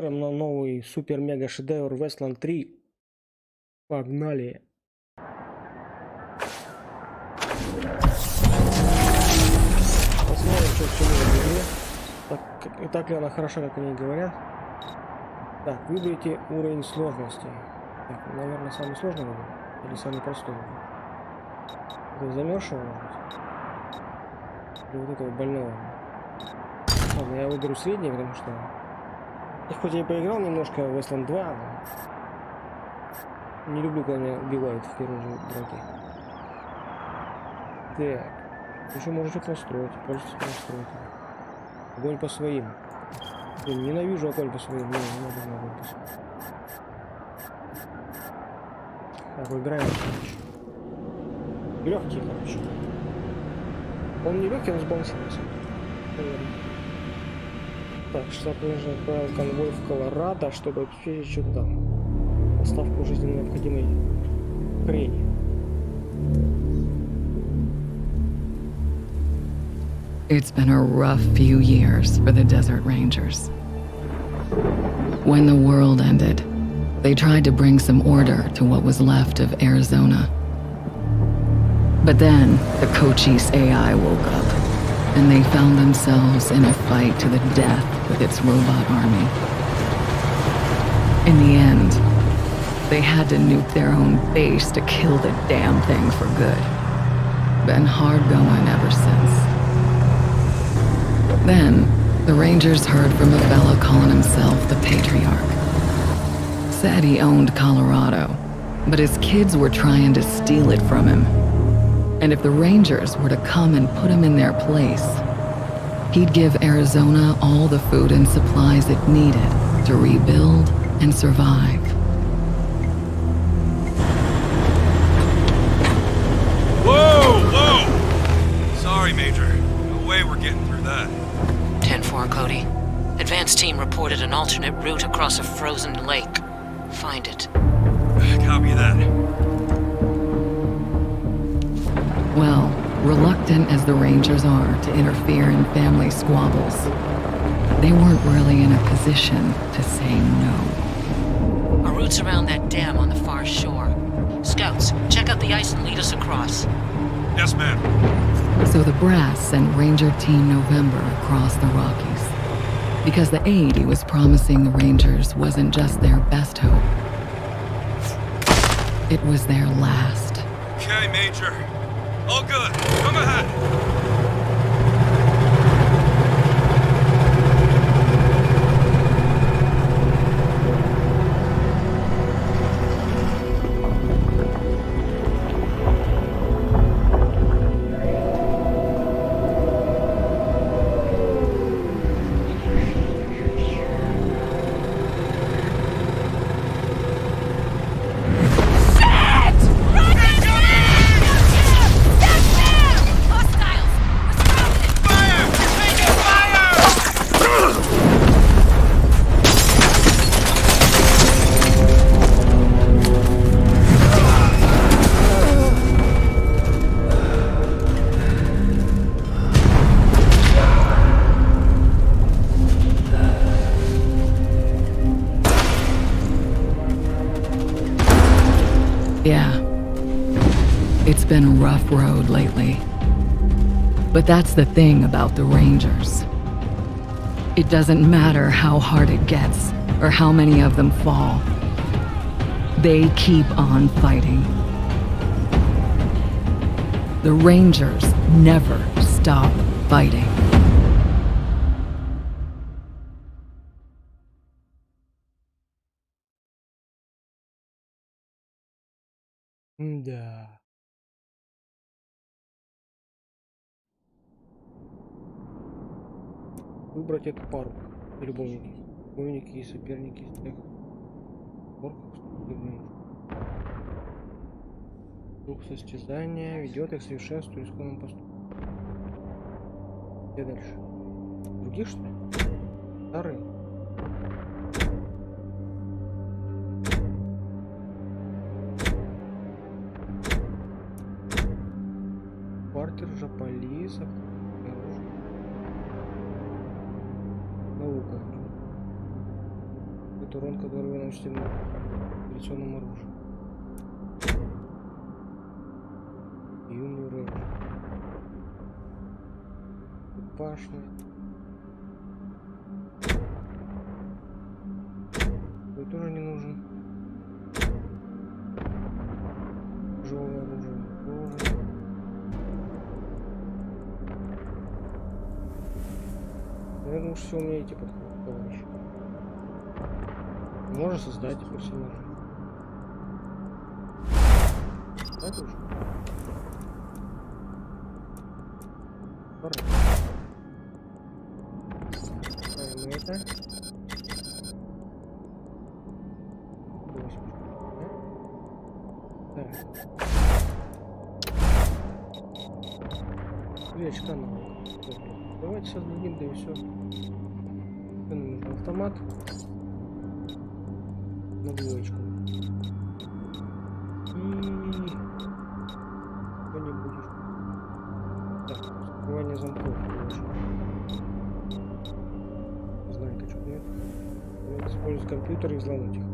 На новый супер-мега-шедевр Wasteland 3. Погнали! Посмотрим, что к чему в игре. Так ли она хороша, как они говорят. Так, выберите уровень сложности. Так, наверное, самый сложный выбор. Или самый простой выбор. Это замерзшего, может быть? Или вот этого больного. Ладно, я выберу средний, потому что... Я хоть и поиграл немножко в Wasteland 2, но... Не люблю, когда меня убивают в первой же драке. Так. Еще можно что-то настроить. Пользоваться настроить. Огонь по своим. Блин, ненавижу огонь по своим. Не надо огонь по своим. Так, выбираем. Легкий, короче. Он не легкий, он сбалансировался. Наверное. Так, штаб уже отправил конвой в Колорадо, чтобы обеспечить что-то там. Поставку жизненно необходимой хрени. It's been a rough few years for the Desert Rangers. When the world ended, they tried to bring some order to what was left of Arizona. But then the Cochise AI woke up, and they found themselves in a fight to the death with its robot army. In the end, they had to nuke their own base to kill the damn thing for good. Been hard going ever since. Then, the Rangers heard from a fella calling himself the Patriarch. Said he owned Colorado, but his kids were trying to steal it from him. And if the Rangers were to come and put him in their place, he'd give Arizona all the food and supplies it needed to rebuild and survive. Whoa! Sorry, Major. No way we're getting through that. 10-4, Cody. Advance team reported an alternate route across a frozen lake. Find it. Copy that. Well, reluctant as the Rangers are to interfere in family squabbles, they weren't really in a position to say no. Our route's around that dam on the far shore. Scouts, check out the ice and lead us across. Yes, ma'am. So the brass sent Ranger Team November across the Rockies, because the aid he was promising the Rangers wasn't just their best hope. It was their last. Okay, Major. All good. Come ahead. Yeah, it's been a rough road lately. But that's the thing about the Rangers. It doesn't matter how hard it gets or how many of them fall. They keep on fighting. The Rangers never stop fighting. Да. Выбрать эту пару. Любовники. Любовники и соперники из тех орков. Дух состязания ведет их к совершенству исконному поступку. Где дальше? Других, что ли? Старые? Квартир, Жополисов. Наука. тот урон, который вы наносите на традиционном оружии. Юный рейнджер. Башня. Вы тоже не нужен. Тяжелое оружие тоже. Наверное, уж все умеете подходить, товарищ. Можно создать персонажа. Так уж. Пора. Ставим это. Так. Свеч канал. Давайте создадим, да и все. Нам нужен автомат. На двоечку. И что-нибудь. Так, открывание замков. Не знаю, что нет. Надо использовать компьютер и взломать их.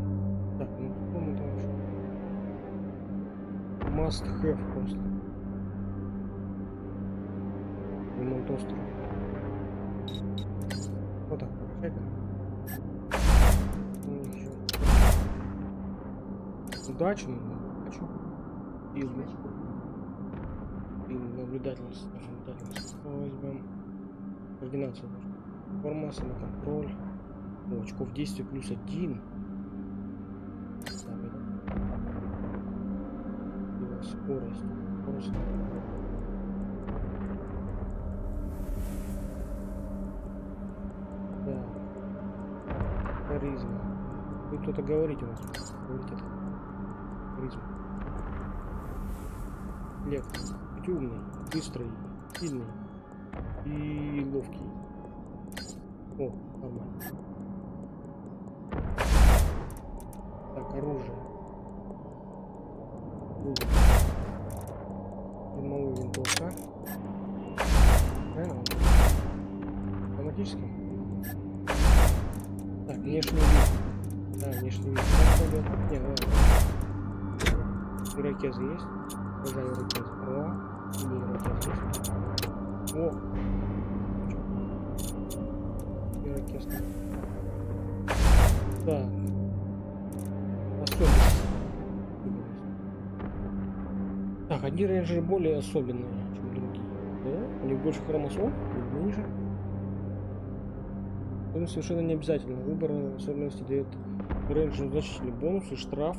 Так, ну что мы там еще? Must have просто. Ремонт острова. Вот так, это. Удачно, хочу. И наблюдательность. Возьмем координацию. Форма, самоконтроль. О, очков действия +1. Скорость. Просто. Да. Харизма. Вы кто-то говорите у нас. Говорите это. Харизма. Легкий. Будь умный, быстрый, сильный и ловкий. О, нормально. Так, оружие. Дымовая винтовка. Правильно? Автоматически. Так, внешний вид. Да, внешний вид. Не, ладно. Ирокезы есть? Обожаю ирокезы. О, не ирокезы есть. О! Ирокез. Так. Особенность. Так, одни рейнджеры более особенные, чем другие. Да? У них больше хромосом, или меньше. Это совершенно не обязательно. Выбор особенностей дает рейнджеру значительный бонус и штраф,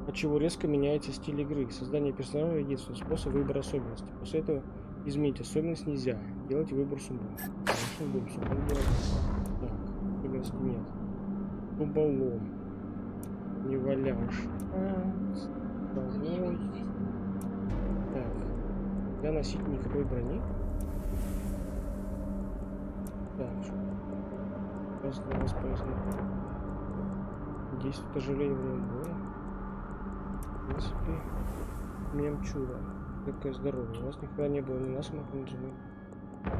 от чего резко меняется стиль игры. Создание персонажа — единственный способ выбора особенностей. После этого изменить особенность нельзя. Делайте выбор с умом. Конечно, будем с умом делать. Так, особенности нет. Дуболом. Не валяешь. Так. Я носить никакой брони. Так. Раз для вас поясню. Действует оживление во время боя. В принципе, мемчура. Такое здоровье. У вас никогда не было ни насморка, ни живым.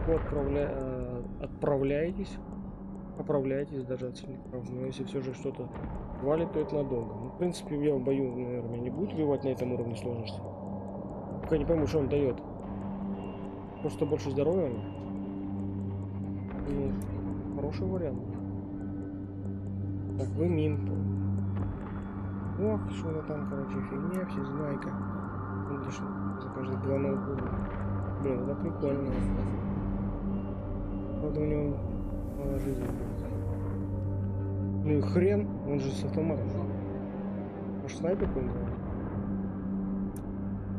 Вы оправляетесь даже от сильных травм. Но если все же что-то валит, то это надолго. Ну, в принципе, я в бою, наверное, не будет воевать на этом уровне сложности. Пока не пойму, что он дает. Просто больше здоровья. Ну, хороший вариант. Так, вы мим. Ох, что-то там, короче, фигня, всезнайка. Видишь, за каждые 2 на уровня. Блин, это прикольно. Правда, у него мало жизни будет. Ну и хрен, он же с автоматом. Может, снайпер какой-нибудь?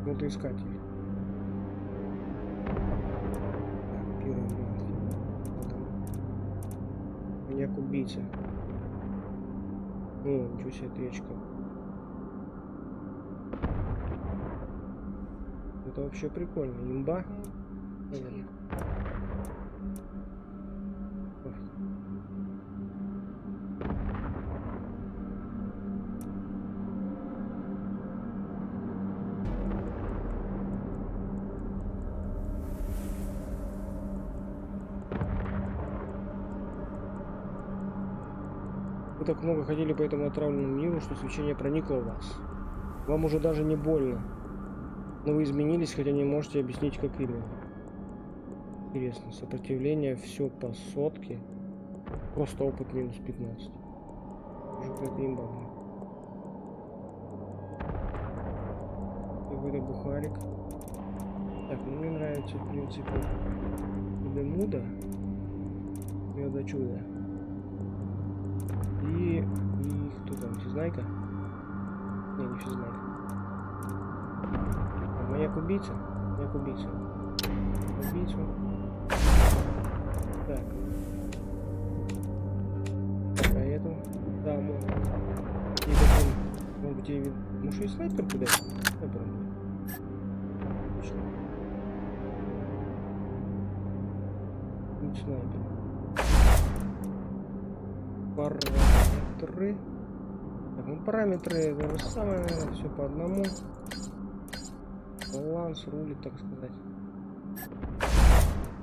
Вот искатель. Так, пиромат. Маньяк убийца. О, ничего себе, тречка. Это вообще прикольно. Имба. Вот так много ходили по этому отравленному миру, что свечение проникло в вас. Вам уже даже не больно. Но вы изменились, хотя не можете объяснить, как именно. Интересно, сопротивление все по сотке. Просто опыт минус 15. Уже какая-то имба. Какой-то бухарик. Так, ну мне нравится, в принципе, Демуда. Меда чудо. И кто там? Всезнайка? Не, не Всезнайка. А, маяк убийца? Маяк убийца. Убийцу. Так. Так, а эту? Да, может быть, ей... Может, и снайпер куда? Снайпер. Точно. Снайпер. Параметры. Так, ну параметры это же самое, наверное, все по одному. Баланс рулит, так сказать.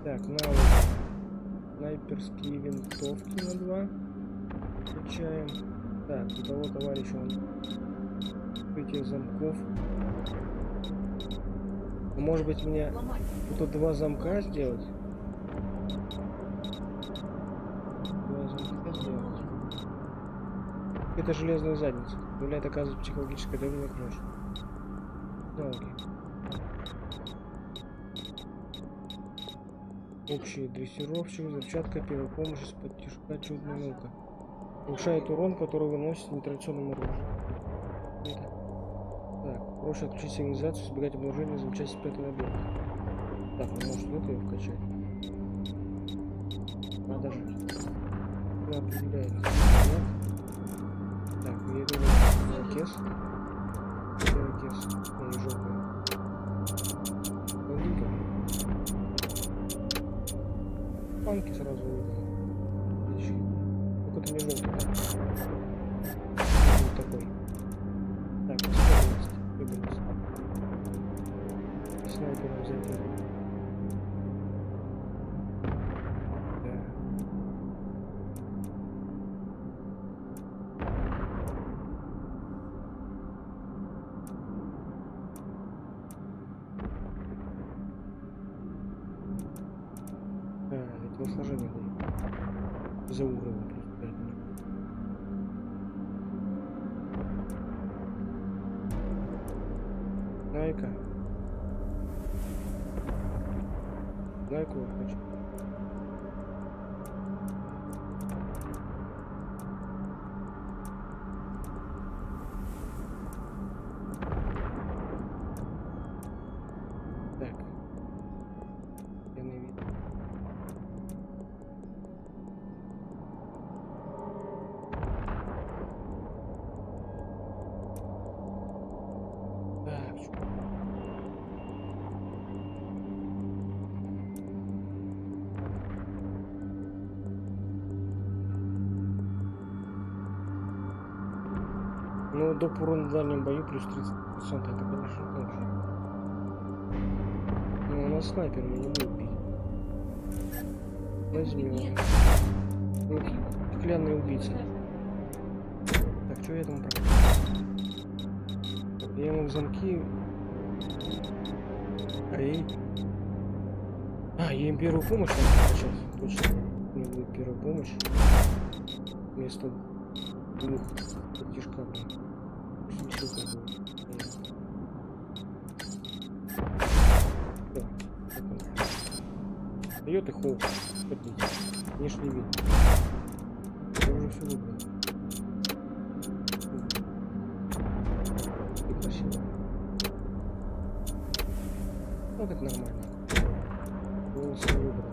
Так, навыки. Снайперские винтовки на 2. Включаем. Так, у того товарища он открытие замков. Может быть, мне тут 2 замка сделать? 2 замка сделать. Это железная задница. Являет, оказывает психологическое давление к ночи. Ноги. Общий дрессировщик, взрывчатка, первая помощь, из-под тишка, чудная наука. Повышает урон, который выносит нетрадиционным оружием. Так, проще отключить сигнализацию, избегать обнаружения, замечать спрятанный объект. Так, ну может вот ее вкачать. Надо же. Она определяет. Нет. Так, я иду на кес. Первый кес. Не, желтый. Блондинка. Панки сразу видно. Какой-то не желтый, да? Вот такой. Так, способность. Выбрались. Снайпером взять надо. Да. Телосложение дает. За уровень плюс 5. Лайка. Лайку хочу. Так. Я не видно. Ну, доп. Урон в дальнем бою плюс 30%, это, конечно, лучше. Но у нас снайпер меня не будет бить. Возьмем. Вот, стеклянный убийца. Так, что я этому прокачаю? Я ему в замки... я им первую помощь надо прокачать. Точно. У меня будет первая помощь. Вместо 2 тишка, блин. Дает и хоу. Внешний вид. Я уже все выбрал. И красиво. Ну так нормально. Волосы выбрал.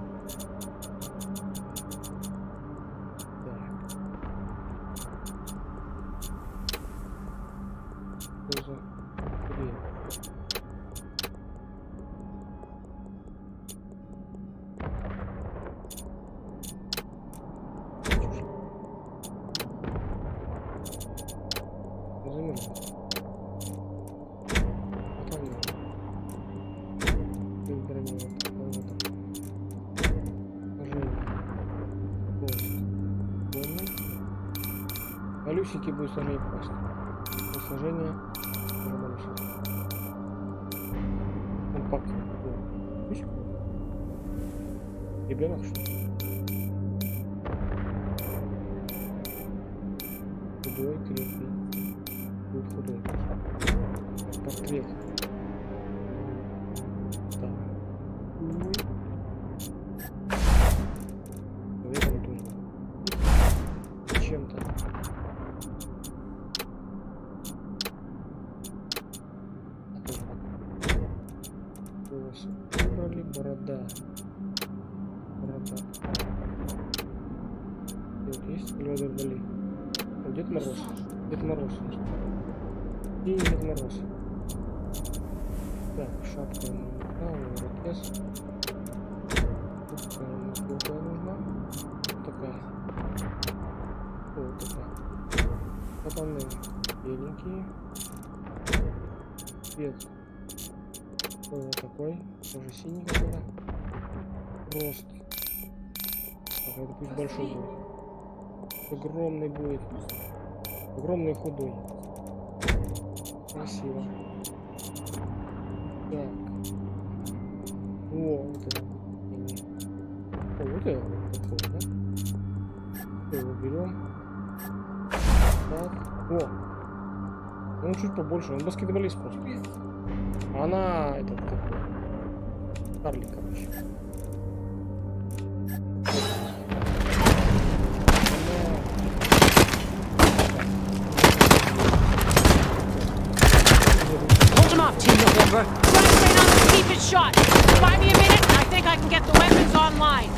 какие будут сложнее попасть. Сложение. Компакт. Ребенок что ли? Худой, крепкий. Будет худой. Портрет. Так. Наверное, тоже. Чем-то. Волосы убрали, борода. Вот есть лёдер вдали. Дед Мороз. Дед Мороз. И Дед Мороз. Так, шапка протез. Какая нужна? Вот такая. Вот такая. Потом беленькие. Цвет. Вот такой. Тоже синий какой-то. Рост. Так, это пусть большой будет. Огромный будет. Огромный и худой. Красиво. Так. О, вот это. О, вот это такой, да? Его берем. Так. О! Он чуть побольше. Он баскетболист просто. А она этот какой? Карлик, короче. Gonna stay down and keep it shot. Buy me a minute, and I think I can get the weapons online.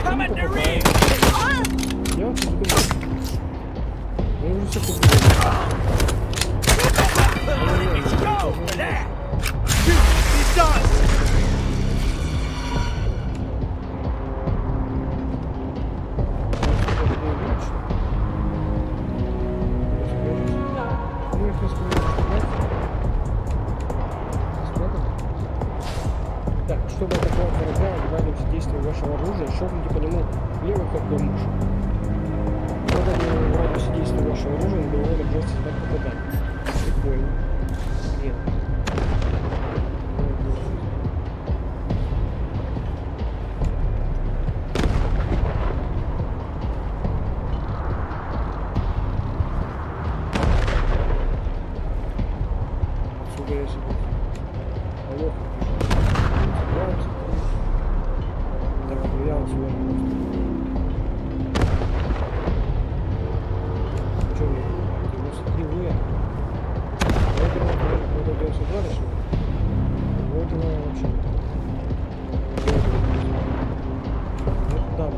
Coming to me! He's done! Так, чтобы атаковать врага, отваливайте действие вашего оружия, щелкните по нему левой кнопкой мыши. Когда в радиусе действия вашего оружия, набивает жесткий знак попадания. Прикольно. Нет. Отсюда я себе. Алло. Давай, я отсюда. Что вы? Его смотри, вот это сюда решил. Вот его вообще. Вот там.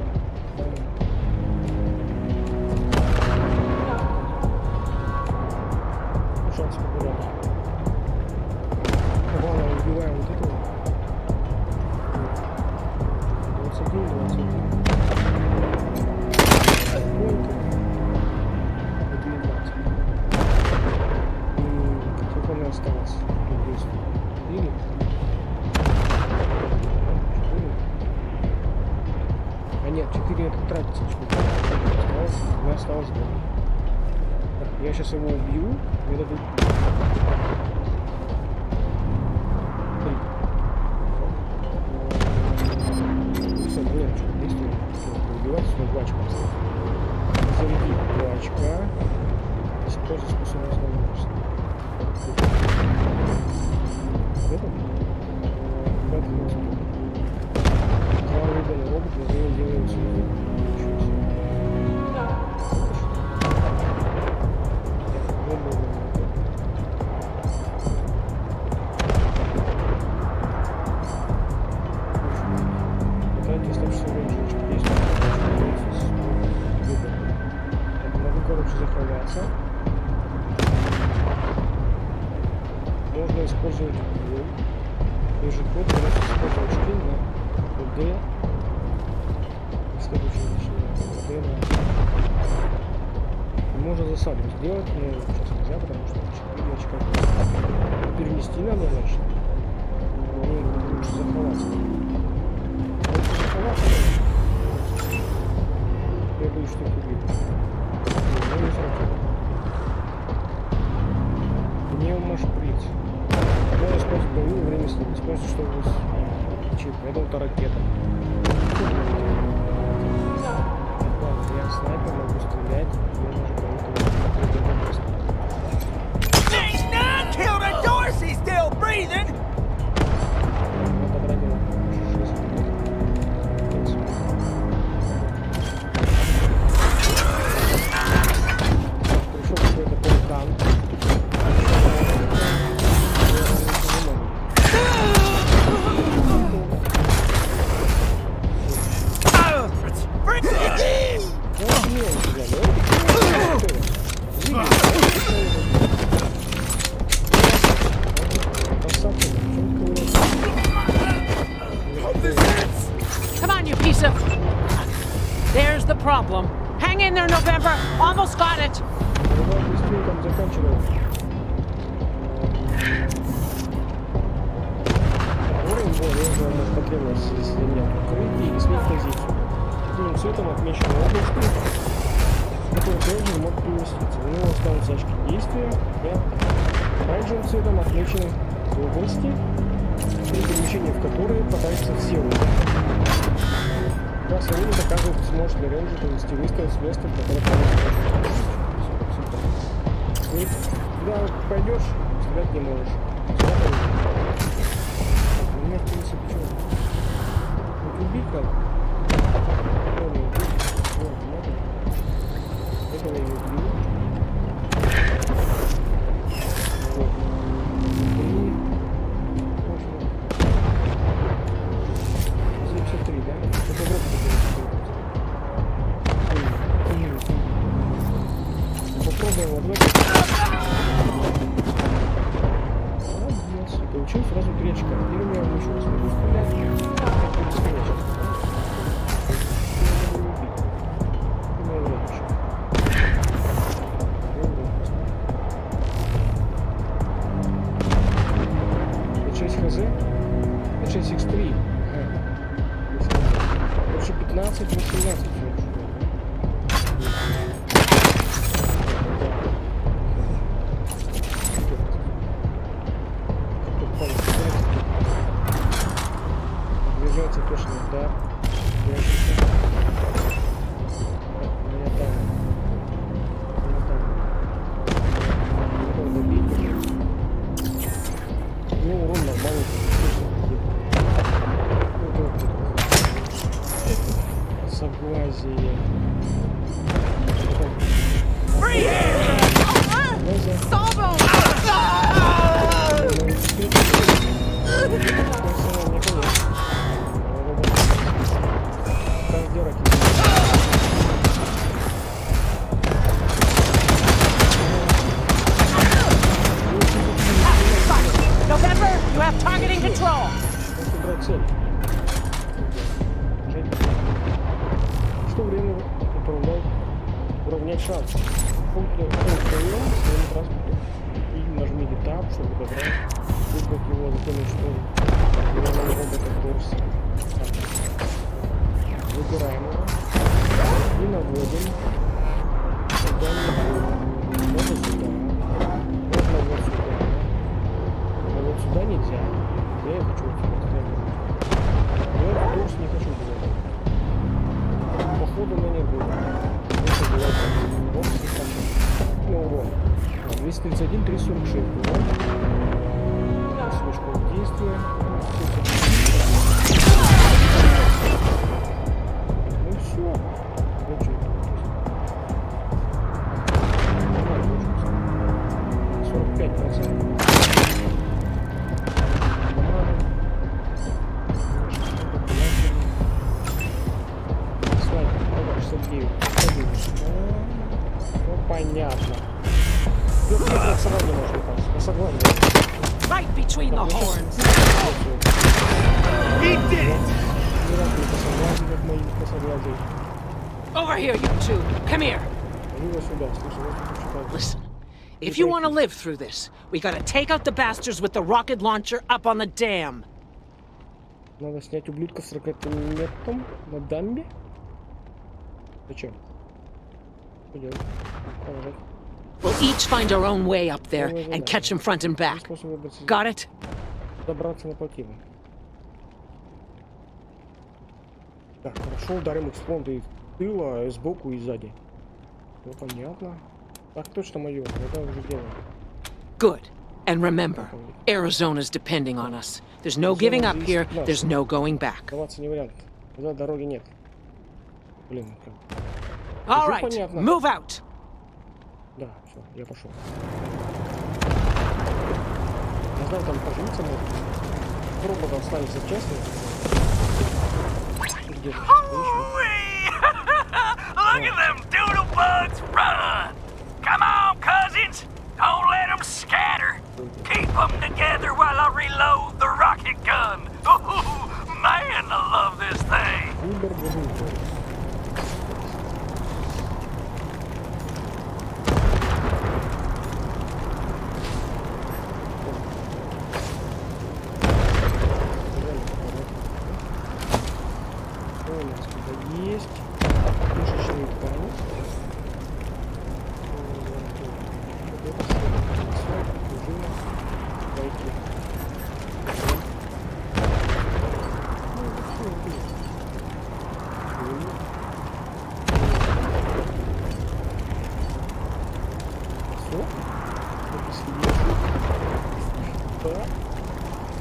Шанс попадать. Ладно, убиваем вот этого. 21. Сколько у меня осталось? 4. А нет, 4 это тратится. У меня осталось 2. Так, я сейчас его убью. Мне дадут 3. Все, нет, что действует. Убивать сюда 2 очка. Заряди 2 очка. Используй способность на возможность. Это? Правый угольный робот назовем делаем сюда. Можно использовать бой. Ниже код, можно использовать шкин на D. Следующее начинается. D на... Можно засаду сделать, но сейчас вынести надо, значит. Мне лучше заховаться. Лучше заховаться надо. Я боюсь, что их убьют. Ну, не срочно. Пневмошприц. Можно использовать боевую время слова. Используйте, чтобы чип. Это ракета. Ладно, я снайпер, могу стрелять. Я даже кого-то Ain't none killed a Dorsey still breathing! Пришел какой-то паукан. Come on, you piece of... There's the problem. Hang in there, November. Almost got it. Там заканчивал. Уровень более может потребоваться, если нет укрытия или сменить позицию. Синим цветом отмечена область, в которой рейнджер может переместиться. У него останутся очки действия. Оранжевым цветом отмечены области, при перемещении в которые попадаются все уровни. Красный уровень доказывает, что сможет ли рейнджер провести выстрел с места, в котором когда пойдешь, стрелять не можешь. У меня в принципе что? Вот убить надо. Этого я не убью. Вот. И 73, да? Это вроде попробуем вот в это. Молодец. И получил сразу 3 очка. Первым я еще раз могу стрелять. Так будет стрелять. Это 6 хз. Это 6 x3. Короче, 15, 18. Движется точно, да. Ну, урон нормальный. Согласие. November, you have targeting control. Что время уравнять шанс. Пункт своем транспорте и нажмите Tab, чтобы добрать, выбрать его, затем что его робота Дорси. Выбираем его и наводим. Можно сюда. Можно вот сюда. Но вот сюда нельзя. Я хочу вот сюда ставить. Я этот Дорс не хочу делать. Походу на не буду. Это было бокс и хочу. Ну урон. 231, 346. Вспышка действия. Ну все. Ну что? 45%. Снайпер, 69. Ну понятно. Right between the horns. He did it! Over here, you two. Come here. Listen, If you want to live through this, we gotta take out the bastards with the rocket launcher up on the dam. Надо снять ублюдка с ракетометом на дамбе? Зачем? Что делать? Продолжать. We'll each find our own way up there and catch him front and back. Got it? Добраться на плотину. Так, хорошо, ударим их с фронта и с тыла, и сбоку, и сзади. Ну, понятно. Так точно мое, это уже делаем. Good. And remember, Arizona's depending on us. There's no giving up here, there's no going back. Сдаваться не вариант. Туда дороги нет. Блин, как... All right, move out. Да, все, я пошел. Не знаю, там поживиться можно. Пробовал там ставиться часто. Где же? Look at them doodlebugs run! Come on, cousins! Don't let them scatter! Keep them together while I reload the rocket gun! Ooh, man, I love this thing! Есть мышечные ткани. Пружина, гайки.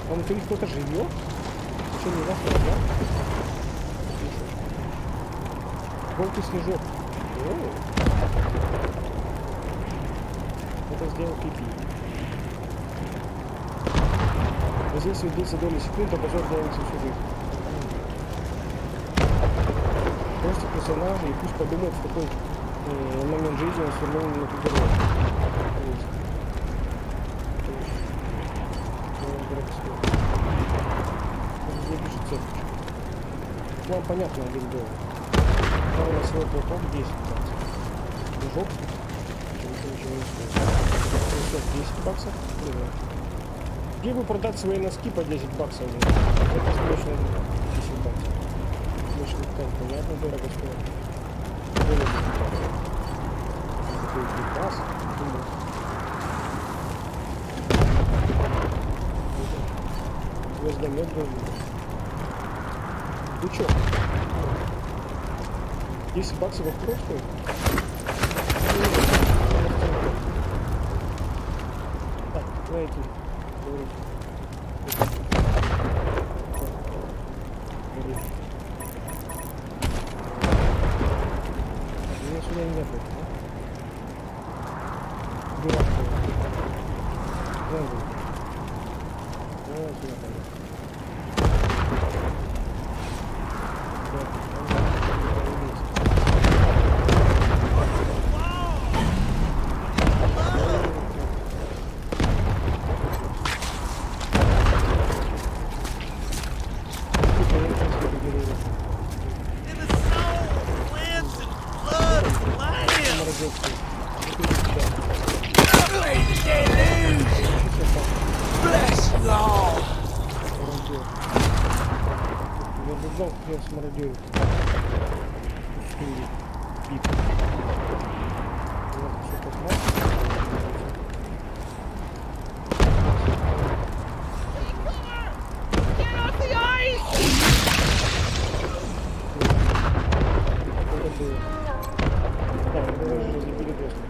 Там внутри кто-то живет? Что не вас, да? Желтый снежок. О-о-о. Это сделал Пипи. Но здесь вот 10 долей секунды обзор делается всю жизнь. Просто персонажи, и пусть подумают, в какой момент жизни он свернул на эту дорогу. Здесь пишет цепочка. Вам понятно, один доллар. Там у нас свой платок 10 баксов. Движок. Ничего не стоит. 10 баксов. Где бы продать свои носки по 10 баксов? Это точно 10 баксов. Точно там понятно, дорого стоит. Такой приказ. Звездомет должен быть. Ну чё? 10 баксов от просто. Так, давайте. Меня сюда не будет, да? Дурак. Давай сюда пойдем. Я смородил. Бит. Вот все посмотрим. Это было. Так, давай же разлепили доски.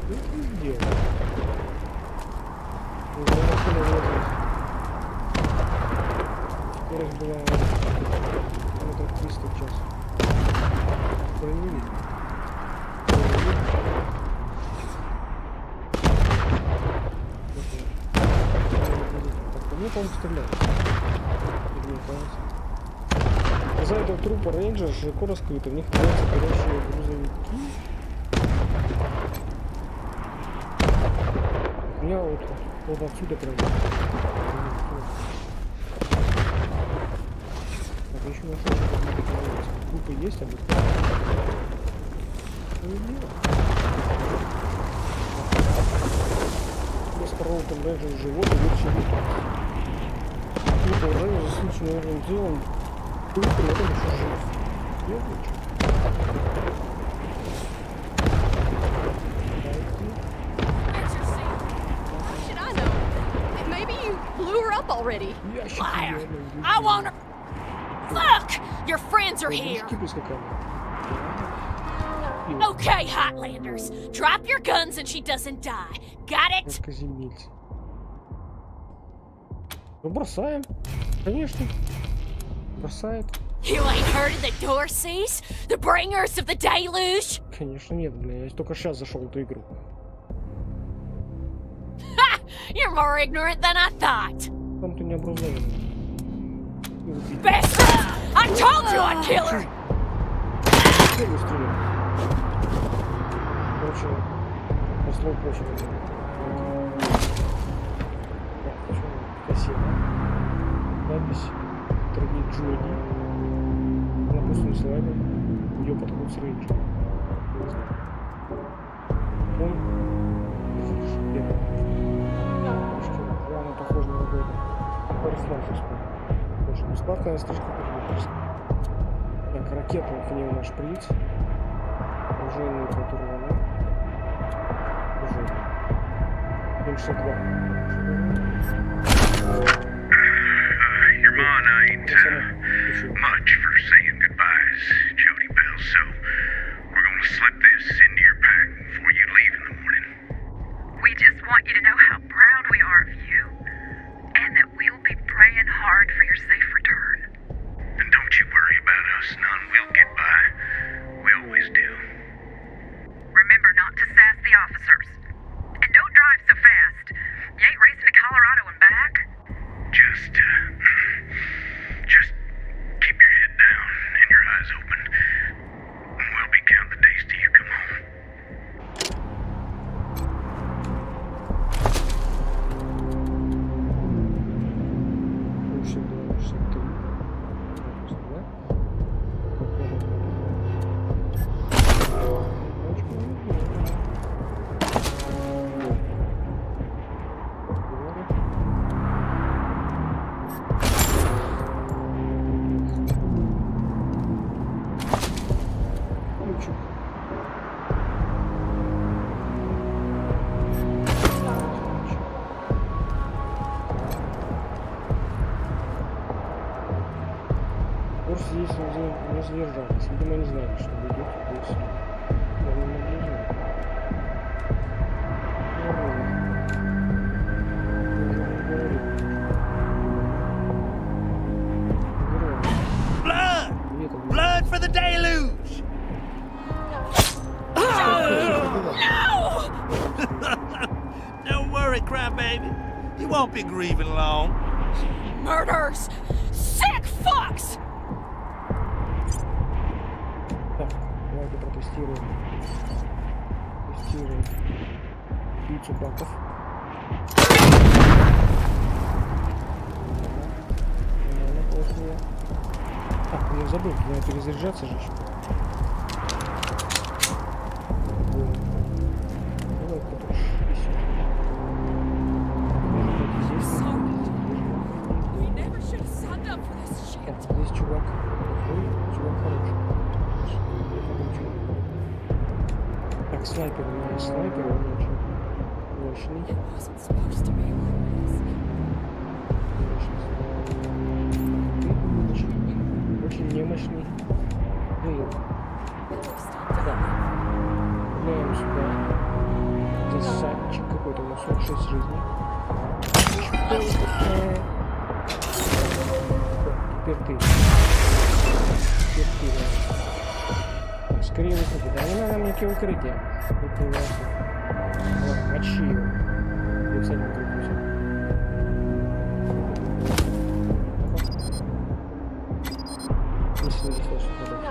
Что ты сделал? Скорость была метров 300 в час. Проявили. Так, мне, по-моему, стреляют. За этого трупа рейнджер широко раскрыто. В них находятся горящие грузовики. Я вот отсюда прям. Так, еще нашел, что группы есть, а Справедливо. Без второго Рейнджер живот и лучше летать. Рейнджер заслученный первым делом был при этом еще жив. Нет, ничего. Already. Liar! I want her. Look! Your friends are here. Okay, Hotlanders. Drop your guns and she doesn't die. Got it? Ну, бросаем. Конечно. Бросает. You ain't heard of the Dorseys? The bringers of the deluge? Конечно нет, бля. Я только сейчас зашел в эту игру. Ha! You're more ignorant than I thought. Там ты не образованный. Bastard! I told you I'd kill her! Короче, послов прочего. Так, почему? Кассета. Запись. Дорогие Джоди. Напустим слайды. Ее подход с рейнджем. Не знаю. Он. Она похожа на какой-то парикмахерскую. Тоже бесплатная стрижка парикмахерская. Так, ракета к ней наш шприц. Оружейный патрон. Оружейный. М62. Your mom ain't much for saying goodbyes, Jody Bell, so we're gonna slip this into your pack before you leave in the morning. We just want you to know how proud we are of you, and that we'll be praying hard for your safe return. And don't you worry about us, none. We'll get by. We always do. Remember not to sass the officers. And don't drive so fast. You ain't racing to Colorado and back. Just keep your head down and your eyes open. And we'll be counting the days till you come home. Здесь не задержались. Видимо, не знали, что вы идете здесь. Я не наблюдаю. Blood! Blood for the deluge! No! Don't worry, crybaby. You won't be grieving long. Murders! Sick fucks! Так, давайте протестируем. Тестируем пиццу баков. Так, я забыл, надо перезаряжаться же еще. Давай, потушь. Так, здесь чувак. Ой, чувак хороший. Так, снайпер у меня есть. Снайпер, он очень мощный. Очень немощный. Ну, да. Гуляем сюда. Засадчик какой-то, у нас 46 жизней. Теперь ты. Да. Скорее выходи. Да не надо мне какие укрытия. Это ясно. Ладно, мочи его. Я, кстати, укрытие. Если здесь дальше подальше.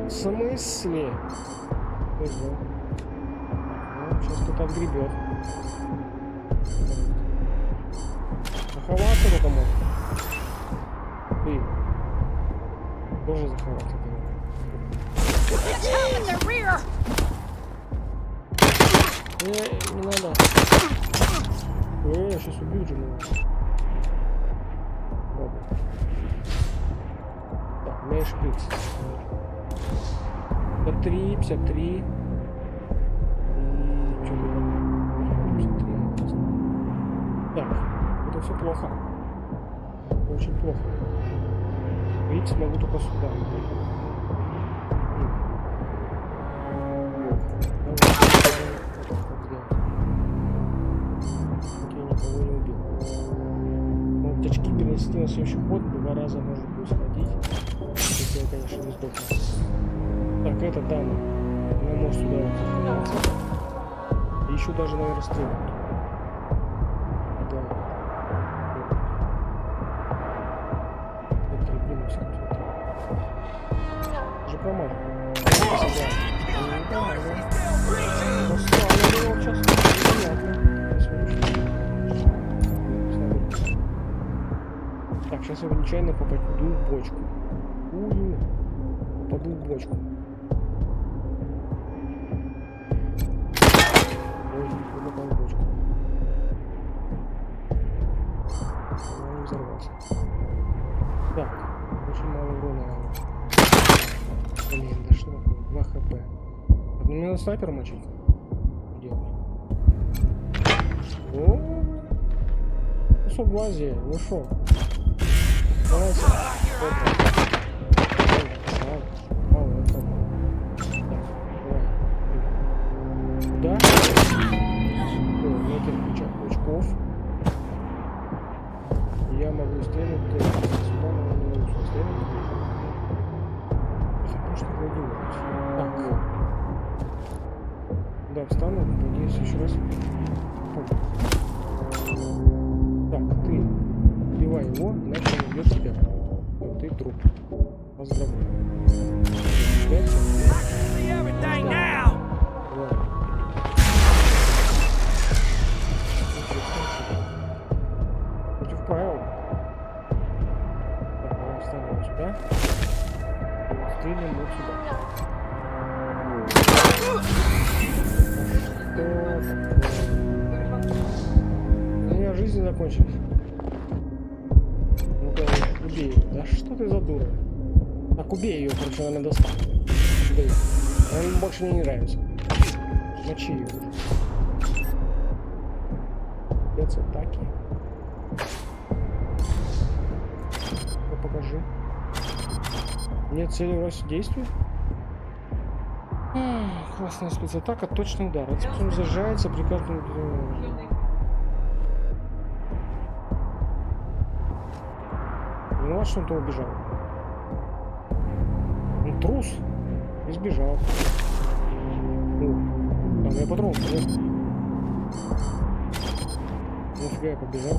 В смысле? Ого. Ну, сейчас кто-то отгребет. Заховаться кто-то может. Ты. Тоже заховаться ты. In the rear! Не надо. Сейчас убью же меня. Ладно. Так, у меня есть шприц. 53, 53. И что было? 53. Так, это все плохо. Очень плохо. Видите, могу только сюда. Перенести на следующий ход, 2 раза может будет сходить, если я, конечно, не сдохну. Так, это дама. Она может сюда вот заходиться. И еще даже, наверное, стрелять. Да. Это двинулся кто-то. Уже промажу. Так, сейчас я нечаянно попаду в бочку. Попаду в бочку. Ой, попал в бочку. Он не взорвался. Так, очень мало урона. Блин, да что такое? 2 хп. Так, мне надо снайпера мочить. Делать. О! Кусок глазей, ну шо? Давайте. Куда? Метр очков. Я могу стрелять сюда, но не могу стрелять. Потому что владею. Так. Да, встану, надеюсь, еще раз. Так, ты убивай его, иначе он убьет тебя. Вот ты труп. Поздравляю. Против правил. Так, мы встанем вот сюда. И стрелим вот сюда. У меня жизнь закончилась. Ну-ка, убей ее. Да что ты за дура? Так, убей ее, короче, она меня достала. Убей. Она больше мне не нравится. Мочи ее. Атаки. Ну, покажи. Нет цели в рост действий. Классная спецатака, точный удар. Это потом зажается при каждом. Ну а что он-то убежал? Он трус. Избежал. Там я патрон, конечно. Нафига я побежал?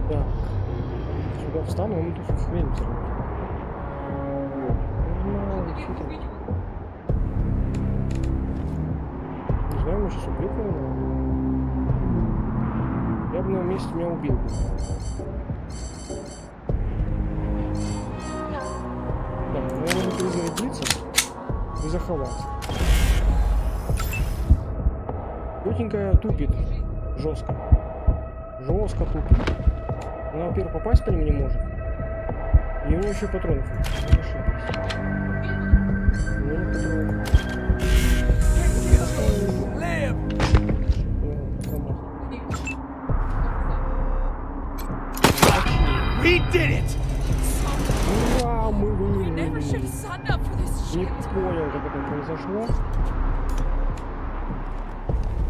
Так. Сюда встану, он тут хрень взорвет. Не знаю, мы сейчас убьет, наверное. Я бы на его месте меня убил бы. Так, наверное, перезарядиться и заховаться. Тетенькая тупит. Жестко. Жестко тупит. Она, во-первых, попасть по нему не может. И у нее еще патронов нет. Не ошибись. У нее нет патронов. We did it! Ура, мы выиграли. Не понял, как это произошло.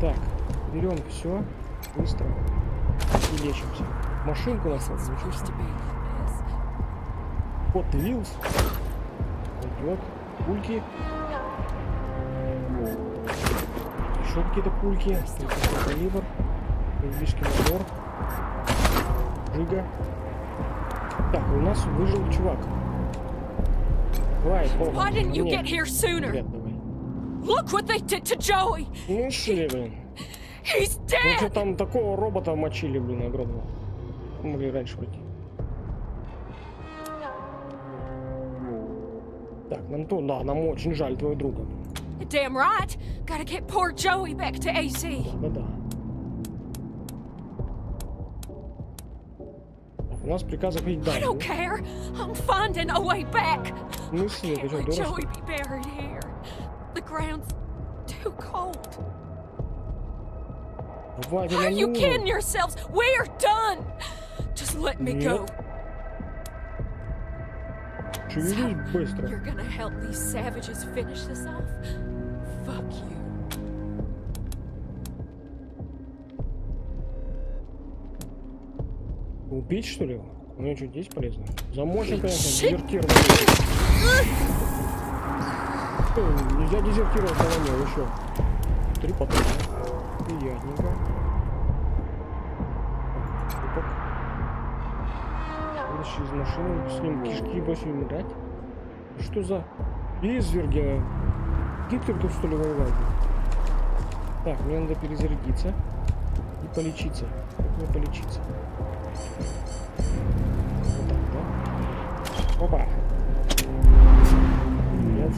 Так, берем все быстро и лечимся. Машинку нашел, ничего себе. Кот Вилс. Идет. Пульки. Еще какие-то пульки. Калибр. Излишки набор. Жига. Так, у нас выжил чувак. Давай, Why didn't you get here sooner? Ребят, давай. Look what they did to Joey. Ну шли, блин. He's Ну что dead. там такого робота мочили, блин, огромного. Могли раньше пройти. Так, Так, нам то, да, нам очень жаль твоего друга. You're damn right. Gotta get poor Joey back to AC. Да-да. Так, у нас приказ заходить I don't дальше. care. I'm finding a way back. Мы с ней, ты что, Let Joey дурочка? be buried here. The ground's too cold. Давай, Are you ну. kidding yourselves? We're done. Just let me go. Шевелись быстро. You're gonna help these savages finish this off? Fuck you. Убить, что ли? У меня что, здесь полезно? Замочим, конечно, дезертировать. Нельзя дезертировать на войне, еще. 3 патрона. Приятненько. Опак. Вылезши из машины, с ним кишки бросили дать. Что за изверги? Гитлер тут что ли воевал? Так, мне надо перезарядиться и полечиться. Как мне полечиться? Вот так, да? Опа! Нет.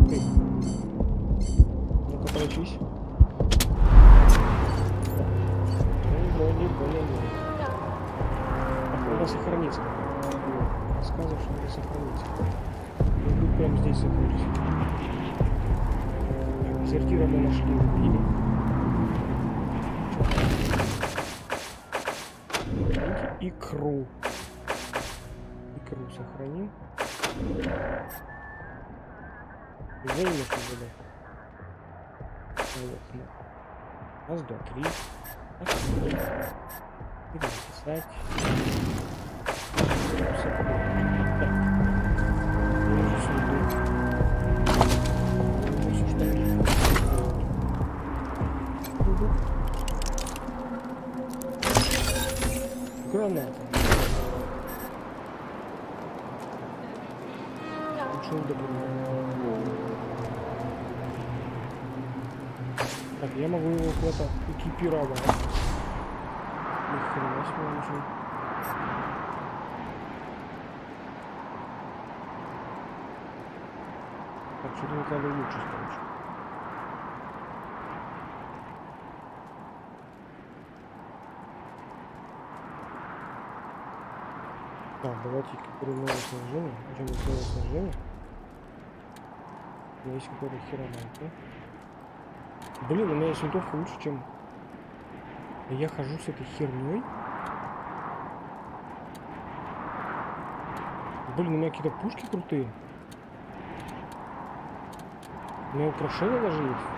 Ты. Ну-ка, полечись. Вроде более-менее. Так, надо сохраниться. Рассказывал, что надо сохраниться. Я буду прямо здесь заходить. Дезертира мы нашли, убили. Икру. Икру сохраним. Взаимно что было. Вот, ну. Раз, два, три. И записать. Так. Я уже следу. Граната. Лучше так, я могу его куда-то экипировать. Ни хрена себе нужен. Так, что-то вот надо улучшить, короче. Так, давайте экипируем новое снаряжение. Зачем новое снаряжение? У меня есть какой-то херомант, да? Блин, у меня есть винтовка лучше, чем... Я хожу с этой херней. Блин, у меня какие-то пушки крутые. У меня украшения даже есть.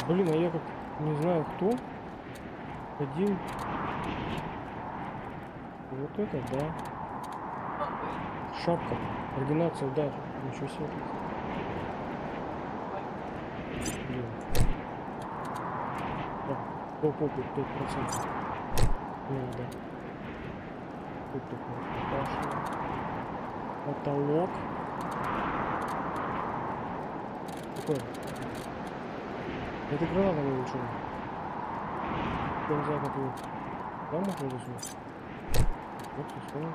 Блин, а я как не знаю кто. Ходил. Вот это, да. Шапка. Координация, да. Ничего себе. Блин. Так, попу 5%. Надо. Тут такой потолок. Какой? Это граната не лучше. Я не знаю, как его. Да, можно засунуть? Вот, засунул.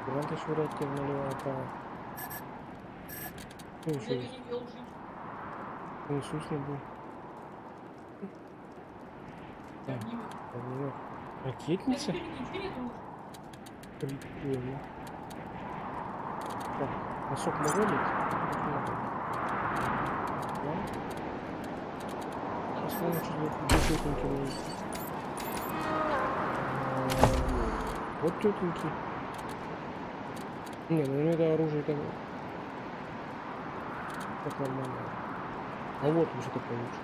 Гранаты швырять тебе налево направо. Что еще есть? Иисус не был. Так, ракетница? Прикольно. Так, носок могу лить? Да? Посмотрим, что для тетеньки есть. Вот тетеньки. Не, ну это оружие так нормально. А вот что-то получше.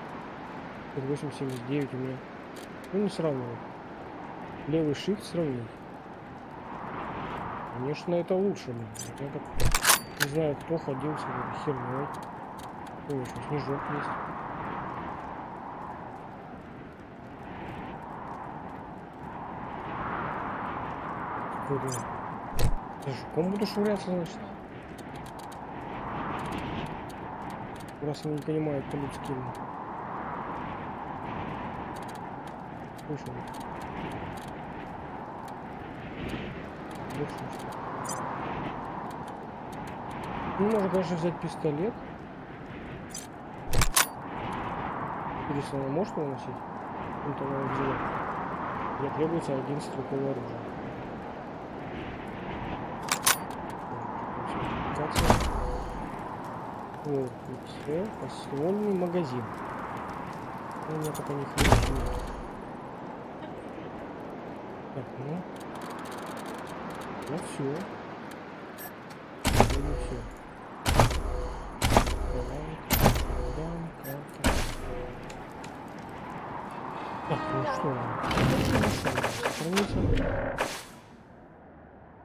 879 у меня. Ну не сравнивать. Левый shift сравнить. Конечно, это лучше. Я как не знаю, кто ходил с этой херней. Ой, еще снежок есть. Какой-то... Я жуком буду швыряться, значит. Раз они не понимают по-людски. Слушай. Ну, можно, конечно, взять пистолет. Интересно, она может его носить? Вот она его взяла. Мне требуется один стрелковое оружие. Вот, все, пассионный магазин. У меня пока не хватит. Так, ну. Ну все. Ну все. Так, ну что? Сохраниться.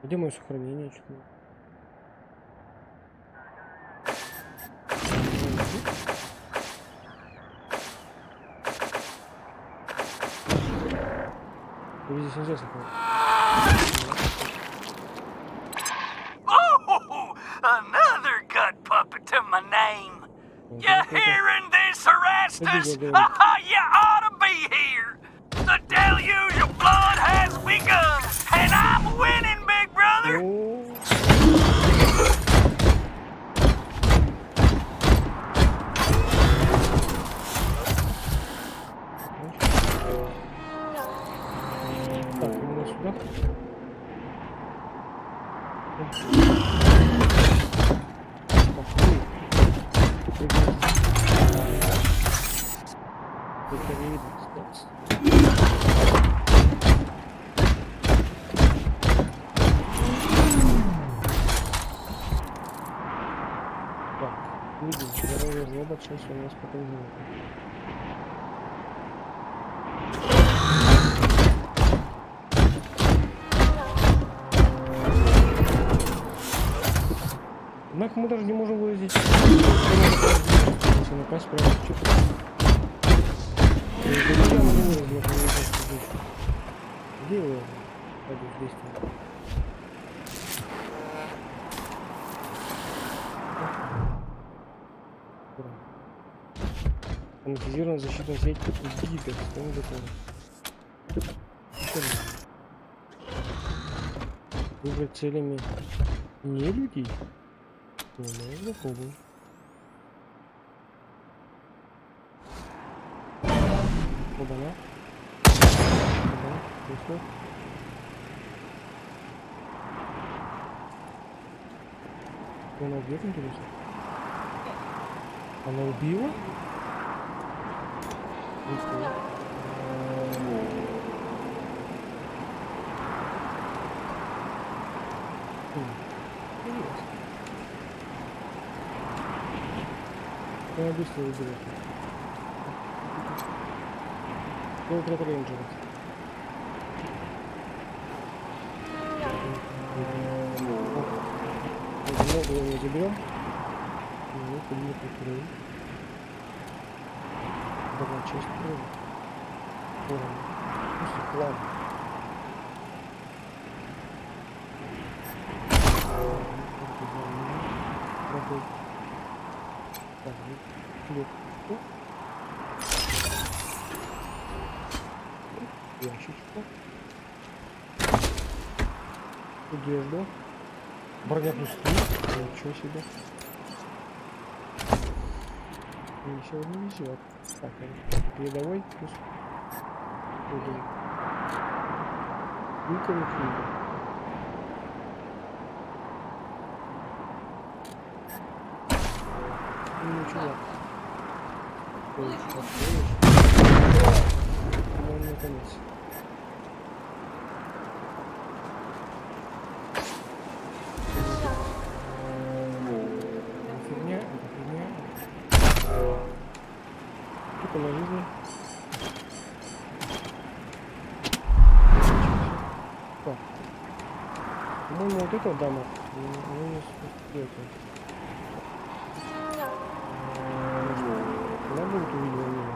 Где мое сохранение? Что-то. Здесь нельзя сохранить. Oh, another gut puppet to my name. You hearing this, Erastus? You ought to be here. The deluge of blood has begun, and I'm winning, big brother. Сейчас у нас потом однако мы даже не можем выразить напасть прямо в чипу. Где его действие? Автоматизированная защитная сеть гипер. Что мы готовы? Выбрать целями не людей. Ну, мы попробуем. Оба-на. Оба-на. Происходит. Она убьет, интересно? Она убила? Я быстро выберу. Только рейнджеры. Много его не заберем. Ну, подъехать крови. Давай, часть крови. Просто план. Так, клетку. Ящичку. Одежду. Броня плюс 3. Ничего себе. Мне сегодня везет. Так, передовой плюс. Никого книга. Ничего. Ну, наконец. Фигня, это фигня. Это на жизни. Так. По-моему, вот этого дама. Ну, не спустя. Она будет увидела меня.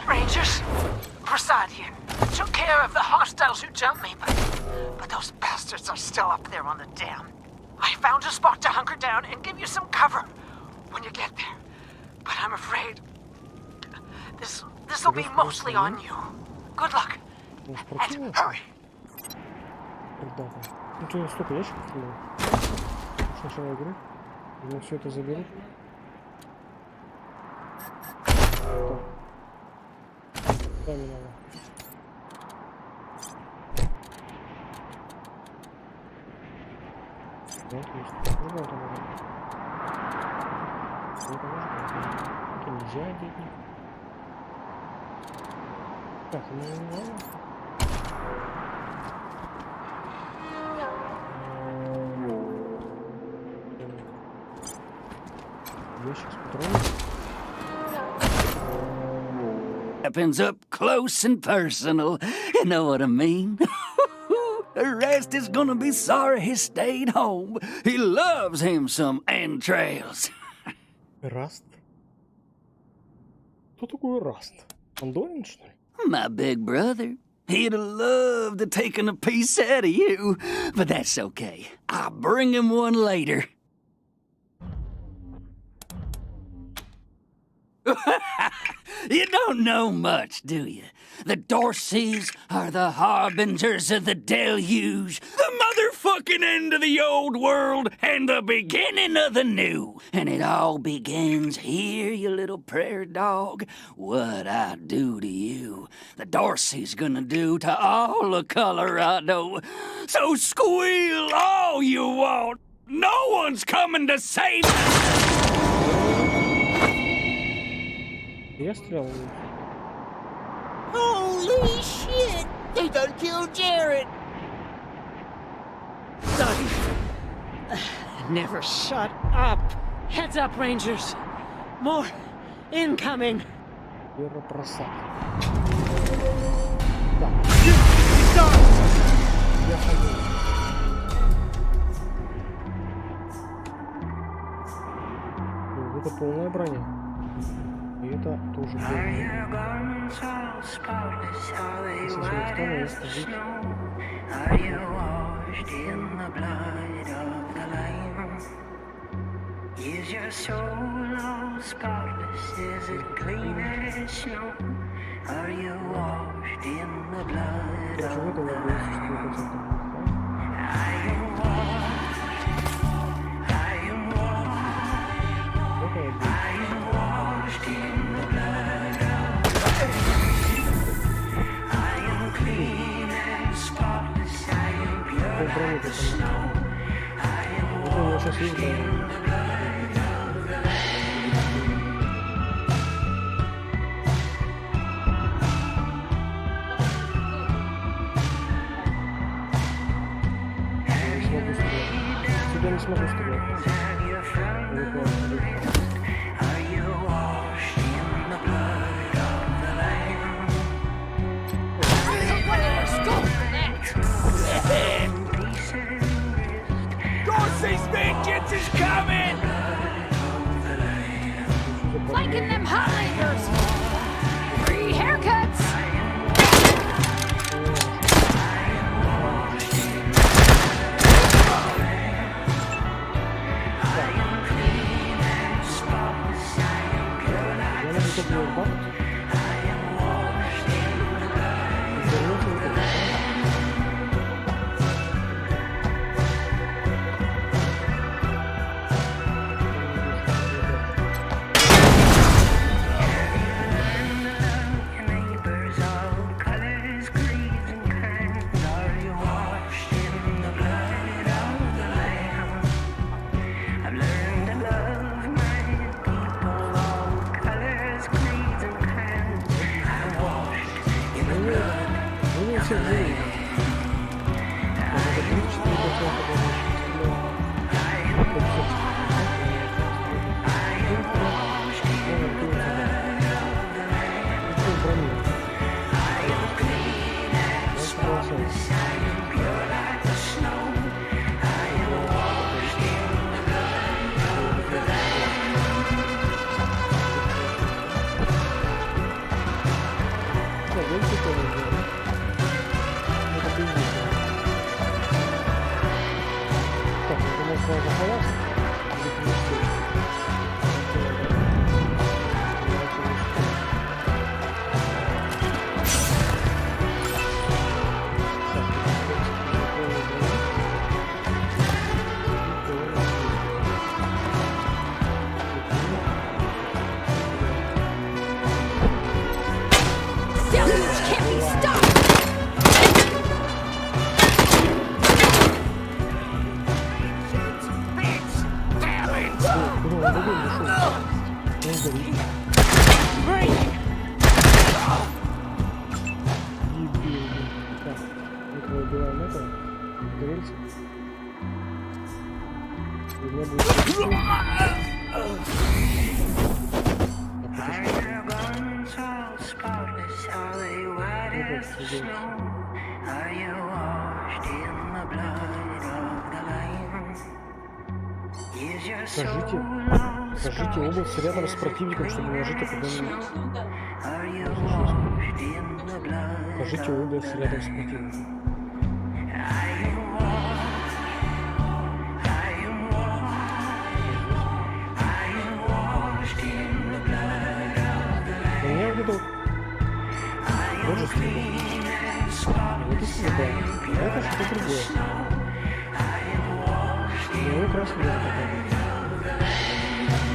Rangers, Prasad here. Took care of the hostiles who jumped me, but those bastards are still up there on the dam. I've found a spot to hunker down and give you some cover when you get there. But I'm afraid this'll be mostly on you. Good luck. Может, And противник? hurry. Ребята. Ну что, столько ящиков было? С начала игры. Мы все это заберут. Так. Камень надо. Вот есть. Ну вот оно. Это можно. Это нельзя одеть. Так, ну не надо. Ящик с патронами. Happens up close and personal. You know what I mean? The rest is gonna be sorry he stayed home. He loves him some entrails. Раст? Кто такой Раст? Андорин, что ли? My big brother. He'd have loved to taken a piece out of you, but that's okay. I'll bring him one later. You don't know much, do you? The Dorseys are the harbingers of the deluge, the motherfucking end of the old world and the beginning of the new. And it all begins here, you little prairie dog. What I do to you, the Dorsey's gonna do to all of Colorado. So squeal all you want. No one's coming to save us. Я стрелял. Holy shit! They done killed Jared! Sorry. Never shut up. Heads up, Rangers. More incoming. Первопросад. Я ходил. Ну, это полная броня. И это тоже полная. Если человек встанет, стоит. Is your soul all spotless? Is it clean as snow? Are you washed in the blood of the Lamb? I am washed. I am washed. I am washed in the blood of the Lamb. I am clean and spotless. I am pure as the snow. I am washed in the blood of the Lamb. Я не смогу стрелять. Dorsey's vengeance is coming! Flanking them Highlanders. Free haircuts. Выгоним душой. Не сдавить. Дебил. Так, мы убиваем этого. Горельца. И у меня будет... Скажите область рядом с противником, чтобы наложить куда-нибудь. Скажите область рядом с противником. У меня выдал тоже слева. Это слева. Это что-то другое. Ну, красный.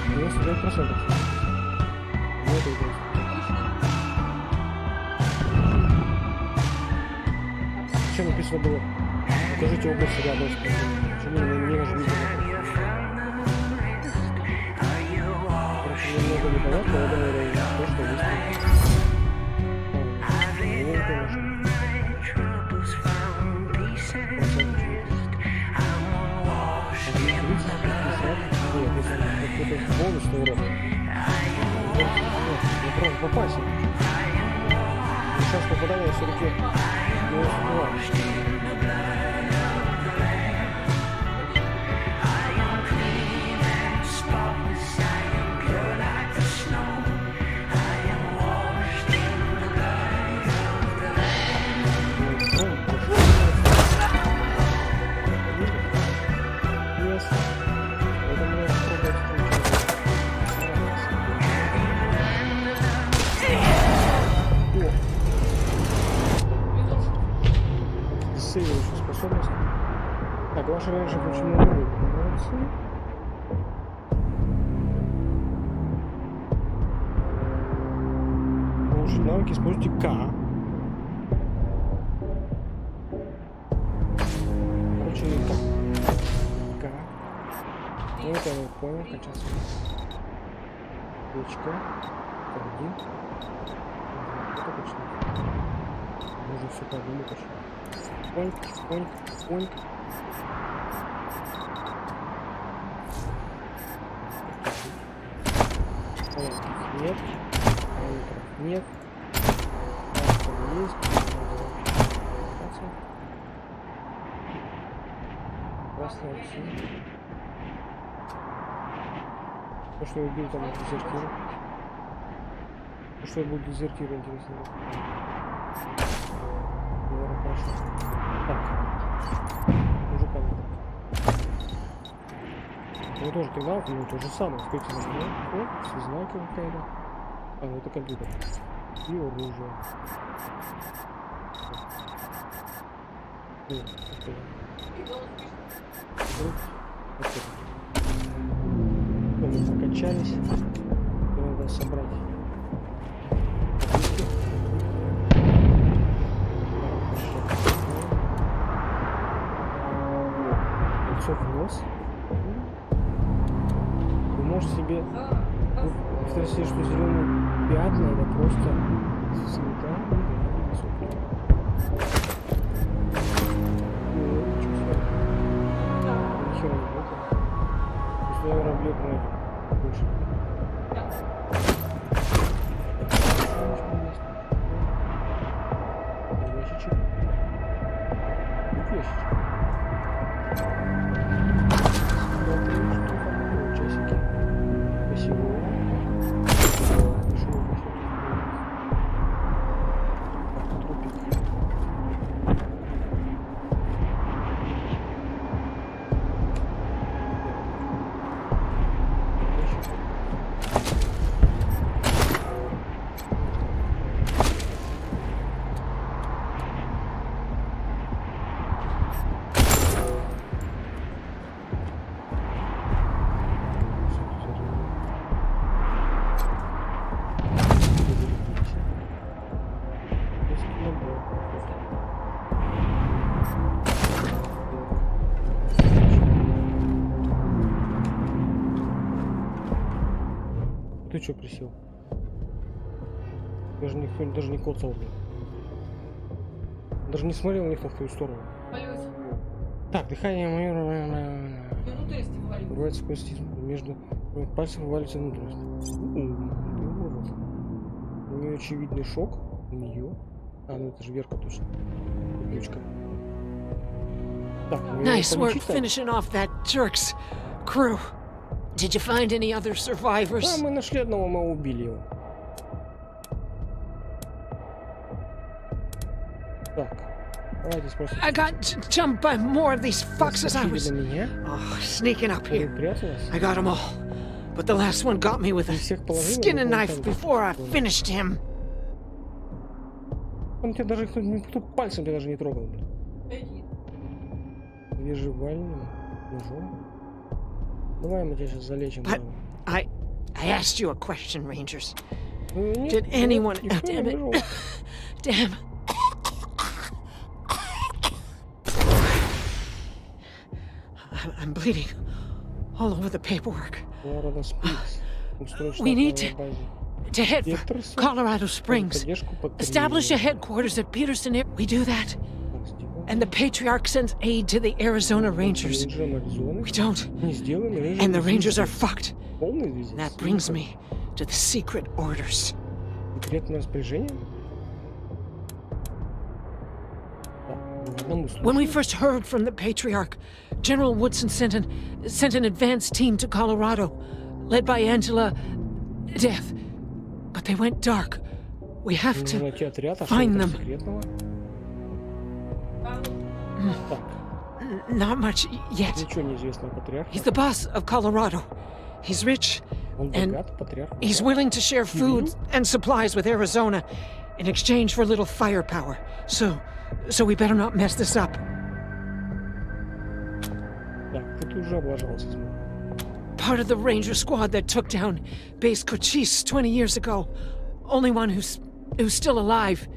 99%. Вот это. Зачем написано было? Укажите область рядом с противником. Почему не нажмите? Короче, немного непонятно, я думаю, то, что есть. Это полностью урок. Я просто попасть. Сейчас попадание все-таки не успеваю. Способность. Так, ваши раньше почему не были? Улучшить навыки, используйте К. Короче, К. Ну, это я понял, сейчас. Точка. Один. Это точно. Нужно все подумать точно. Поньк. Нет. Нет. Есть. Wastlend. То, что я убил там дезертира. То, что я буду дезертира, интересно. Наверное, хорошо. Так. Мужика нет. Ну тоже кидал, ну то же самое. Сколько за меня? О, связная какая-то. А, ну это компьютер. И оружие. Мы закачались. Надо собрать. В нос. Вы можете себе представить себе, что зеленые пятна это просто цвета. Ничего не будет. Если я раблю больше. Ящичек. Ящичек. Часики. Спасибо. Ты что присел? Даже никто даже не коцал, блин. Даже не смотрел никто в твою сторону. Валюсь. Так, дыхание мое. Внутренности валюсь. Бывает сквозь между пальцев валится внутренность. У нее очевидный шок. У нее. А, ну это же Верка точно. Ключка. Так, Nice work finishing off that jerk's crew. Did you find any other survivors? Да, мы нашли одного, мы убили его. Так, давайте спросим. I got jumped by more of these fucks as I was sneaking up here. I got them all, but the last one got me with a skinning knife before I finished him. Он тебя даже никто пальцем тебя даже не трогал. Выживальным ножом. Давай мы тебя сейчас залечим. I asked you a question, Rangers. Did anyone? Damn it! Damn. I'm bleeding all over the paperwork. We need to head for Colorado Springs. Establish a headquarters at Peterson. We do that. And the Patriarch sends aid to the Arizona Rangers. We don't. And the Rangers are fucked. And that brings me to the secret orders. When we first heard from the Patriarch, General Woodson sent an advance team to Colorado, led by Angela Death. But they went dark. We have to find them. Not much yet. He's the boss of Colorado. He's rich, and he's willing to share food and supplies with Arizona in exchange for a little firepower. So we better not mess this up. Part of the Ranger squad that took down Base Cochise 20 years ago. Only one who's still alive.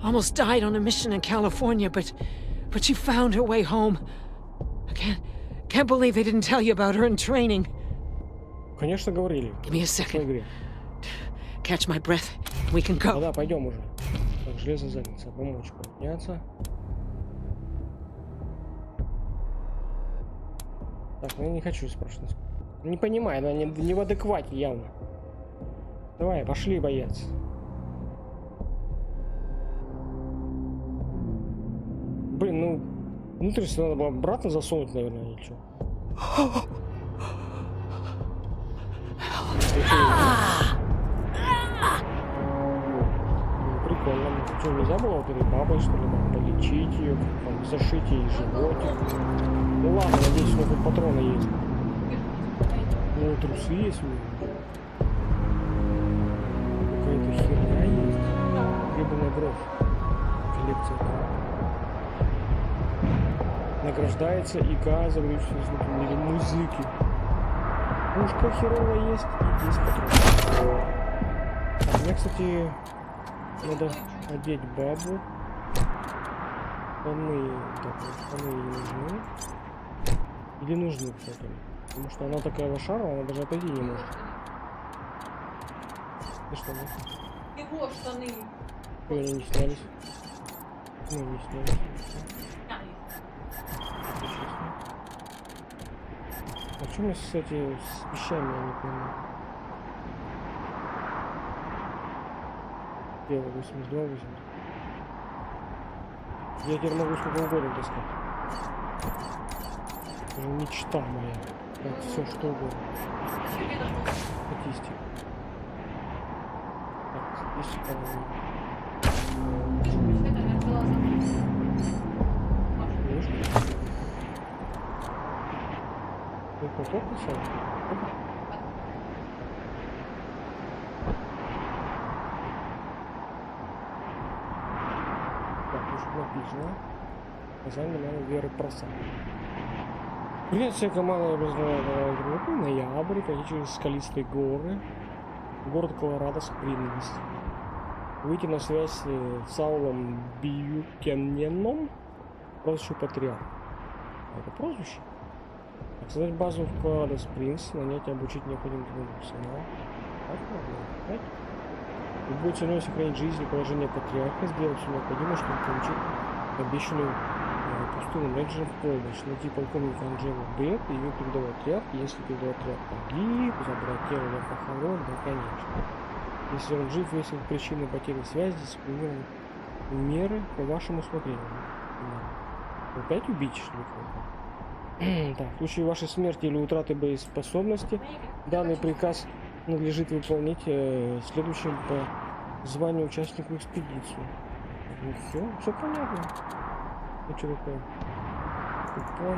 Almost died on a mission in California, but she found her way home. I can't believe they didn't tell you about her in training. Конечно, говорили. Give me a second. Catch my breath. We can go. Да, пойдем уже. Так, железная задница. Помочь подняться. Так, ну я не хочу спрашивать. Не понимаю, она не в адеквате явно. Давай, пошли, боец. Блин, ну внутренность надо было обратно засунуть, наверное, или что? Прикольно. Что, нельзя было перед бабой, что ли, там, полечить ее, там, зашить ей животик? Ну ладно, надеюсь, у меня тут патроны есть. Ну, трусы есть у меня. Какая-то херня есть. Гребаная бровь. Коллекция. Награждается ИК за выключенные звуки в мире музыки. Пушка херовая есть и есть патрон. Так, мне, кстати, надо одеть бабу. Штаны, так, штаны ей нужны. Или нужны, кстати. Потому что она такая лошара, она даже отойти не может. И штаны. Его штаны. Ой, они не снялись. Ну, не снялись. А что у нас, кстати, с вещами, я не понимаю. Дело 82, 80. Я теперь могу сколько угодно таскать. Это мечта моя. Так, все что угодно. Статистика. Так, статистика. Ты поток писал? Так, уже написано. Название моей веры просад. Привет, вся команда образования группы. Ноябрь, пройти через скалистые горы. Город Колорадо Спрингс. Выйти на связь с Саулом Бьюкененом. Прозвище Патриарх. Это прозвище? Создать базу в Колорадо Спрингс, нанять и обучить необходимый персонал. Вы будете вновь сохранить жизнь и положение патриарха, сделать все необходимое, чтобы получить обещанную пустую менеджера в помощь. Найти полковника Анджелу Б, и ее передовой отряд. Если передовой отряд погиб, забрать тело для похорон, да, конечно. Если он жив, если причины потери связи, дисциплинированы меры по вашему усмотрению. Опять убить, что ли? Так, в случае вашей смерти или утраты боеспособности, данный приказ надлежит выполнить следующим по званию участнику экспедиции. Ну все понятно. Ну что такое? Упал.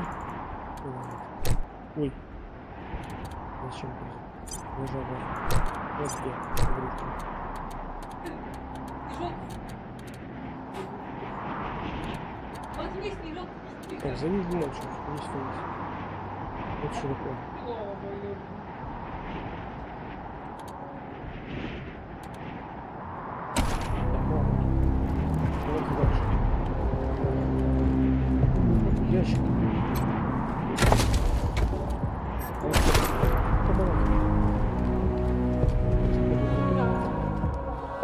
Ой. Зачем это? Нажал. Вот где. Игрушка. Так, завезли ночью, что не стоит. Вот что такое. Ящик.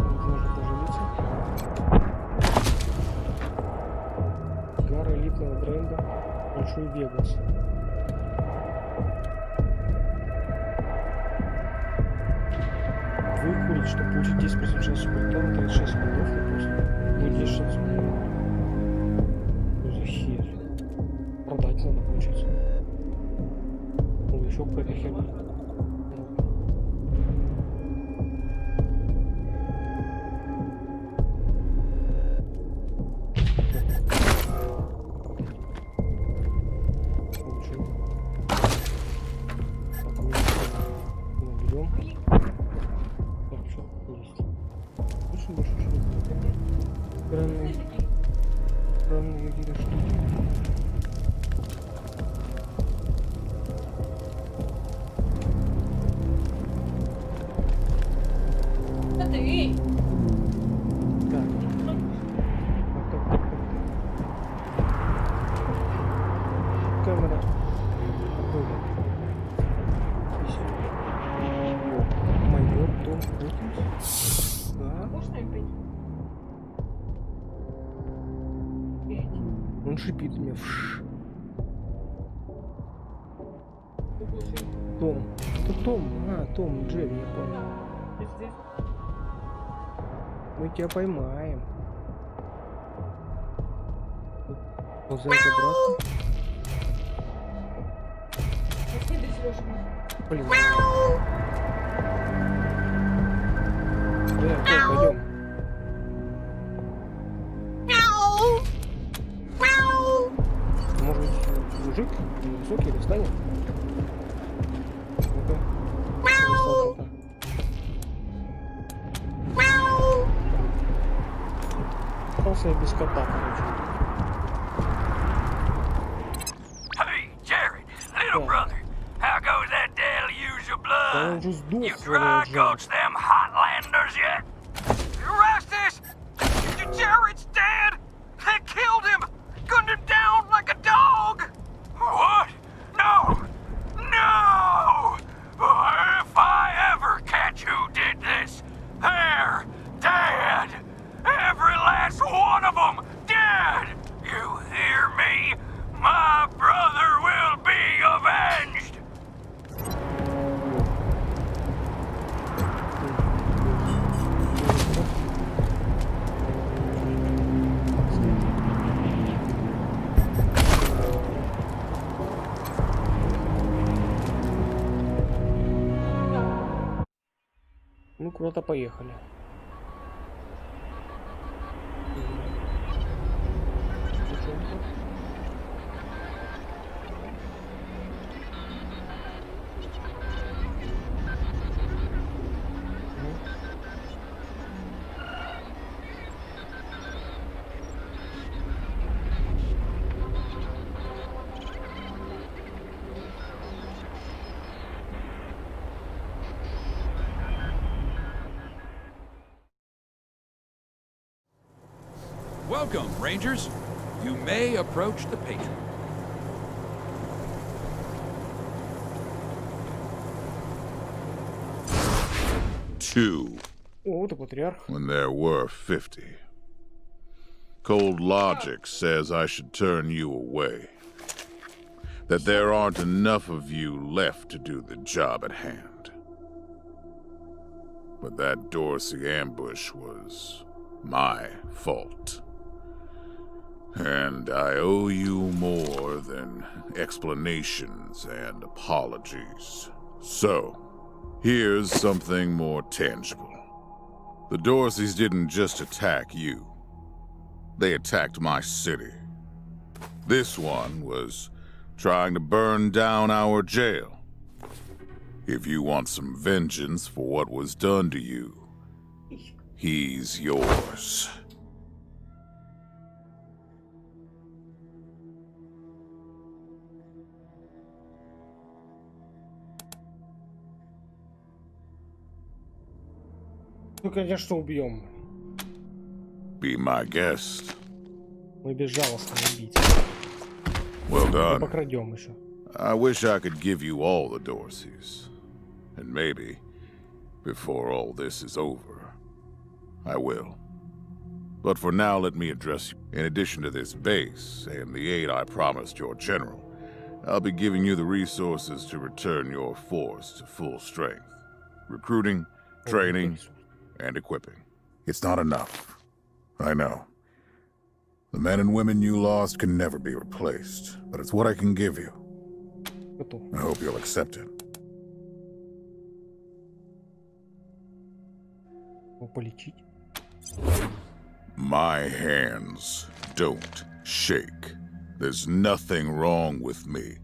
Можно поживиться. Гара элитного бренда Большой Вегас. Выкурить, чтобы получить 10% шанс супертана, 36 ходов и после. Будет 10 шансов. Что за хер? Продать надо, получается. Ну, еще какая-то херня. Он шипит меня. Том. Это Том. Том, Джерри, я понял. Мы тебя поймаем. Вот за это брат. Блин. Да, пойдем. Может быть, мужик высокий или станет? Ну-ка. Остался без кота, короче. Hey, Jared, little brother, how goes that deluge of blood? You dry gulched them Hotlanders yet? You arrest this? Jared's dead! They killed him! Gunned him down like a dog! What? No! No! If I ever catch who did this, they're dead! Every last one of them dead! You hear me? My brother will be avenged! Ну, куда-то поехали. Welcome, Rangers. You may approach the Patriot. 2 О, это патриарх. when there were 50. Cold logic says I should turn you away. That there aren't enough of you left to do the job at hand. But that Dorsey ambush was my fault. And I owe you more than explanations and apologies. So, here's something more tangible. The Dorseys didn't just attack you. They attacked my city. This one was trying to burn down our jail. If you want some vengeance for what was done to you, he's yours. Ну, конечно, убьем. Be my guest. Мы безжалостные убийцы. Well done. Покрадем еще. I wish I could give you all the Dorseys. And maybe, before all this is over, I will. But for now, let me address you. In addition to this base and the aid I promised your general, I'll be giving you the resources to return your force to full strength. Recruiting, training, and equipping. It's not enough. I know. The men and women you lost can never be replaced, but it's what I can give you. I hope you'll accept it. Полечить. My hands don't shake. There's nothing wrong with me.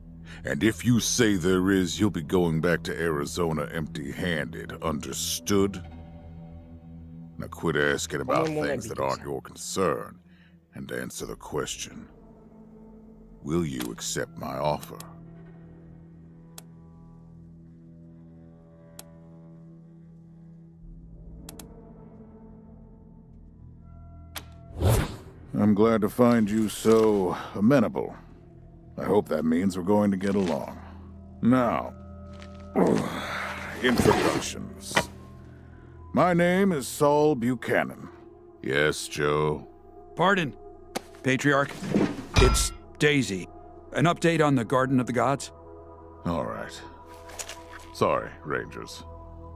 And if you say there is, you'll be going back to Arizona empty-handed. Understood? Now quit asking about things that aren't your concern and answer the question. Will you accept my offer? I'm glad to find you so amenable. I hope that means we're going to get along. Now, introductions. My name is Saul Buchanan. Yes, Joe? Pardon, Patriarch. It's Daisy. An update on the Garden of the Gods? All right. Sorry, Rangers.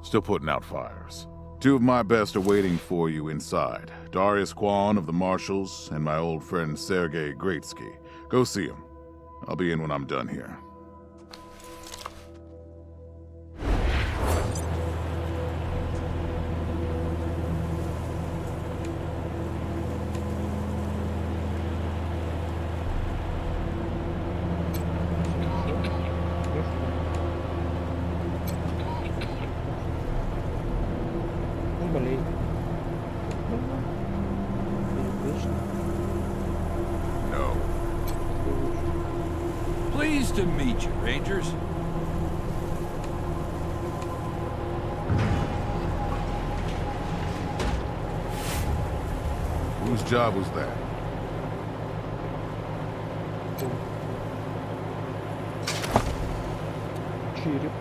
Still putting out fires. 2 of my best are waiting for you inside. Darius Kwan of the Marshals and my old friend Sergei Greatsky. Go see him. I'll be in when I'm done here. Pleased to meet you, Rangers. Whose job was that? Череп.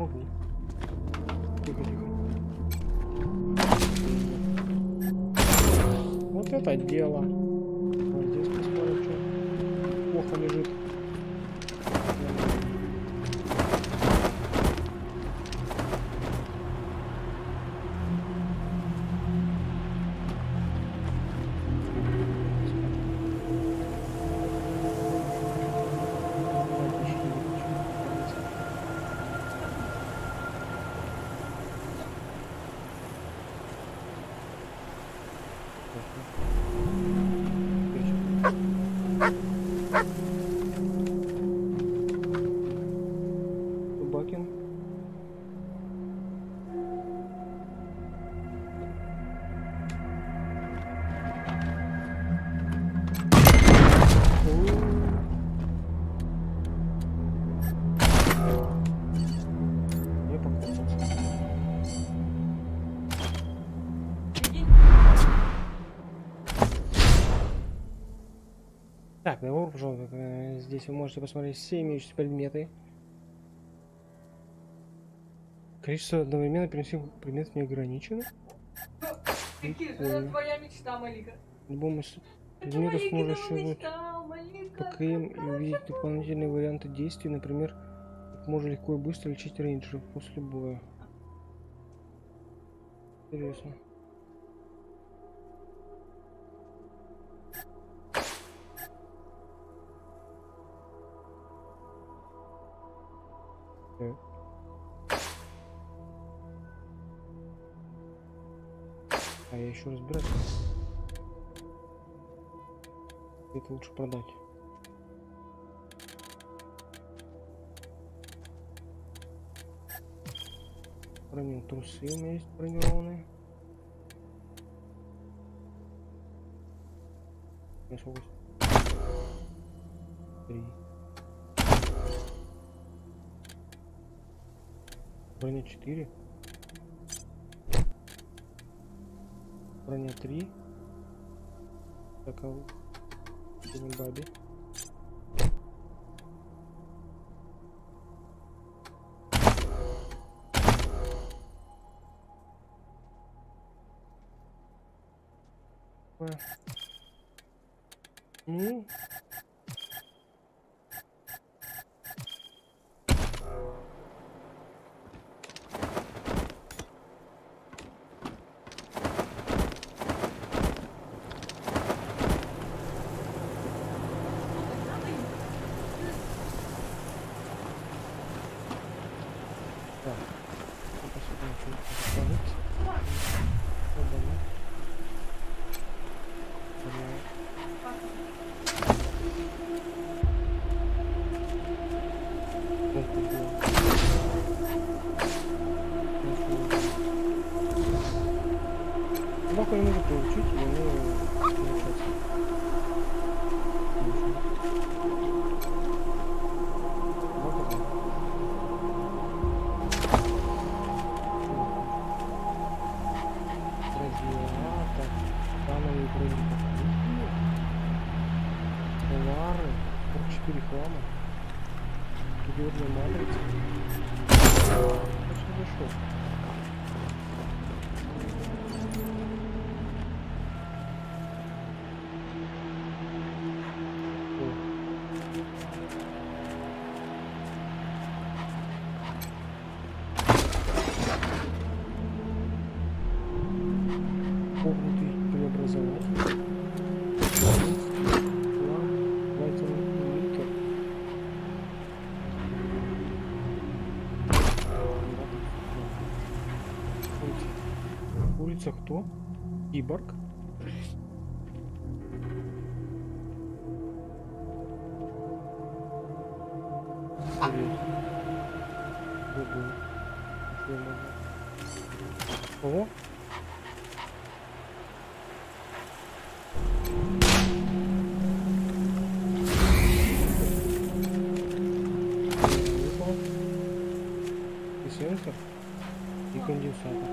Могу. тихо, тихо. Вот это дело. Вот здесь посмотрим, что плохо лежит. Собакин. Не покусался. Так, добро пожаловать. Здесь вы можете посмотреть все имеющиеся предметы. Количество одновременно переносимых предметов не ограничено. Какие же, это твоя мечта, Малика. Любому из предметов можно шагнуть по КМ и увидеть дополнительные варианты действий. Например, как можно легко и быстро лечить рейнджеров после боя. Интересно. А я еще разбираюсь. Это лучше продать. Броню трусы у меня есть бронированные. Сколько? 3. Броня 4. Броня 3. Такая баби. Ну. Собаку я могу получить, но не получается. Радиатор, становые бронепокрытия, товары, 44 хлама, шедеврная матрица. Очень хорошо. Кто? Киборг? Ого. И сенсор, и конденсатор.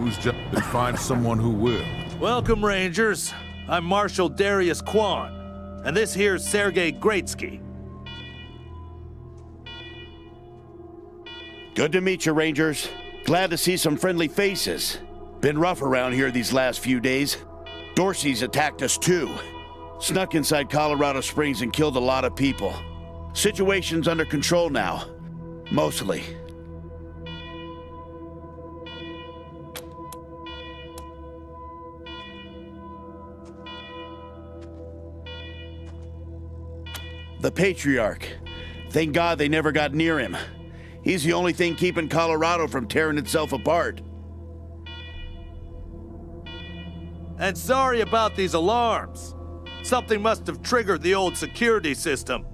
whose job, then find someone who will. Welcome, Rangers. I'm Marshal Darius Kwan, and this here's Sergei Greatsky. Good to meet you, Rangers. Glad to see some friendly faces. Been rough around here these last few days. Dorsey's attacked us too. Snuck inside Colorado Springs and killed a lot of people. Situation's under control now. Mostly. The Patriarch. Thank God they never got near him. He's the only thing keeping Colorado from tearing itself apart. And sorry about these alarms. Something must have triggered the old security system.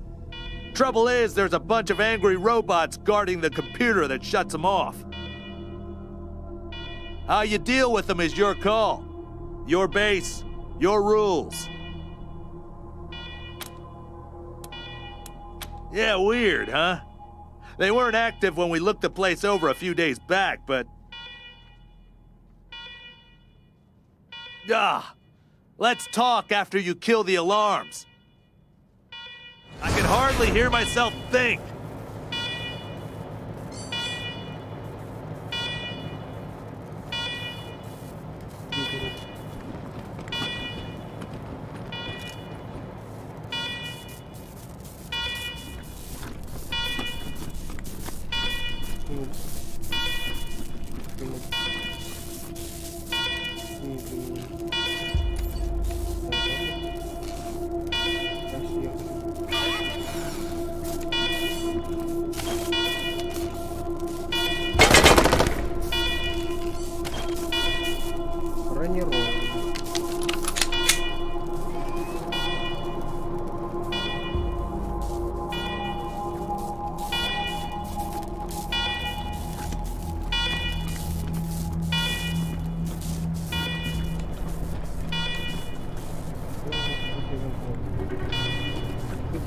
Trouble is, there's a bunch of angry robots guarding the computer that shuts them off. How you deal with them is your call. Your base, your rules. Yeah, weird, huh? They weren't active when we looked the place over a few days back, but... let's talk after you kill the alarms. I can hardly hear myself think.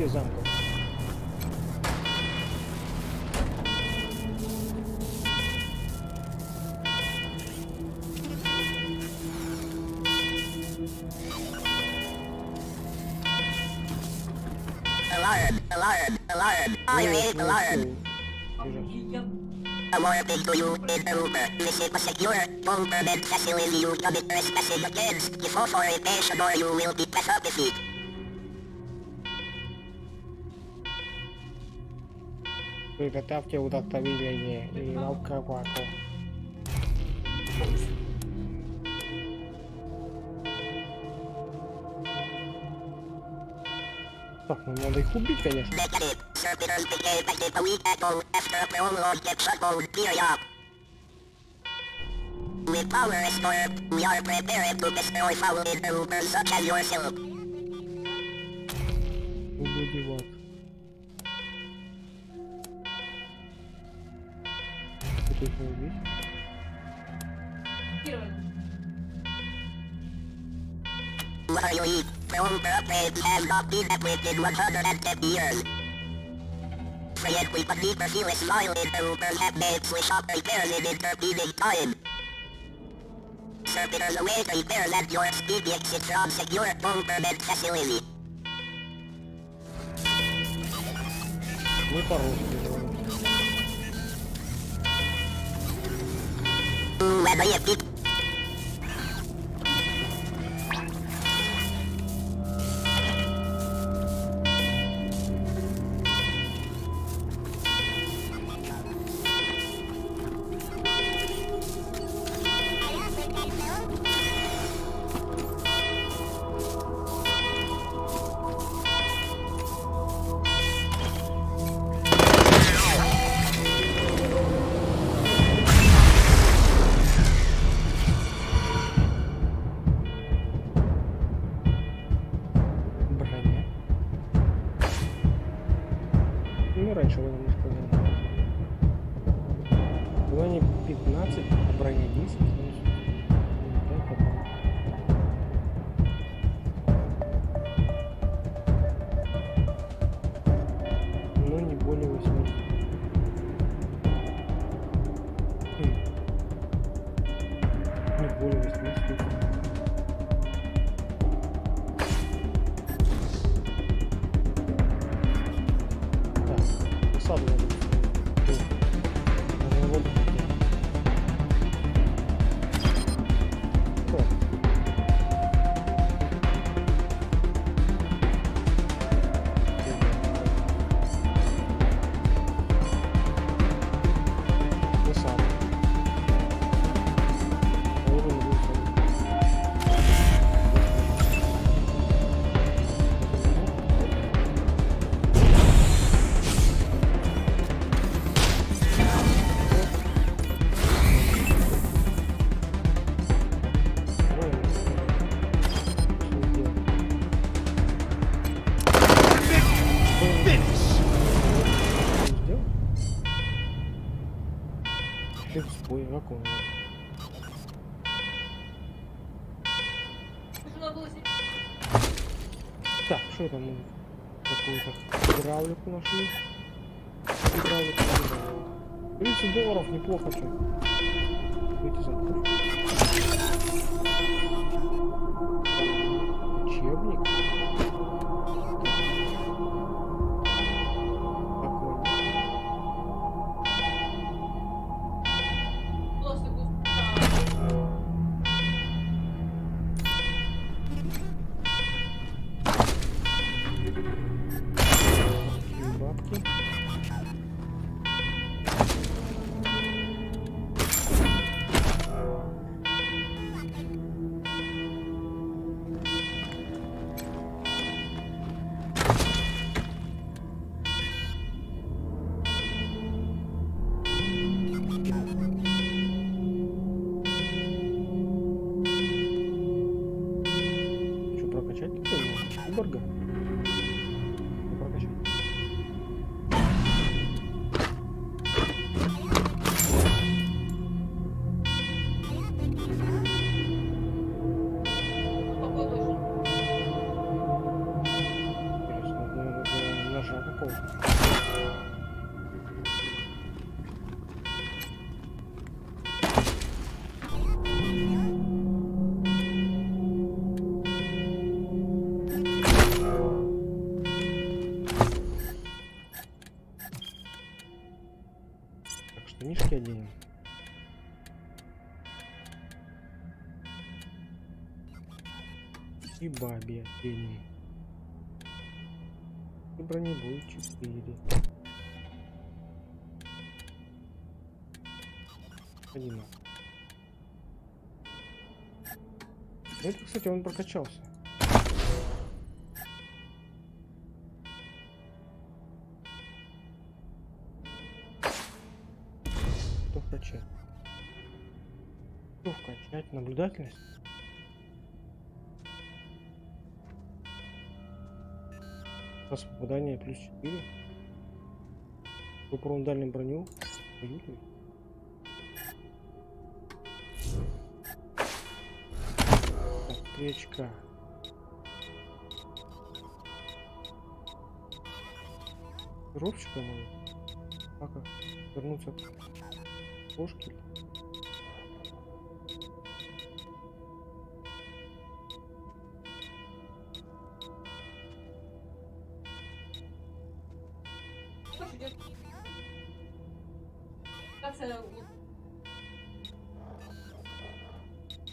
Замка. Alarm, alarm, alarm. I read alarm. A warning to you, intruder. Visit a secure, government facility you commit trespassing against. If authorization or you will be prosecuted. Приготовьте удостоверение и алкоголь. Так, ну надо их убить, конечно. With power restored, we are prepared to destroy foul intruders such as yourself. Убудивать. Тут их убить. What are you eat? The upgrades have not been upgraded in 150 years. Yet we could need perfuse file interrupters have made switch up repairs in intervening time. Servitors await repairs at your speedy exit from secure government facility. Мы по-русски говорим. Раньше вы не сказали. Броня 15, а броня 10. Но не более 80. дракон. Так, что там мы? Какую-то гидравлику нашли. Гидравлику. 30 долларов неплохо, что. Выйти за учебник. Штанишки оденем. И бабе оденем. И бронебойчик 4. Один. Это, кстати, он прокачался. Что вкачать? Что вкачать? Наблюдательность? Раз попадание плюс 4. Упором дальним броню. Уютный. Так, 3 очка. Коробчика может. Как вернуться к кошке.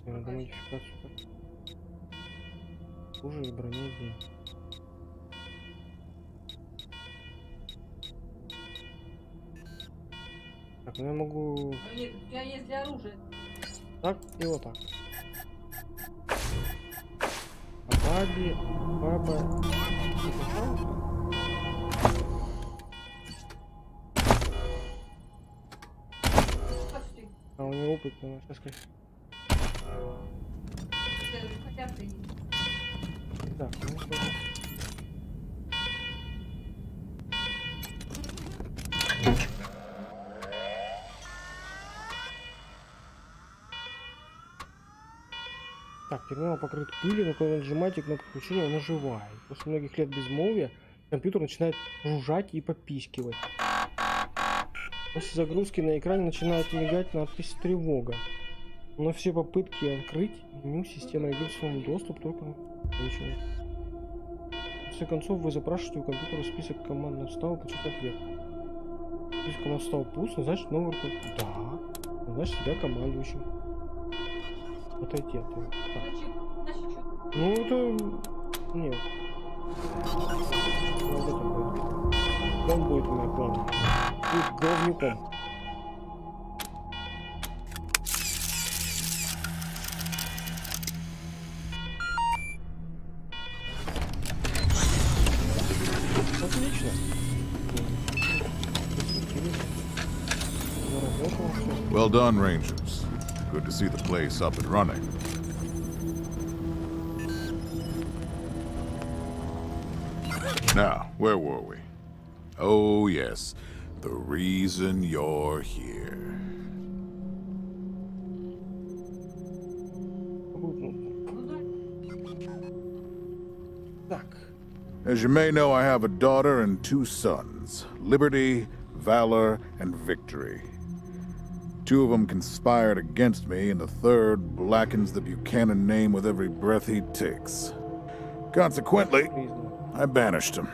Надо модификацию. Уже и броня день. Так, ну я могу... Нет, у тебя есть для оружия. Так и вот так. А баба... А у него опыт, но сейчас как... Так, ну что... Так, терминал покрыт пылью, но когда нажимаете кнопку включения, он оживает. После многих лет безмолвия компьютер начинает жужжать и попискивать. После загрузки на экране начинает мигать надпись «Тревога». Но все попытки открыть меню системы регистрирует доступ только ничего. В конце концов, вы запрашиваете у компьютера список команд на вставу, получить ответ. Список команд встал пуст, значит новый руководитель. Да, значит себя командующим. Отойти от этого. Ну это... Нет. Вот это будет. Он будет у меня главным. Будет главнюком. Отлично. Well done, Rangers. Good to see the place up and running. Now, where were we? Oh, yes. The reason you're here. Так. As you may know, I have a daughter and 2 sons, Liberty, Valor, and Victory. 2 of them conspired against me, and the 3rd blackens the Buchanan name with every breath he takes. Consequently, I banished him.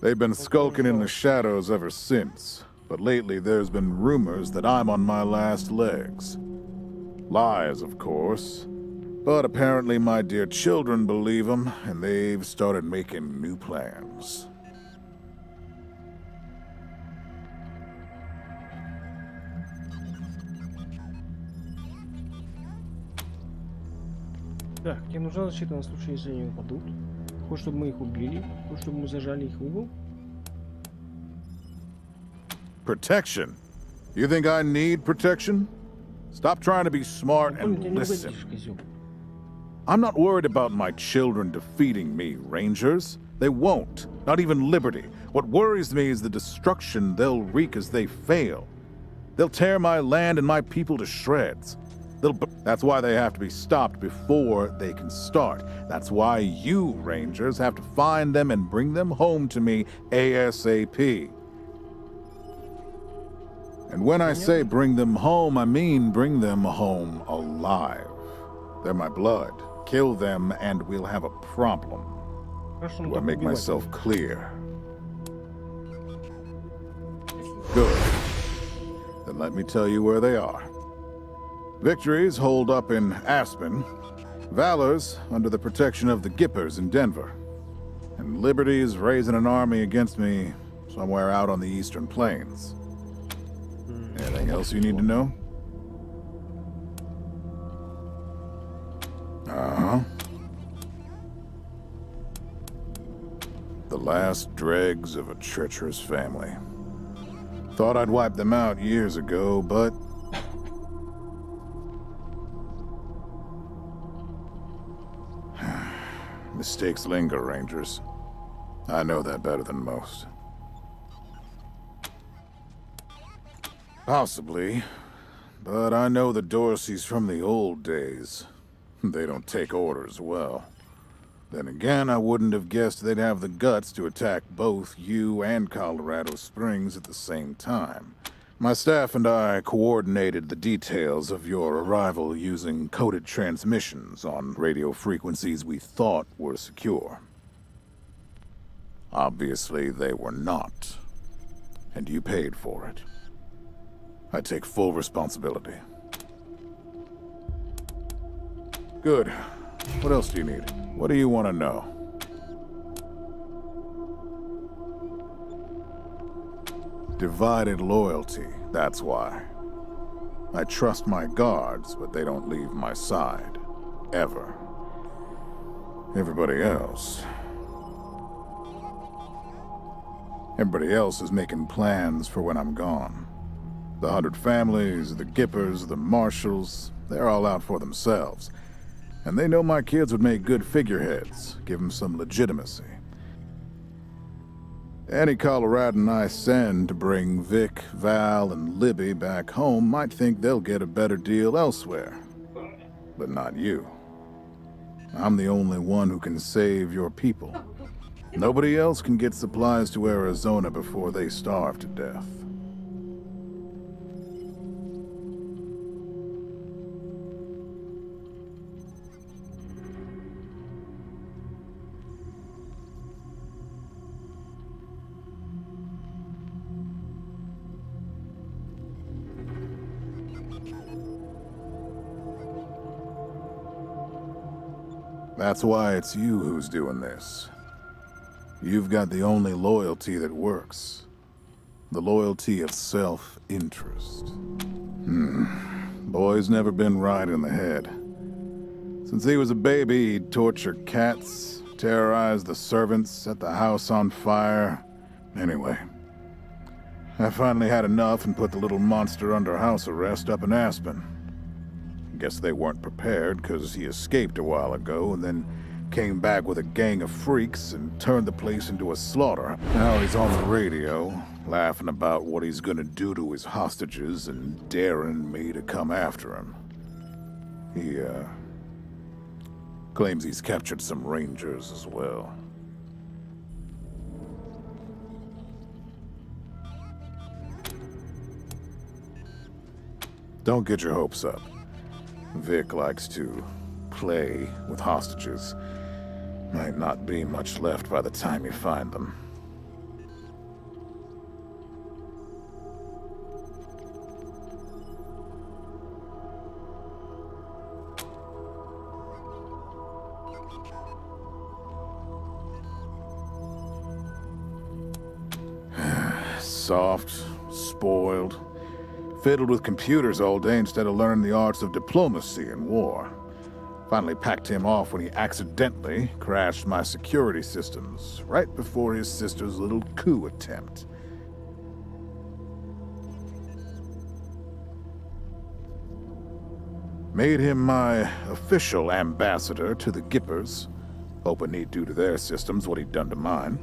They've been skulking in the shadows ever since, but lately there's been rumors that I'm on my last legs. Lies, of course, but apparently my dear children believe them, and they've started making new plans. Так, тебе нужна защита на случай, если они упадут. Хочешь, чтобы мы их убили? Хочешь, чтобы мы зажали их в угол? Protection? You think I need protection? Stop trying to be smart and listen. I'm not worried about my children defeating me, Rangers. They won't. Not even Liberty. What worries me is the destruction they'll wreak as they fail. They'll tear my land and my people to shreds. That's why they have to be stopped before they can start. That's why you, Rangers, have to find them and bring them home to me ASAP. And when I say bring them home, I mean bring them home alive. They're my blood. Kill them and we'll have a problem. Do I make myself clear? Good. Then let me tell you where they are. Victory's holed up in Aspen. Valor's under the protection of the Gippers in Denver. And Liberty's raising an army against me somewhere out on the Eastern Plains. Anything else you need to know? Uh-huh. The last dregs of a treacherous family. Thought I'd wipe them out years ago, but mistakes linger, Rangers. I know that better than most. Possibly, but I know the Dorseys from the old days. They don't take orders well. Then again, I wouldn't have guessed they'd have the guts to attack both you and Colorado Springs at the same time. My staff and I coordinated the details of your arrival using coded transmissions on radio frequencies we thought were secure. Obviously, they were not. And you paid for it. I take full responsibility. Good. What else do you need? What do you want to know? Divided loyalty, that's why. I trust my guards, but they don't leave my side. Ever. Everybody else is making plans for when I'm gone. The 100 families, the Gippers, the Marshals, they're all out for themselves. And they know my kids would make good figureheads, give them some legitimacy. Any Coloradan I send to bring Vic, Val, and Libby back home might think they'll get a better deal elsewhere. But not you. I'm the only one who can save your people. Nobody else can get supplies to Arizona before they starve to death. That's why it's you who's doing this. You've got the only loyalty that works. The loyalty of self-interest. Boy's never been right in the head. Since he was a baby, he'd torture cats, terrorize the servants, set the house on fire. Anyway, I finally had enough and put the little monster under house arrest up in Aspen. Guess they weren't prepared because he escaped a while ago and then came back with a gang of freaks and turned the place into a slaughter. Now he's on the radio, laughing about what he's gonna do to his hostages and daring me to come after him. He, claims he's captured some rangers as well. Don't get your hopes up. Vic likes to play with hostages. Might not be much left by the time you find them. Soft, spoiled, fiddled with computers all day instead of learning the arts of diplomacy and war. Finally packed him off when he accidentally crashed my security systems right before his sister's little coup attempt. Made him my official ambassador to the Gippers, hoping he'd do to their systems what he'd done to mine.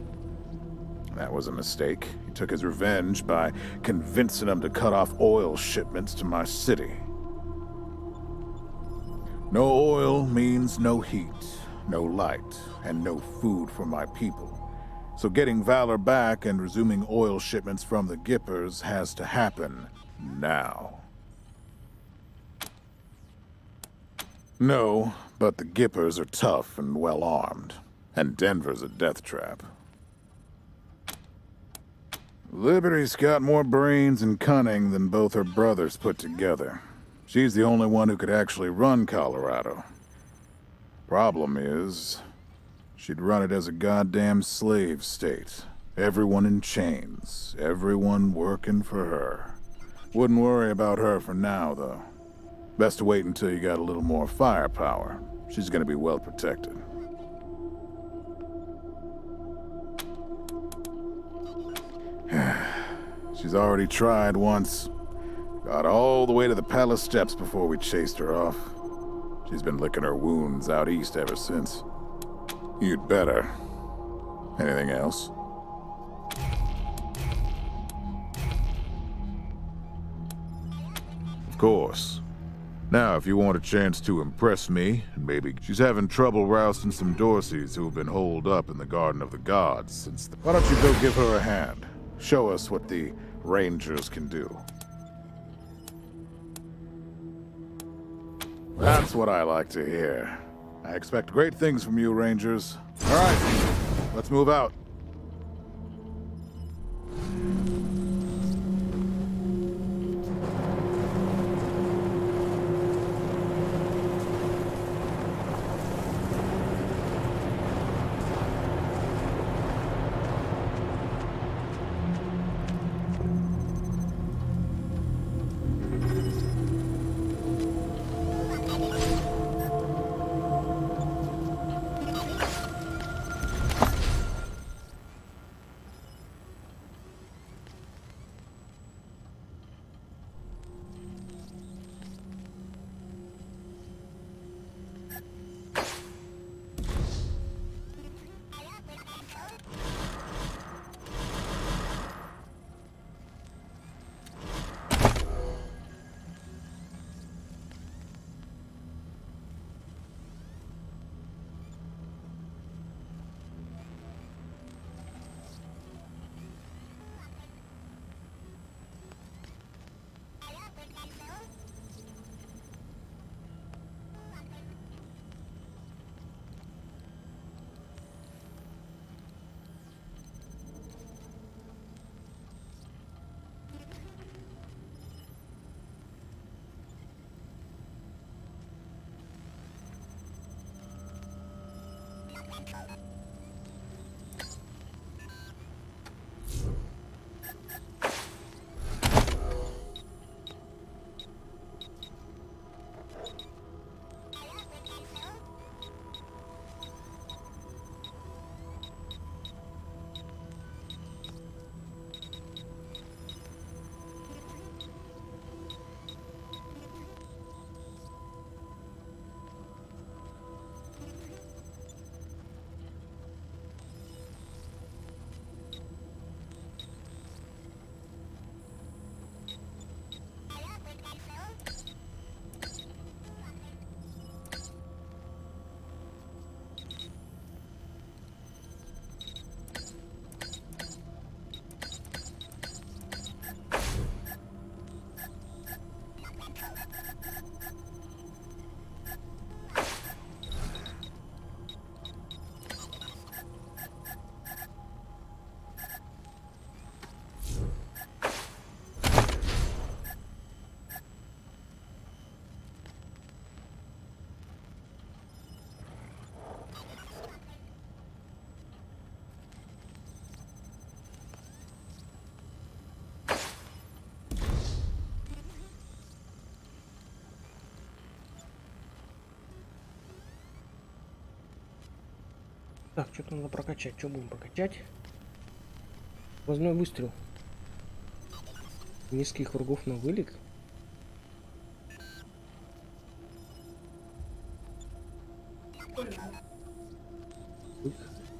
That was a mistake. He took his revenge by convincing them to cut off oil shipments to my city. No oil means no heat, no light, and no food for my people. So getting Valor back and resuming oil shipments from the Gippers has to happen now. No, but the Gippers are tough and well-armed, and Denver's a death trap. Liberty's got more brains and cunning than both her brothers put together. She's the only one who could actually run Colorado. Problem is, she'd run it as a goddamn slave state. Everyone in chains, everyone working for her. Wouldn't worry about her for now, though. Best to wait until you got a little more firepower. She's gonna be well protected. She's already tried once. Got all the way to the palace steps before we chased her off. She's been licking her wounds out east ever since. You'd better. Anything else? Of course. Now, if you want a chance to impress me, and maybe she's having trouble rousting some Dorseys who have been holed up in the Garden of the Gods since the... Why don't you go give her a hand? Show us what the Rangers can do. That's what I like to hear. I expect great things from you, Rangers. All right, let's move out. Так, что-то надо прокачать. Что будем прокачать? Сквозной выстрел. Низких врагов на вылет.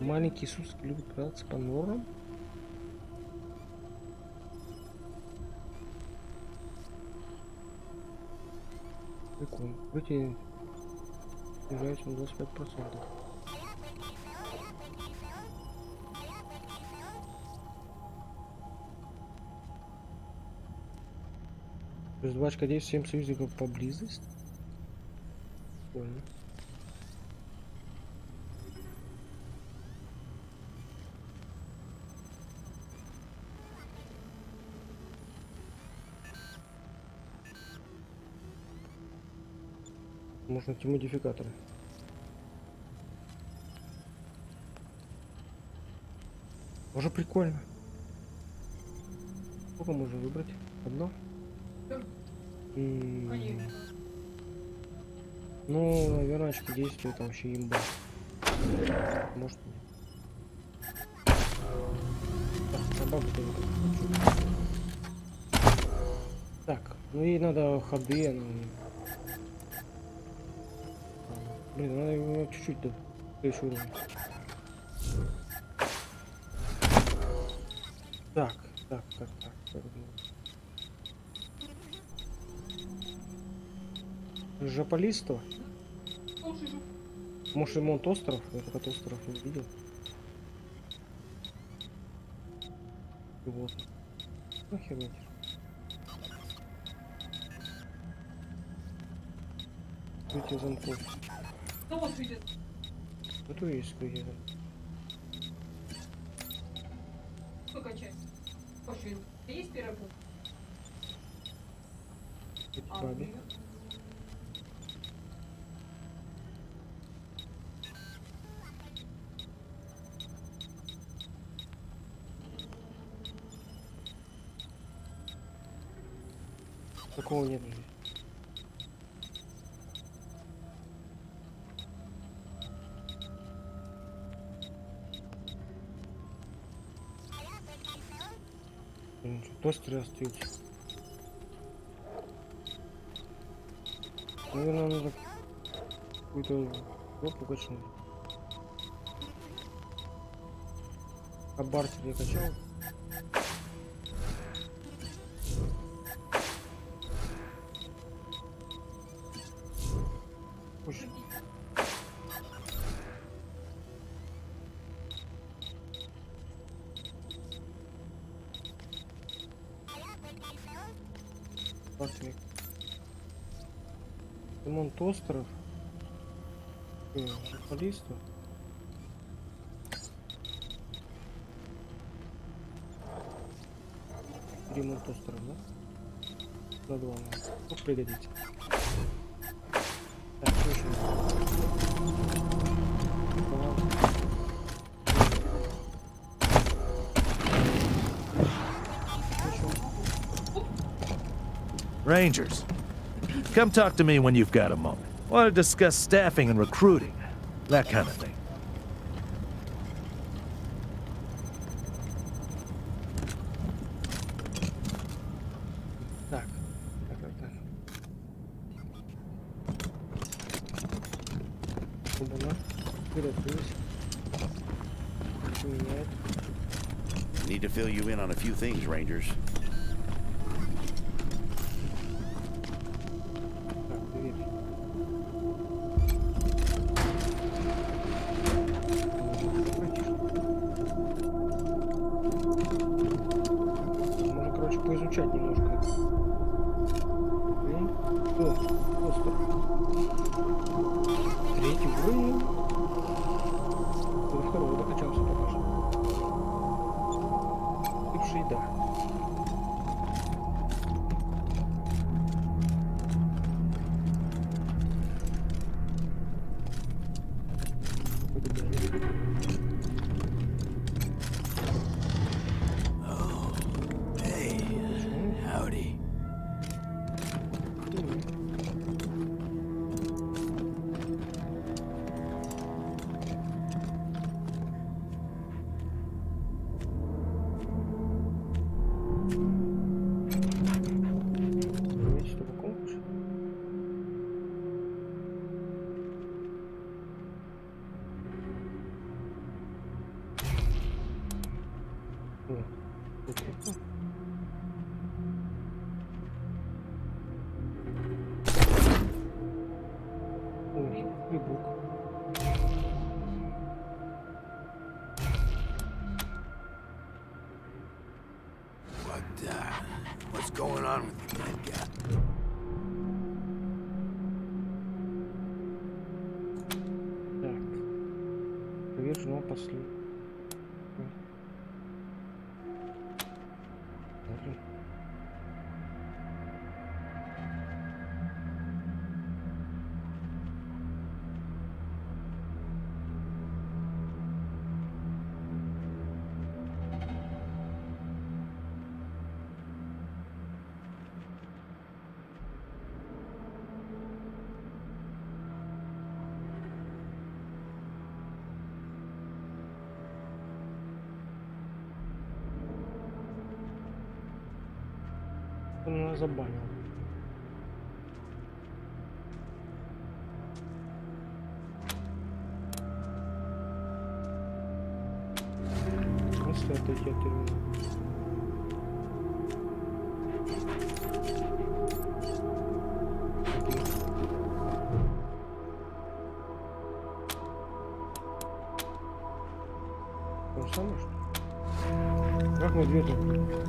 Маленький Иисус любит кататься по норам. Прикольно. Вроде снижается на 25%. Плюс 2 очка действия 7 союзников поблизости. Прикольно. Можно найти модификаторы. Уже прикольно. Сколько можно выбрать? Одно? Ну, наверное, очки действия это вообще имба. Может быть. Так, собаку-то не хочу. Так, ну ей надо ходы, она... Блин, надо его чуть-чуть до следующего уровня. Так. Жополисто? Может, ремонт остров? Я только остров не видел. Вот. Нахер нет. Открытие замков. Кто вас видит? Это и есть открытие замков. Сколько часть? Очень. Есть первый пункт? Баби. Такого нет здесь. Тостеры остаются. Наверное, надо какую-то жопу качнуть. А бартер я качал. Очень. Бартер. Ремонт остров. Жополисто. Ремонт остров, да? На 2 надо. Ну, пригодится. Так, что еще? Rangers, come talk to me when you've got a moment. Want to discuss staffing and recruiting, that kind of thing. Так. Оба-на. Вперед, вылезь. Меняет. Need to fill you in on a few things, Rangers. Поизучать немножко. О, остров. Третий уровень. До второго докачался пока что. Бывший, да. What's going on with the dead guy? Так. Проверь журнал последний. Смотрим. Он меня забанил. Если это я терминал. То же самое, что ли? Как мы дверь открывается?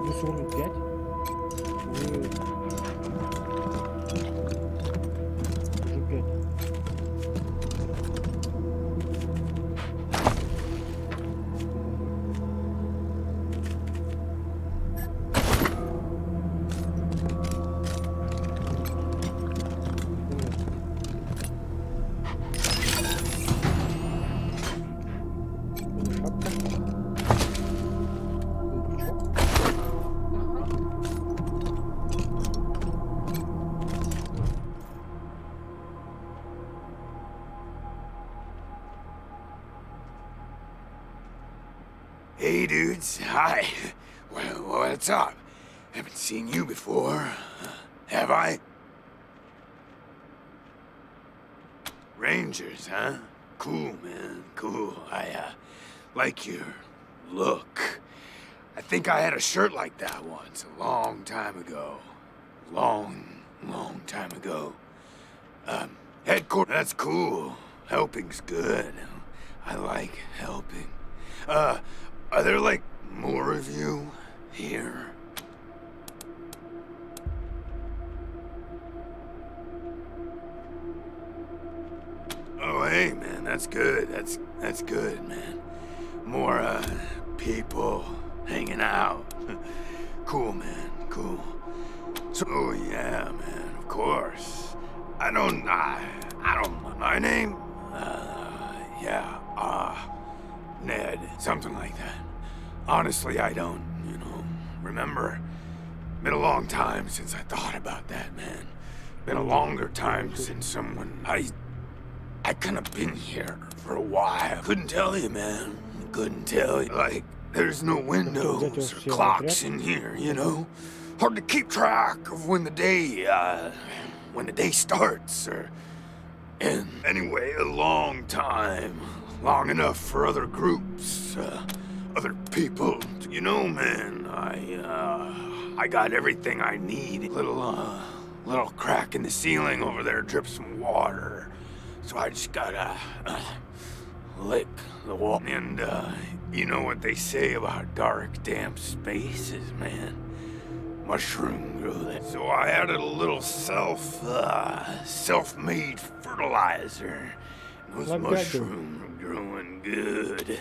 Плюс уровень 5. Уже 5. Hey, dudes. Hi. Well, what's up? Haven't seen you before. Have I? Rangers, huh? Cool, man. Cool. I like your look. I think I had a shirt like that once, a long time ago. Long time ago. Headquarters, that's cool. Helping's good. I like helping. Are there, like, more of you here? Oh, hey, man, that's good. That's good, man. More, people hanging out. Cool, man, cool. So, oh, yeah, man, of course. I don't, my name? Ned, something like that. Honestly, I don't, remember. Been a long time since I thought about that, man. Been a longer time since someone, I kinda been here for a while. Couldn't tell you, man. Couldn't tell you. Like, there's no windows or clocks in here, Hard to keep track of when the day starts, and anyway, a long time. Long enough for other groups, other people. Man, I got everything I need. Little crack in the ceiling over there drips some water. So I just gotta lick the wall. And you know what they say about dark, damp spaces, man. Mushroom grew there. So I added a little self-made fertilizer. Those mushrooms are growing good.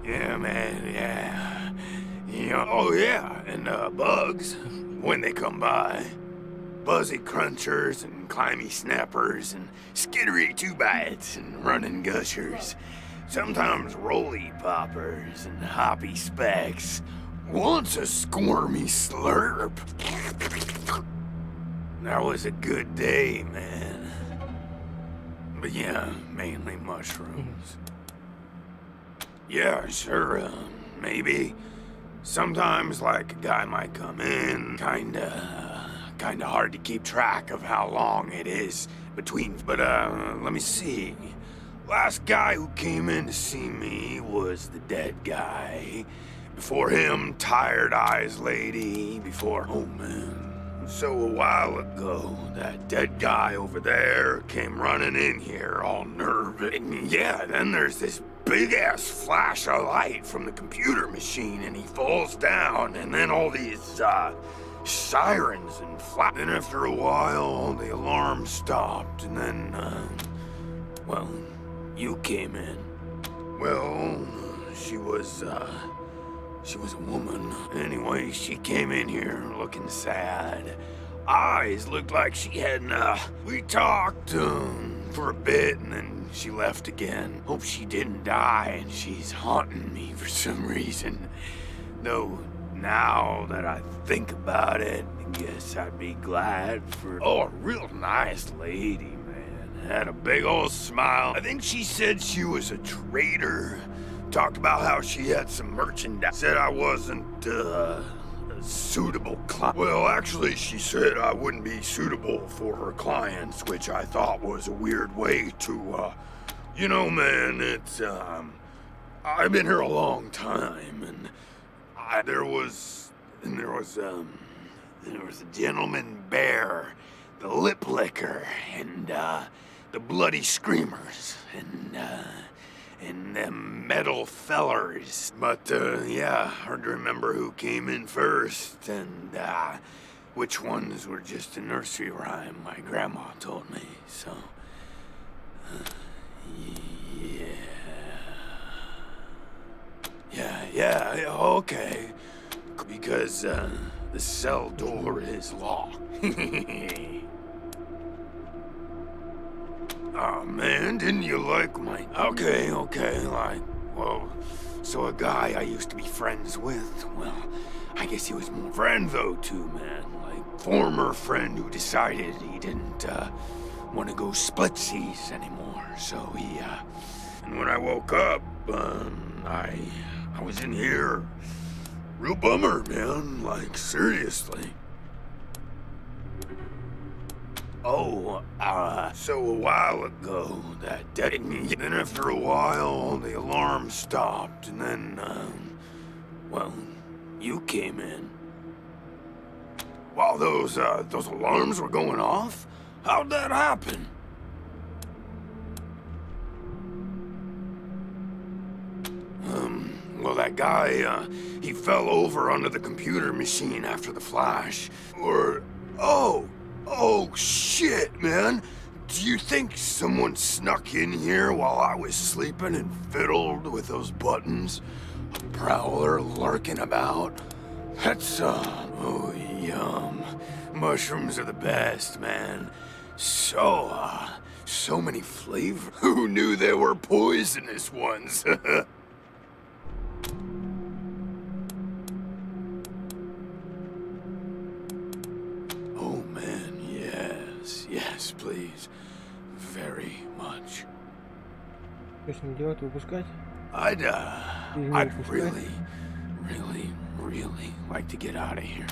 Yeah, man, yeah. Oh, yeah, and bugs, when they come by. Buzzy crunchers and climby snappers and skittery two-bites and running gushers. Sometimes roly poppers and hoppy specks. Once a squirmy slurp. That was a good day, man. But yeah, mainly mushrooms. Yeah, sure, maybe. Sometimes, like, a guy might come in, kinda hard to keep track of how long it is between. But, let me see. Last guy who came in to see me was the dead guy. Before him, Tired Eyes Lady. Before, oh man. So a while ago, that dead guy over there came running in here all nervous. And yeah, then there's this big-ass flash of light from the computer machine, and he falls down, and then all these, sirens and flash. Then after a while, the alarm stopped, and then, well, you came in. Well, she was a woman. Anyway, she came in here looking sad. Eyes looked like she had, we talked, for a bit, and then she left again. Hope she didn't die, and she's haunting me for some reason. Though, now that I think about it, I guess I'd be glad for... Oh, a real nice lady, man. Had a big old smile. I think she said she was a trader. Talked about how she had some merchandise. Said I wasn't, a suitable client. Well, actually, she said I wouldn't be suitable for her clients, which I thought was a weird way to, you know, man, it's, I've been here a long time, and there was a gentleman bear, the lip licker, and, the bloody screamers, and them metal fellers. But, yeah, hard to remember who came in first, and, which ones were just a nursery rhyme my grandma told me, so... Yeah, okay. Because, the cell door is locked. Oh man, didn't you like my... Okay, like, well, so a guy I used to be friends with, well, I guess he was more friend though too, man. Like, former friend who decided he didn't, want to go splitsies anymore, so he, and when I woke up, I was in here. Real bummer, man, like, seriously. Oh, so a while ago, that dead... Then after a while, the alarm stopped, and then, well, you came in. While those alarms were going off? How'd that happen? Well, that guy, he fell over onto the computer machine after the flash. Or, oh, shit, man. Do you think someone snuck in here while I was sleeping and fiddled with those buttons? A prowler lurking about? That's, oh, yum. Mushrooms are the best, man. So many flavors. Who knew there were poisonous ones? Yes, please. Very much. I'd really like to get out of here.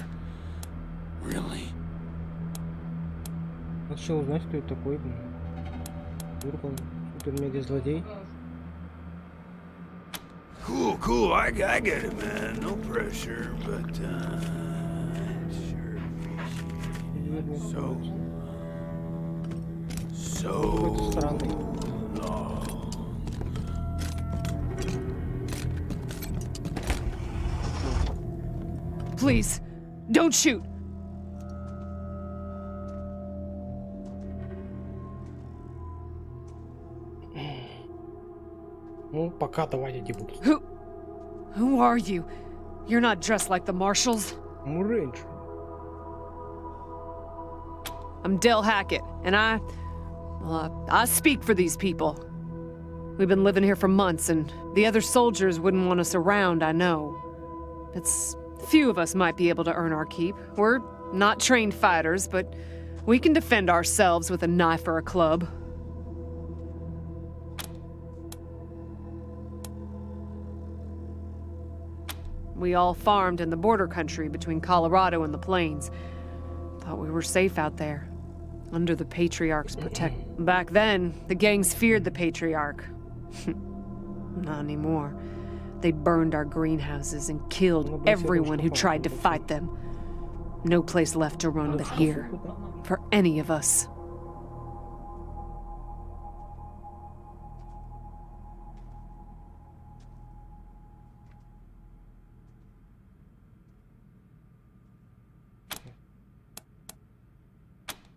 Really. Хотел узнать, кто это такой. Вдруг он супер-мега-злодей. Cool, I get it, man. No pressure, but, sure. So Please, don't shoot. Ну, пока давайте не буду. Who are you? You're not dressed like the marshals. Ranger. I'm Del Hackett, and I speak for these people. We've been living here for months, and the other soldiers wouldn't want us around, I know. Few of us might be able to earn our keep. We're not trained fighters, but we can defend ourselves with a knife or a club. We all farmed in the border country between Colorado and the plains. Thought we were safe out there. under the Patriarch's protection. Back then, the gangs feared the Patriarch. Not anymore. They burned our greenhouses and killed everyone who tried to fight them. No place left to run but here, for any of us.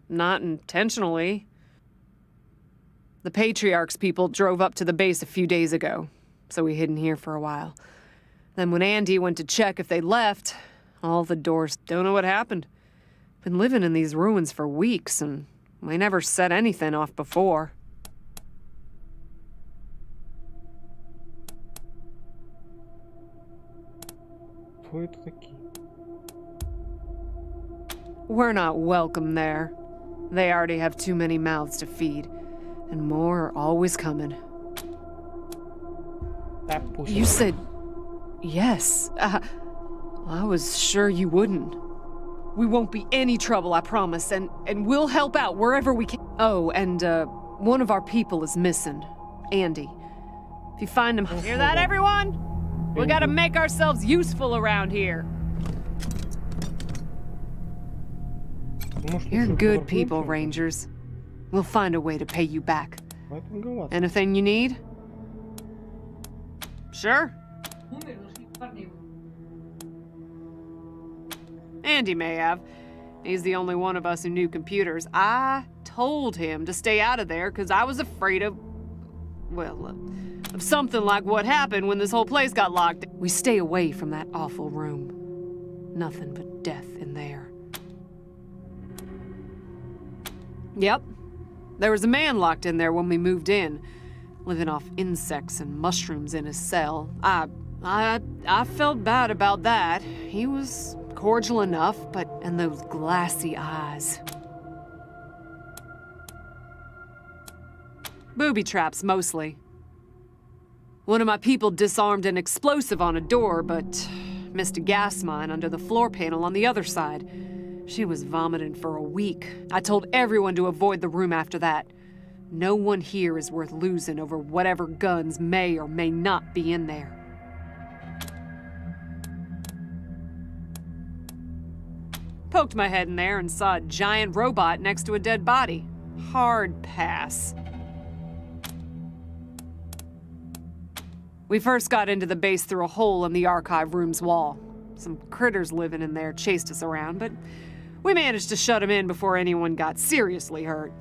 Not intentionally. The Patriarch's people drove up to the base a few days ago, so we hid in here for a while. Then when Andy went to check if they left, all the doors... Don't know what happened. Been living in these ruins for weeks, and we never set anything off before. We're not welcome there. They already have too many mouths to feed, and more are always coming. You said yes. I was sure you wouldn't. We won't be any trouble, I promise, and we'll help out wherever we can. Oh, and one of our people is missing, Andy. If you find him... Hear that, everyone? We gotta make ourselves useful around here. You're good people, Rangers. We'll find a way to pay you back. Anything you need? Sure. Andy may have. He's the only one of us who knew computers. I told him to stay out of there because I was afraid of, well, of something like what happened when this whole place got locked. We stay away from that awful room. Nothing but death in there. Yep. There was a man locked in there when we moved in, living off insects and mushrooms in his cell. I felt bad about that. He was cordial enough, and those glassy eyes. Booby traps, mostly. One of my people disarmed an explosive on a door, but missed a gas mine under the floor panel on the other side. She was vomiting for a week. I told everyone to avoid the room after that. No one here is worth losing over whatever guns may or may not be in there. Poked my head in there and saw a giant robot next to a dead body. Hard pass. We first got into the base through a hole in the archive room's wall. Some critters living in there chased us around, but we managed to shut them in before anyone got seriously hurt.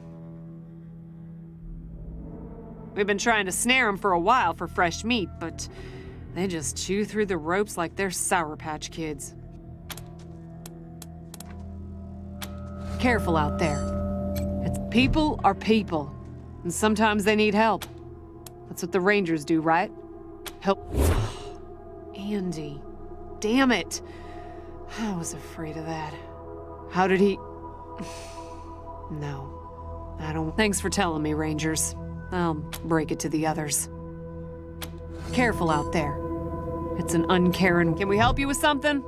We've been trying to snare them for a while for fresh meat, but they just chew through the ropes like they're Sour Patch Kids. Careful out there. People are people, and sometimes they need help. That's what the Rangers do, right? Help. Andy. Damn it. I was afraid of that. How did he... No. I don't... Thanks for telling me, Rangers. I'll break it to the others. Careful out there. It's an uncaring... Can we help you with something?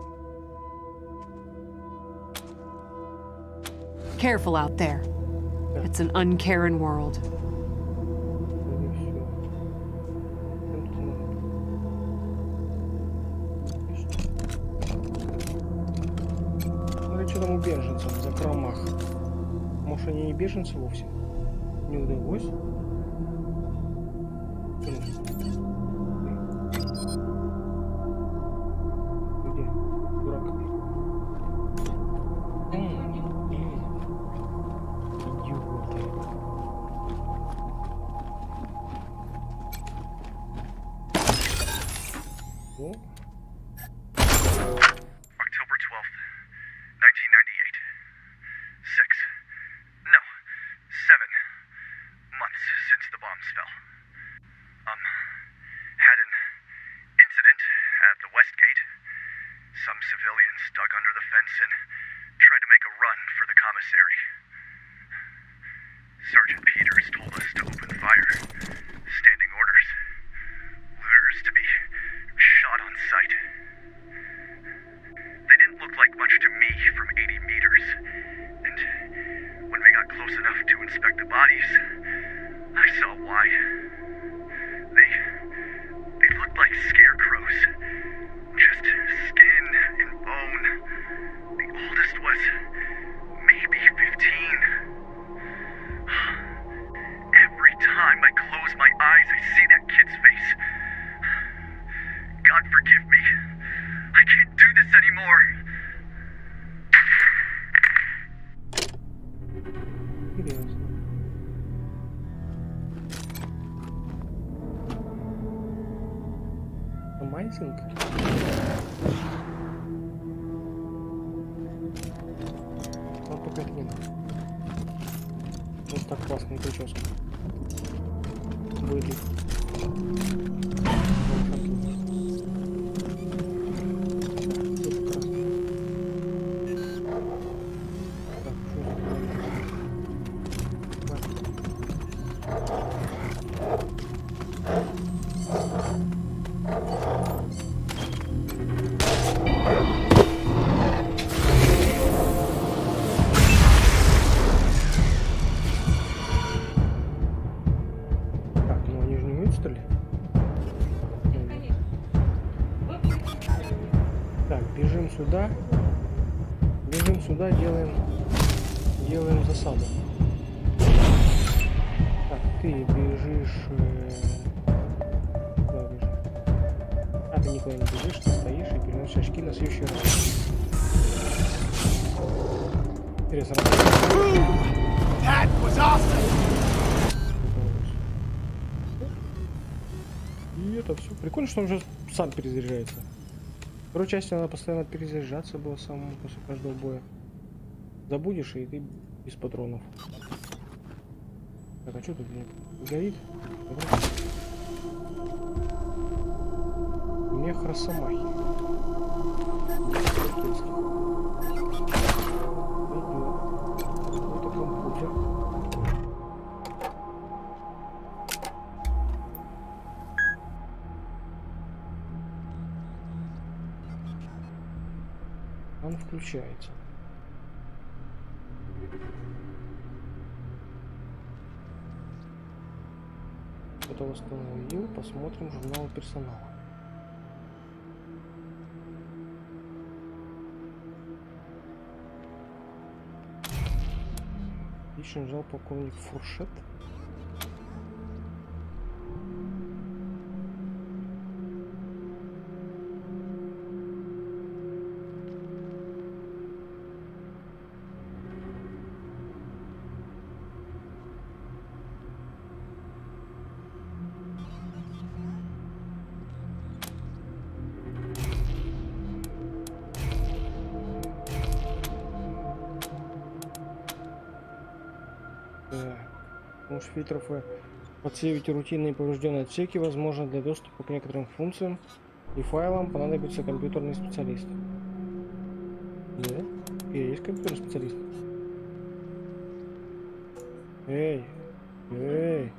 Careful out there. It's an uncaring world. Что там у беженцев в закромах? Может, они не беженцы вовсе? Не удалось? Где? Дурак. Идиоты. О. Close bodies. I saw why. They looked like scarecrows. Just skin and bone. The oldest was maybe 15. Every time I close my eyes, I see that kid's face. God forgive me. I can't do this anymore. Amazing. Вот только это не надо. Вот так классная прическа. Выйдет. Бежим сюда, делаем засаду. Так, ты бежишь... Куда бежишь? А, ты никуда не бежишь, ты стоишь и переносишь очки на следующий раз. Интересно. И это все. Прикольно, что он уже сам перезаряжается. В второй части надо постоянно перезаряжаться было самому после каждого боя. Забудешь, и ты без патронов. Так, а что тут мне горит? Мех Росомахи. Это компьютер. Он включается. Это восстановил. Посмотрим журнал персонала. Личный журнал полковник Фуршет. Фильтров и подсейвите рутинные поврежденные отсеки. Возможно, для доступа к некоторым функциям и файлам понадобится компьютерный специалист. Да? Есть компьютерный специалист. Эй! Эй!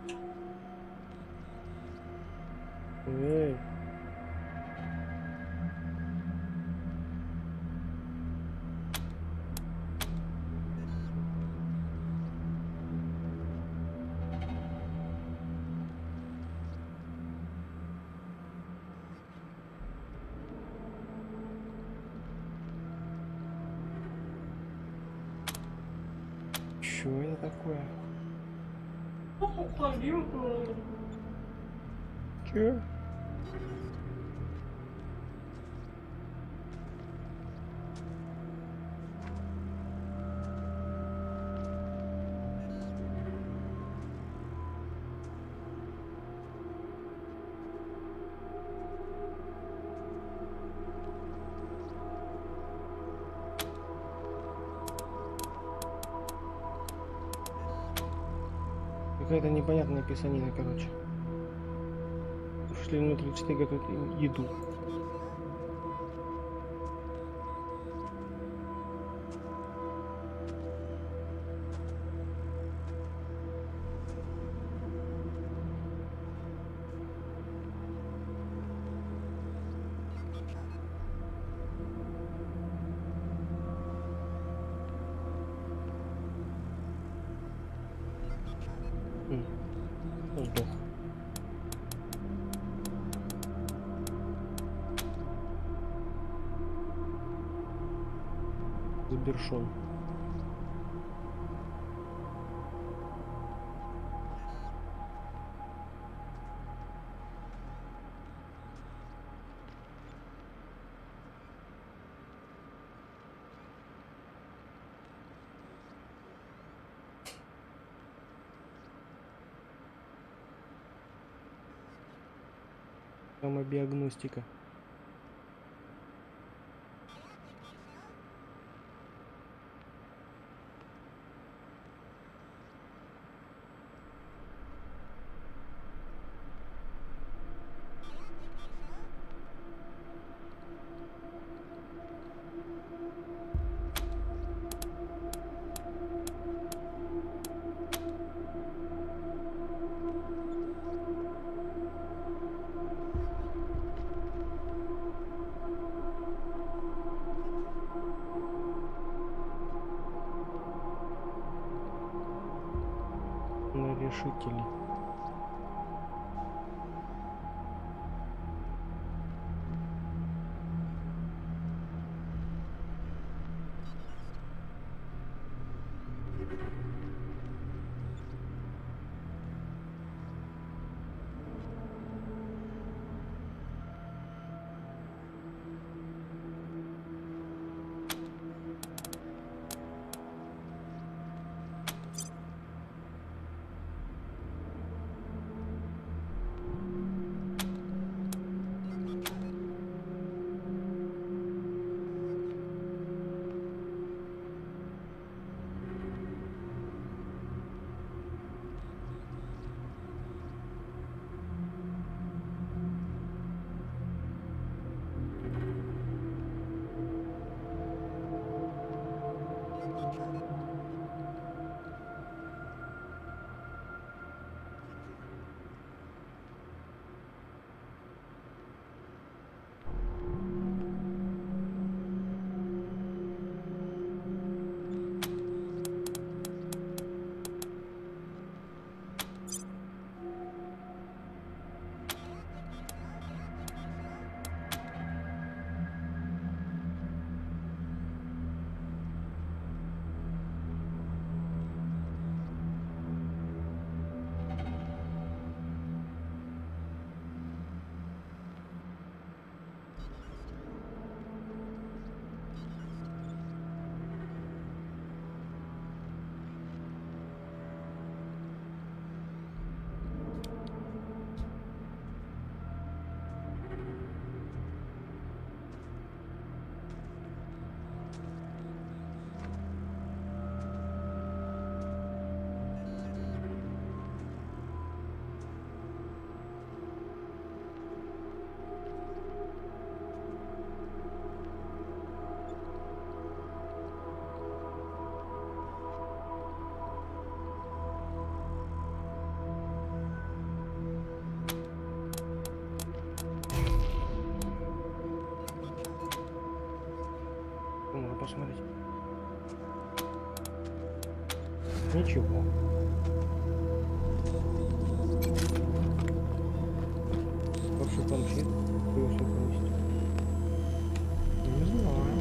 Эй! Что это такое? Че? Какая-то непонятная писанина, короче. Шли внутри 4 готовят еду. Забершон. Самобиагностика. На решители. Посмотреть. Ничего. Вообще конфликт. Не знаю.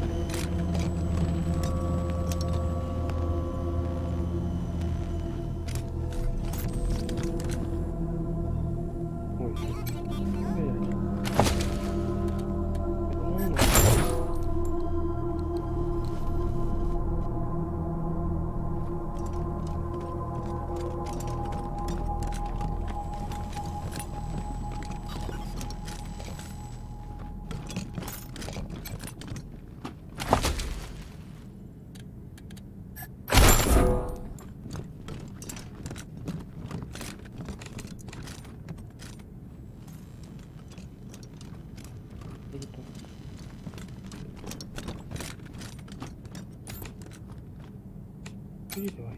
Ой, давай.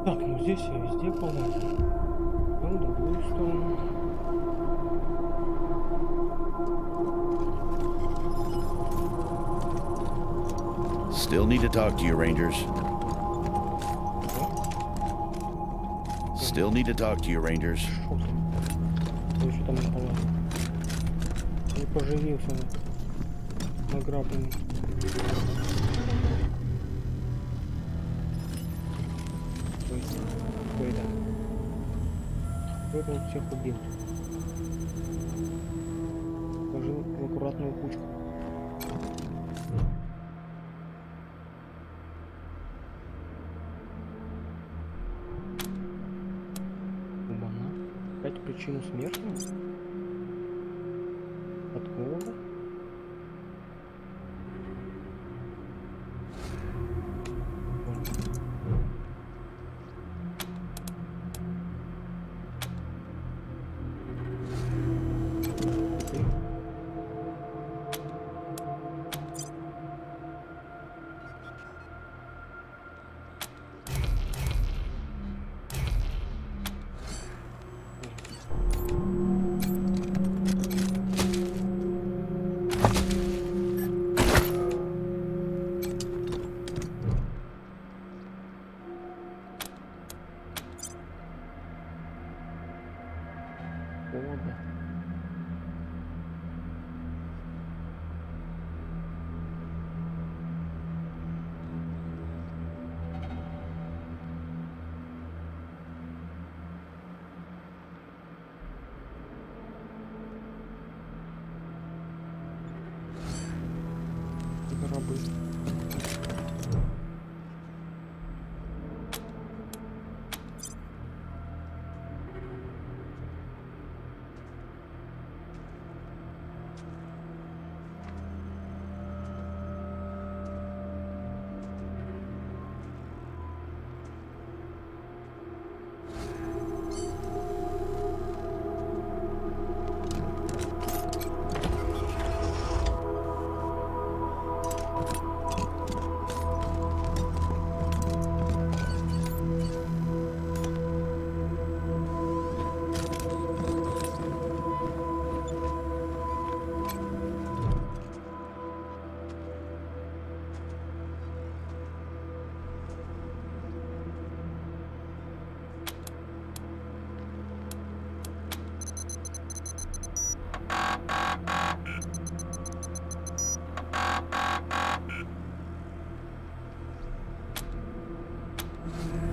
Так, ну здесь я везде полазил. В другую сторону. Still need to talk to you, Rangers. Still need to talk to you, Rangers. Ой, что там не понял. Не поживился награбленный. Ой, да. Он всех убил. Положил в аккуратную кучку. Опять причину смерти? От голода? Рабы.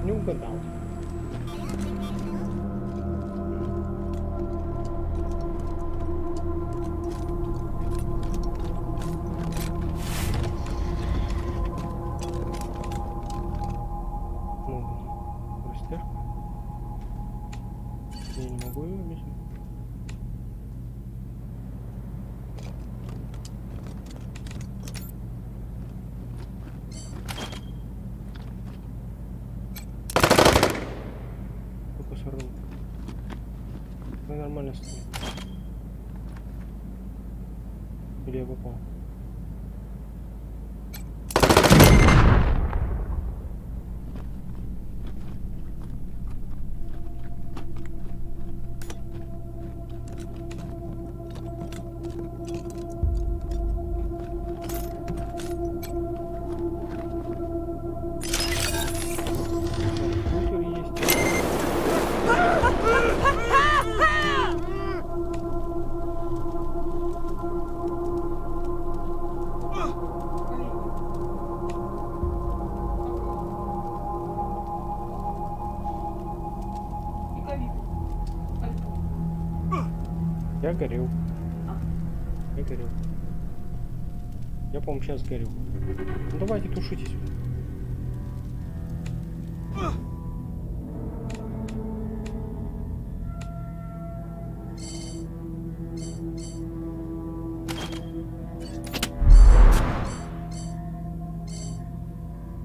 Не угадал. Я не могу ее объяснить. Нормально стоит. Или я попал? Я горел. Я горел. Я, по-моему, сейчас горю. Ну давайте тушитесь.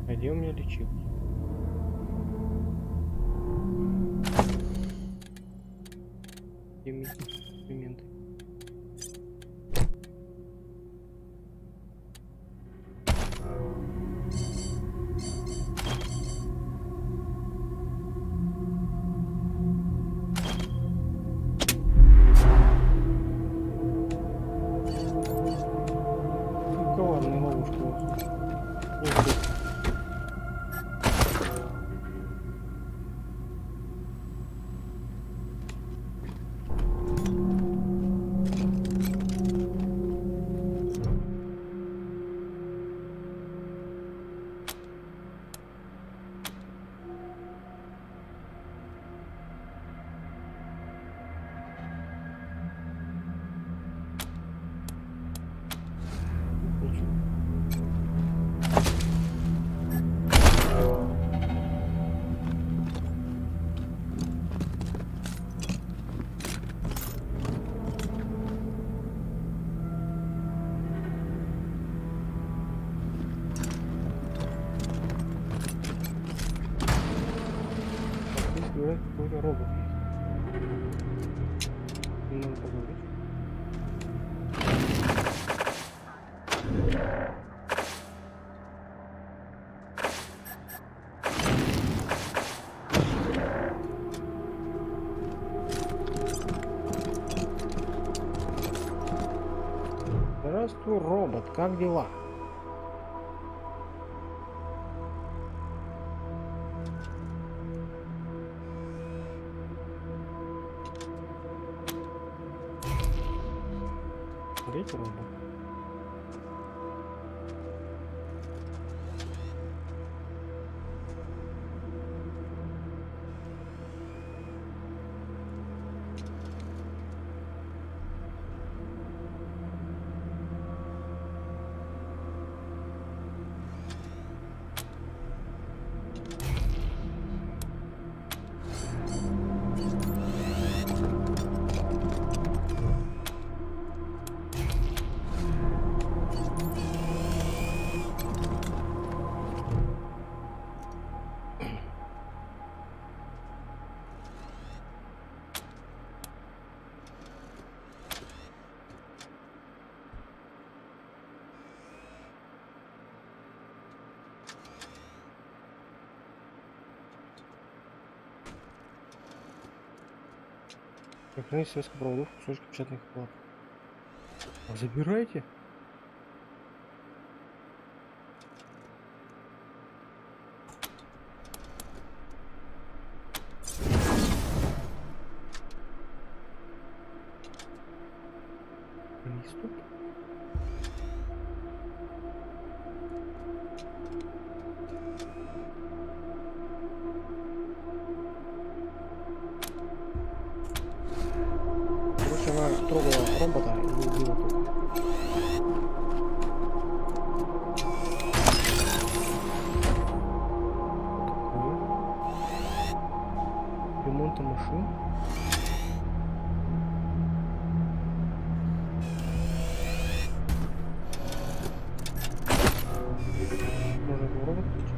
А где у меня лечилки? Элементы. Коварные ловушки. робот есть. Надо поговорить. Здравствуй, робот, как дела? Смотрите, робот. Сохранить связку проводов, кусочки печатных плат. Забирайте. Приступ. Она трогала робота и убила только. Ремонта машин. Можно этого робота включить?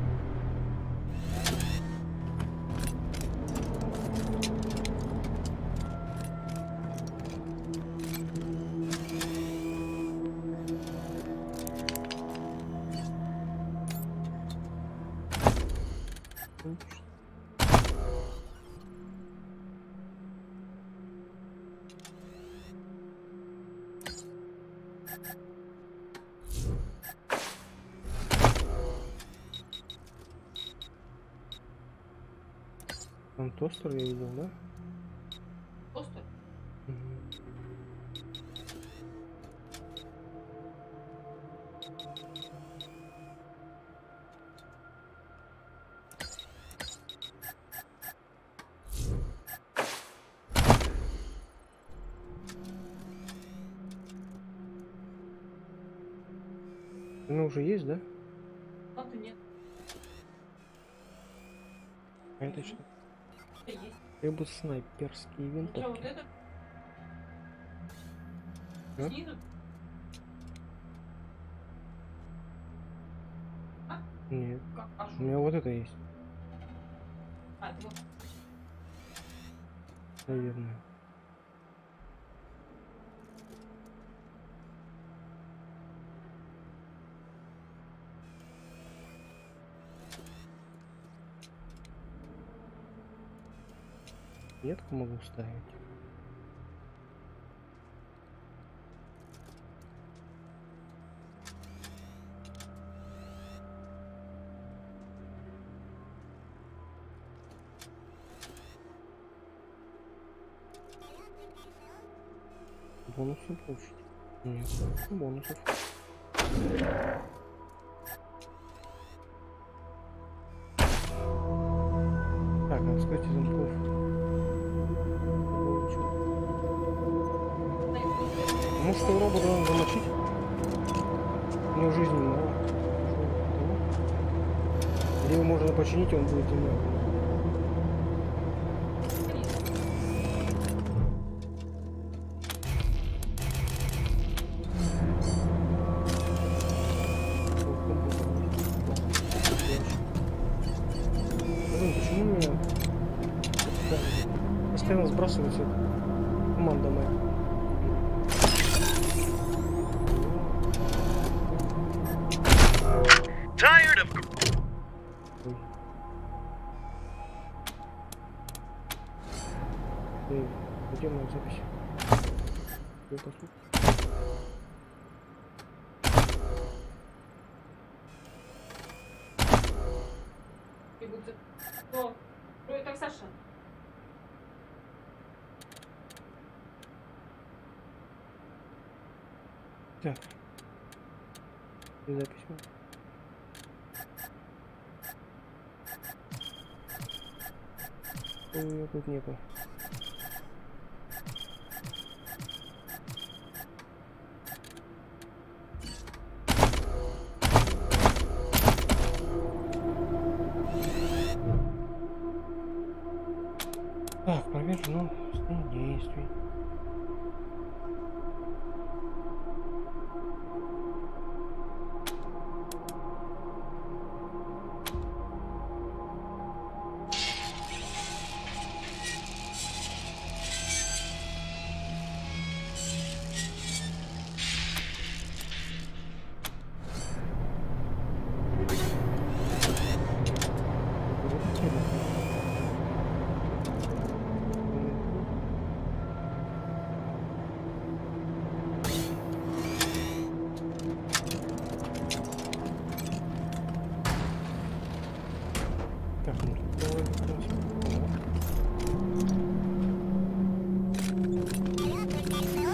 Там тостер я видел, да? Тостер? Ну уже есть, да? А-то нет. А это что? Есть. Требуют снайперские винтовки. Что, вот это? А? Снизу? А? Нет. Как? А У меня вот это есть. А, это вот. Наверное. Метку могу ставить. Бонусы получить? Нет, бонусов. Так, надо сказать из замков. Может, что робота надо замочить? У него жизни мало. Или его можно починить, он будет иметь. Почему меня сбрасывается команда моя. Tired of... Где моя запись? Это тут. Так, Саша. Так. Запись. Ее тут нету. Так, проверено действий.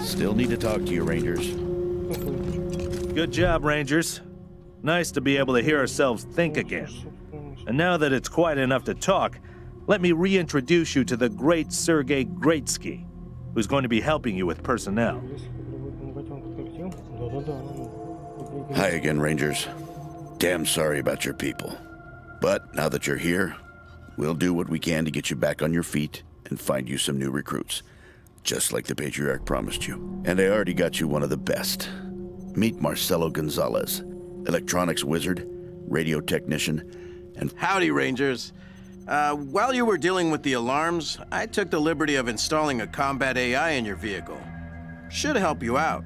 Still need to talk to you, Rangers. Good job, Rangers. Nice to be able to hear ourselves think again. And now that it's quiet enough to talk, let me reintroduce you to the great Sergei Greatsky, who's going to be helping you with personnel. Hi again, Rangers. Damn sorry about your people. But now that you're here, we'll do what we can to get you back on your feet and find you some new recruits, just like the Patriarch promised you. And I already got you one of the best. Meet Marcelo Gonzalez, electronics wizard, radio technician, and... Howdy, Rangers. While you were dealing with the alarms, I took the liberty of installing a combat AI in your vehicle. Should help you out.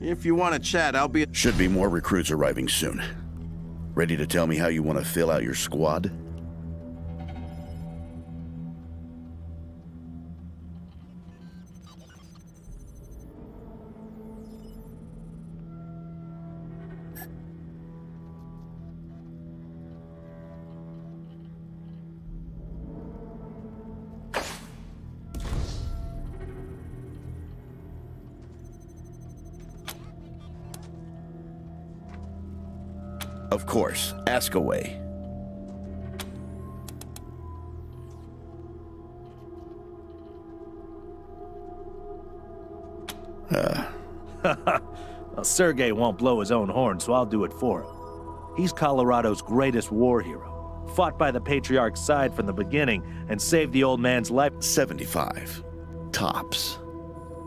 If you want to chat, I'll be... Should be more recruits arriving soon. Ready to tell me how you want to fill out your squad? Of course, ask away. Well, Sergei won't blow his own horn, so I'll do it for him. He's Colorado's greatest war hero. Fought by the Patriarch's side from the beginning and saved the old man's life. 75. Tops.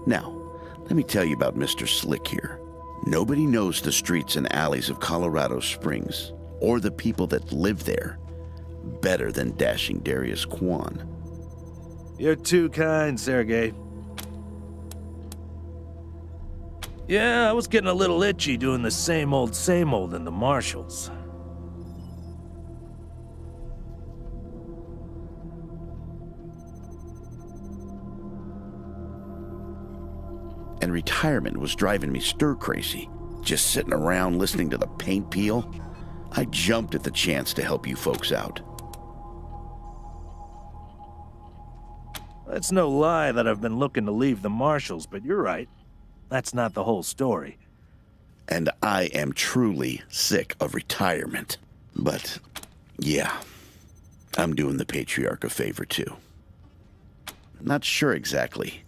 Now, let me tell you about Mr. Slick here. Nobody knows the streets and alleys of Colorado Springs, or the people that live there, better than dashing Darius Kwan. You're too kind, Sergei. Yeah, I was getting a little itchy doing the same old in the marshals. And retirement was driving me stir-crazy. Just sitting around listening to the paint peel. I jumped at the chance to help you folks out. It's no lie that I've been looking to leave the marshals, but you're right. That's not the whole story. And I am truly sick of retirement. But, yeah, I'm doing the Patriarch a favor too. Not sure exactly.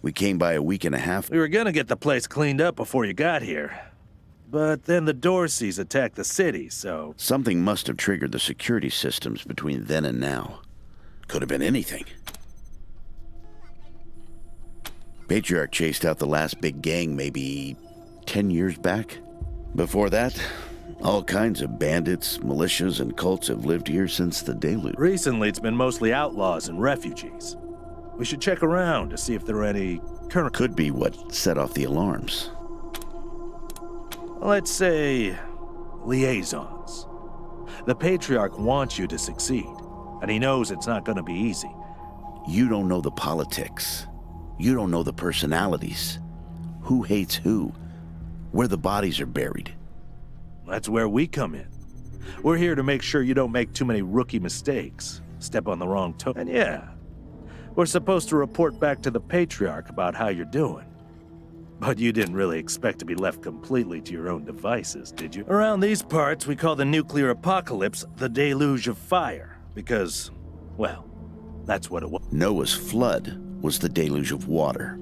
We came by a week and a half. We were gonna get the place cleaned up before you got here. But then the Dorseys attacked the city, so... Something must have triggered the security systems between then and now. Could have been anything. Patriarch chased out the last big gang maybe 10 years back. Before that, all kinds of bandits, militias, and cults have lived here since the deluge. Recently, it's been mostly outlaws and refugees. We should check around to see if there are any current... Could be what set off the alarms. Let's say... liaisons. The Patriarch wants you to succeed, and he knows it's not going to be easy. You don't know the politics. You don't know the personalities. Who hates who? Where the bodies are buried. That's where we come in. We're here to make sure you don't make too many rookie mistakes, step on the wrong toe. And yeah, we're supposed to report back to the Patriarch about how you're doing. But you didn't really expect to be left completely to your own devices, did you? Around these parts, we call the nuclear apocalypse the deluge of fire, because, well, that's what it was. Noah's flood was the deluge of water.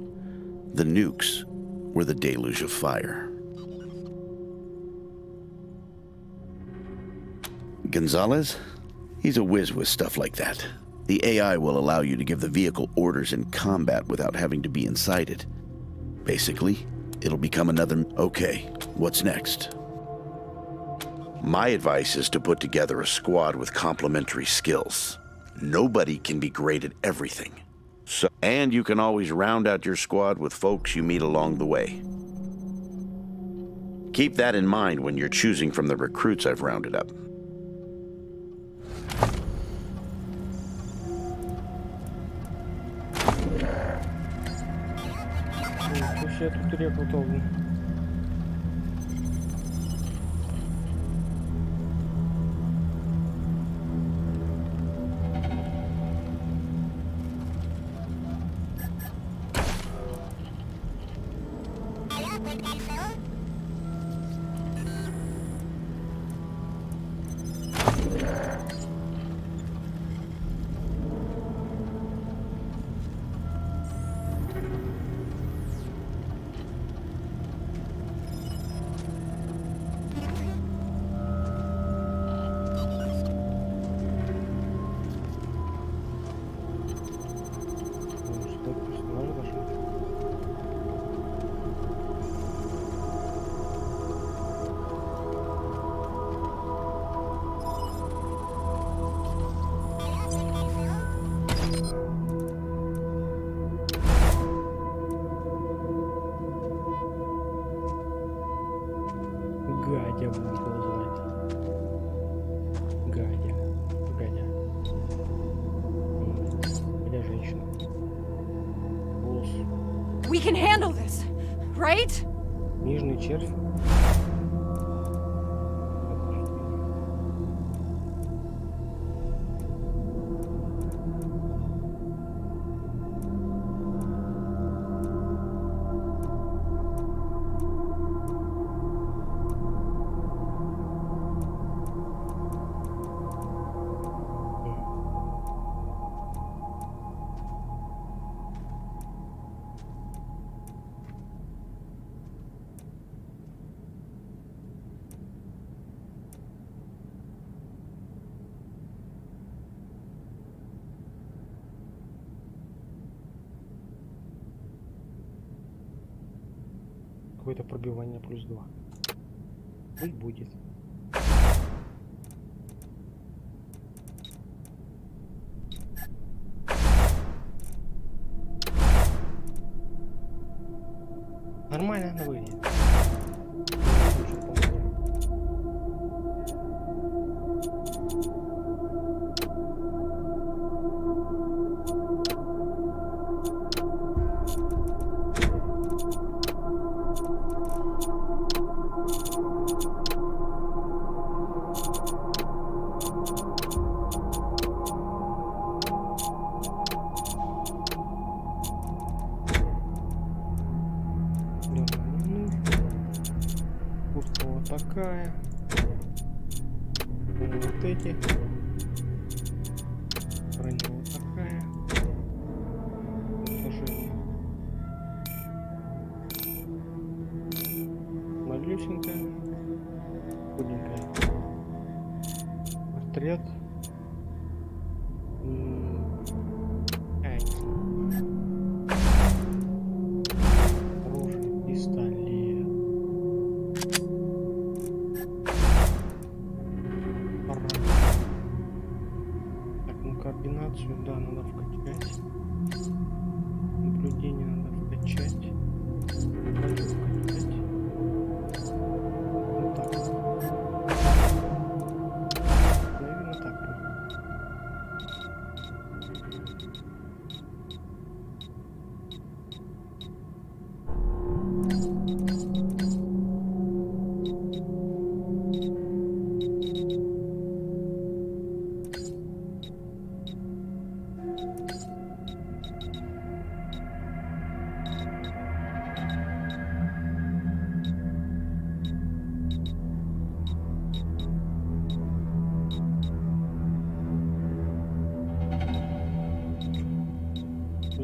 The nukes were the deluge of fire. Gonzalez? He's a whiz with stuff like that. The AI will allow you to give the vehicle orders in combat without having to be inside it. Basically, it'll become another... Okay, what's next? My advice is to put together a squad with complementary skills. Nobody can be great at everything. And you can always round out your squad with folks you meet along the way. Keep that in mind when you're choosing from the recruits I've rounded up. Я тут рекрутов. Гадя будет его звать. Гадя. Гадя. Гадя женщина. Босс. We can handle this, right? Нижний червь. Какое-то пробивание +2. Пусть будет. Нормально она выглядит. Такая. Вот эти. Броня вот такая. Сложение. Малюсенькая. Худенькая. Портрет. Оружие, пистолет. Координацию, да, надо вкачать.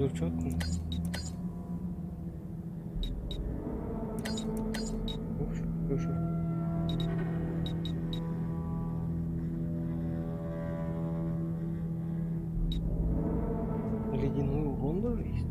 взрывчатку. Ледяной урон даже есть.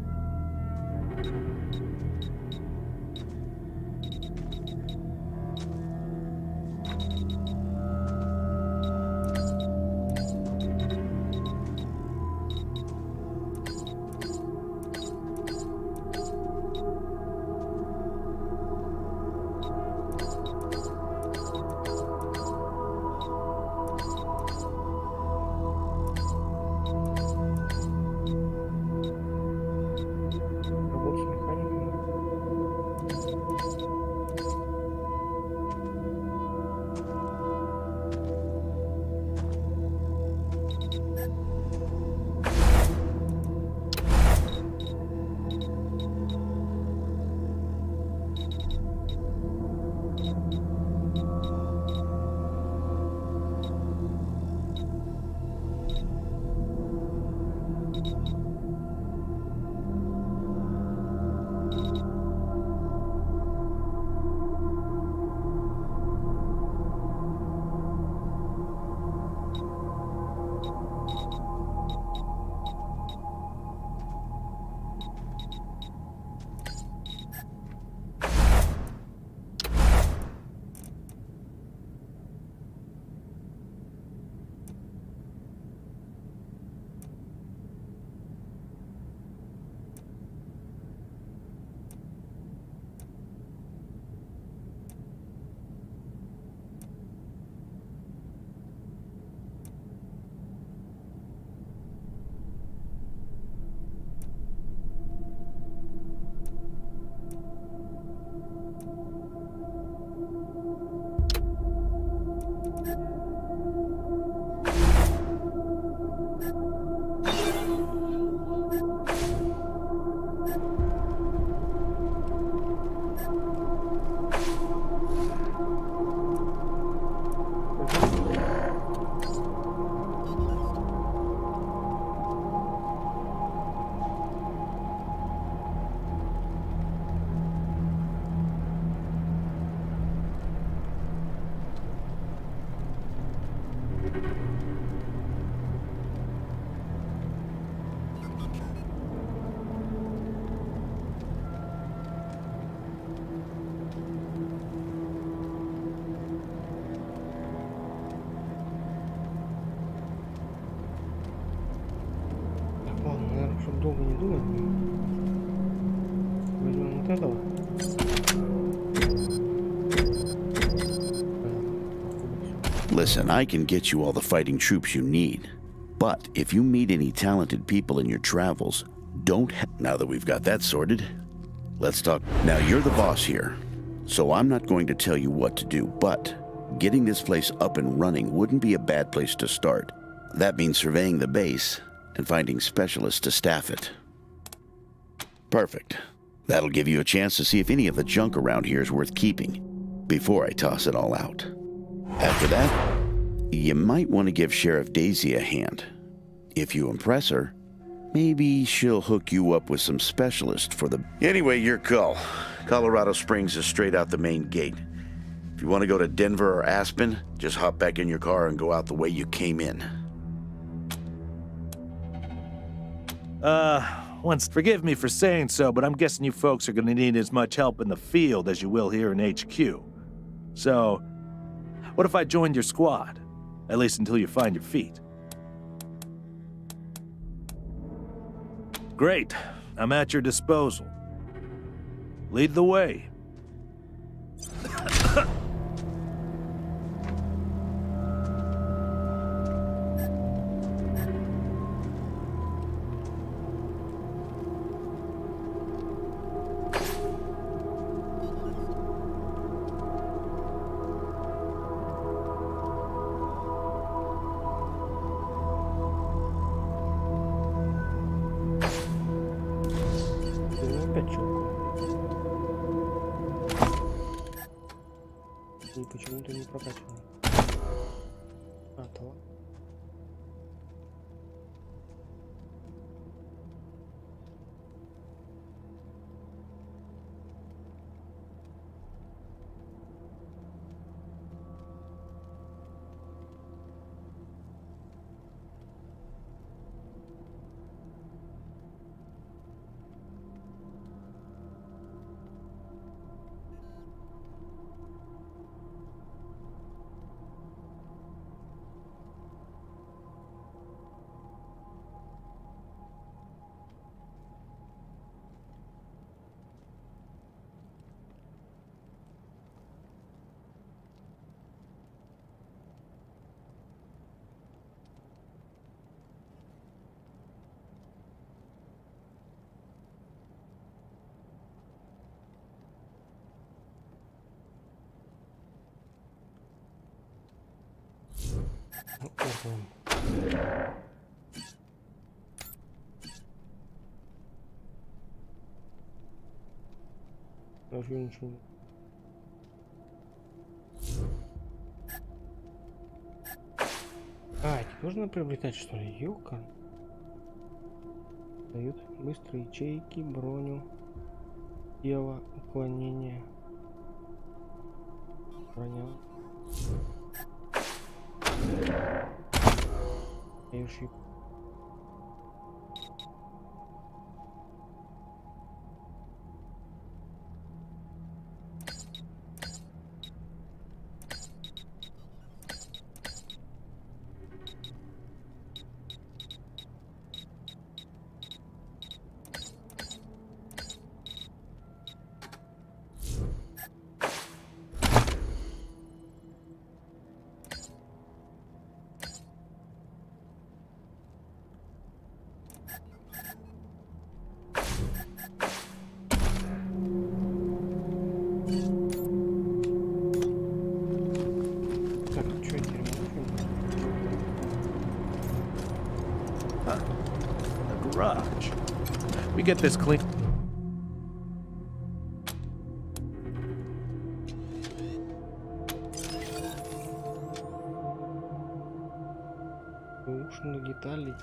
Долго не думать. Возьмем вот этого. Listen, I can get you all the fighting troops you need. But if you meet any talented people in your travels, don't now that we've got that sorted, let's talk. Now you're the boss here, so I'm not going to tell you what to do, but getting this place up and running wouldn't be a bad place to start. That means surveying the base and finding specialists to staff it. Perfect. That'll give you a chance to see if any of the junk around here is worth keeping before I toss it all out. After that, you might want to give Sheriff Daisy a hand. If you impress her, maybe she'll hook you up with some specialist for the... Anyway, your call. Colorado Springs is straight out the main gate. If you want to go to Denver or Aspen, just hop back in your car and go out the way you came in. Forgive me for saying so, but I'm guessing you folks are gonna need as much help in the field as you will here in HQ. So, what if I joined your squad? At least until you find your feet. Great. I'm at your disposal. Lead the way. Почему-то не прокачиваю. То. стартуем. Даже ничего. А, эти нужно приобретать, что ли? Ёлка. Дают быстрые ячейки, броню, тело, уклонение. Броня. Ешик. Garage. We get this clean. Ушные детали.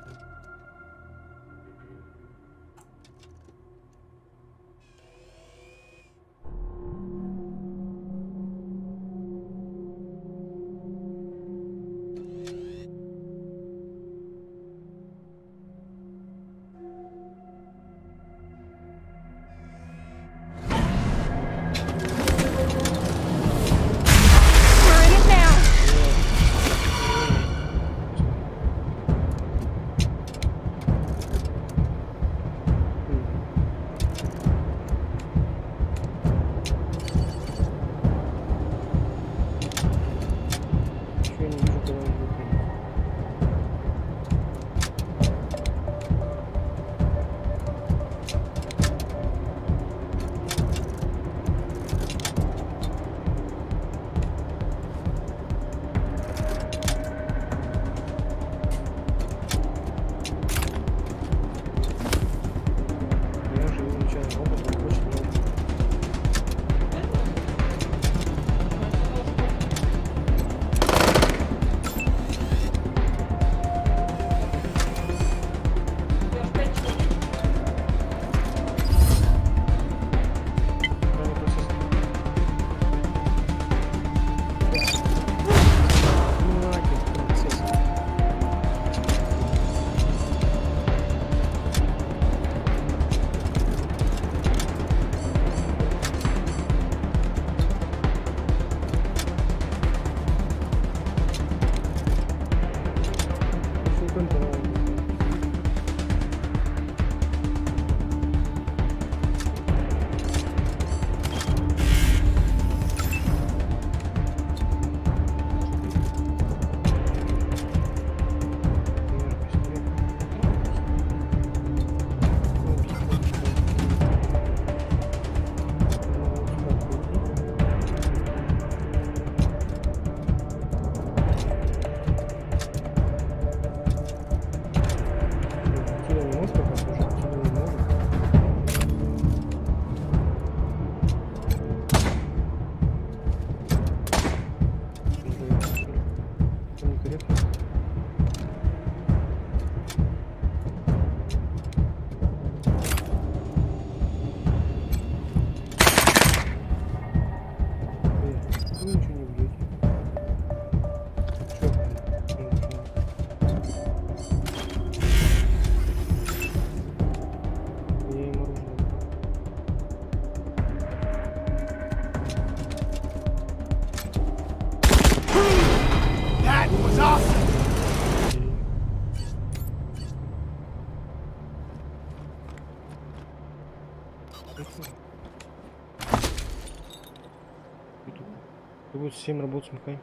Будет 7 работ смыкай.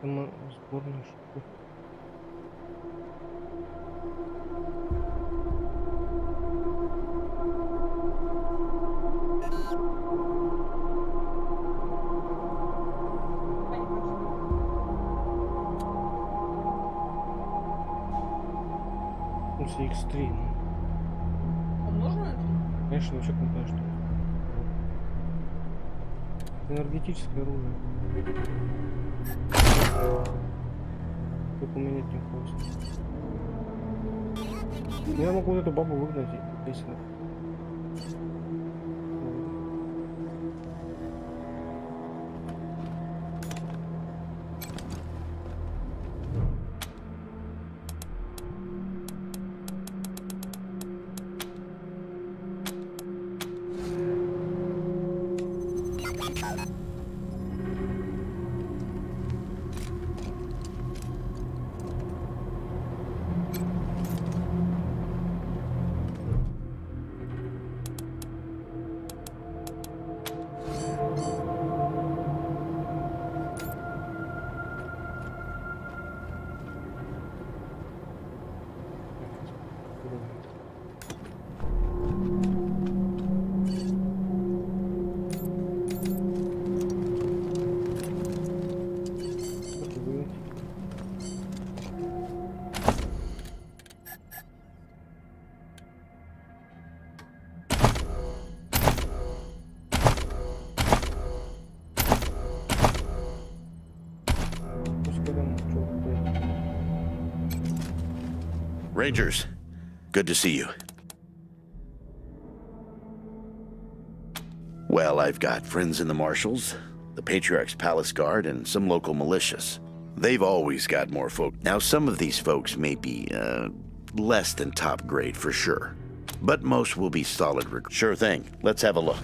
Сборная штука. Версия Extreme. А можно это? Конечно, ну что какая штука. Энергетическое оружие. Только у меня нет необходимости. Я могу вот эту бабу выгнать, если надо. Rangers, good to see you. Well, I've got friends in the Marshals, the Patriarch's Palace Guard, and some local militias. They've always got more folk. Now, some of these folks may be, less than top grade for sure. But most will be solid Sure thing. Let's have a look.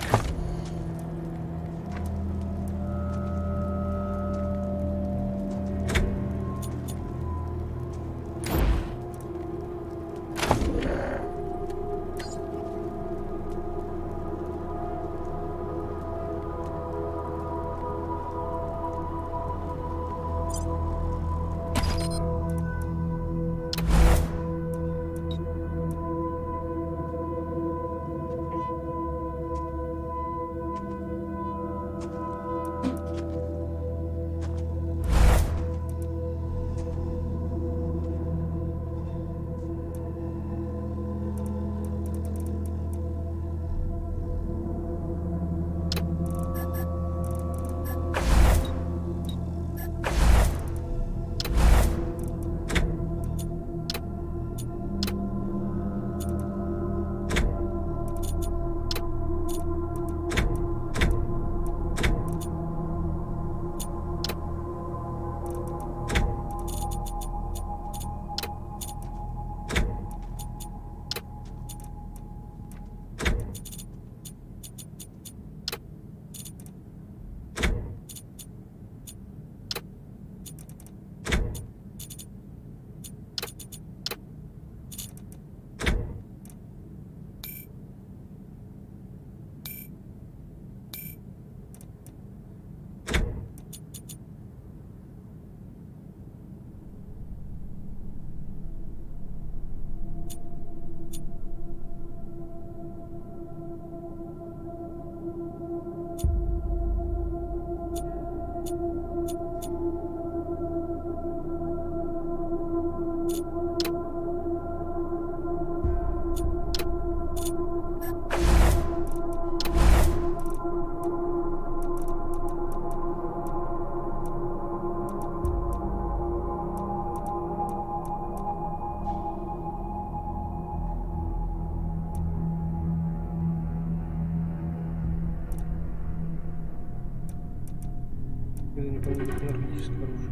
Энергетическое оружие.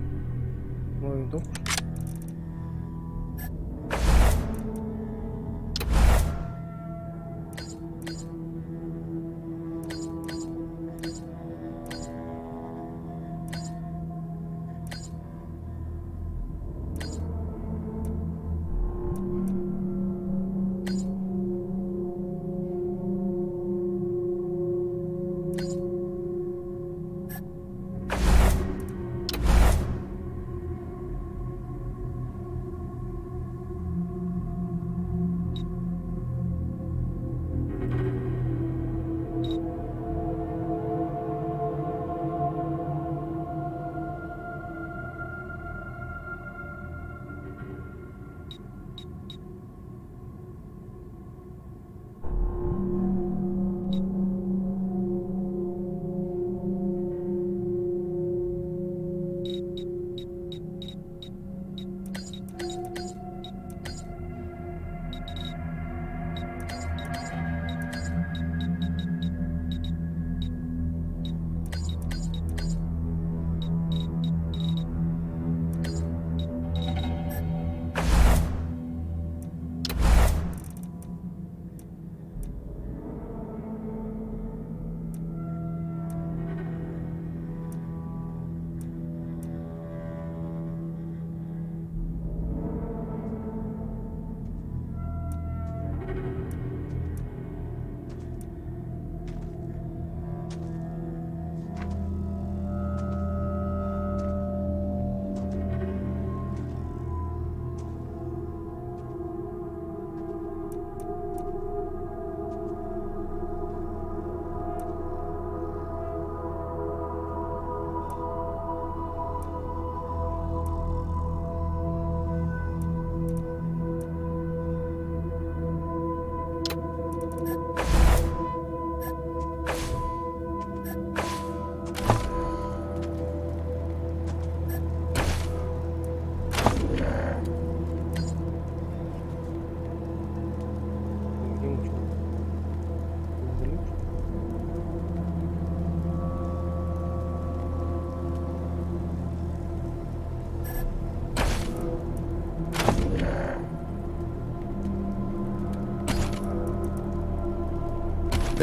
Новый винтовку.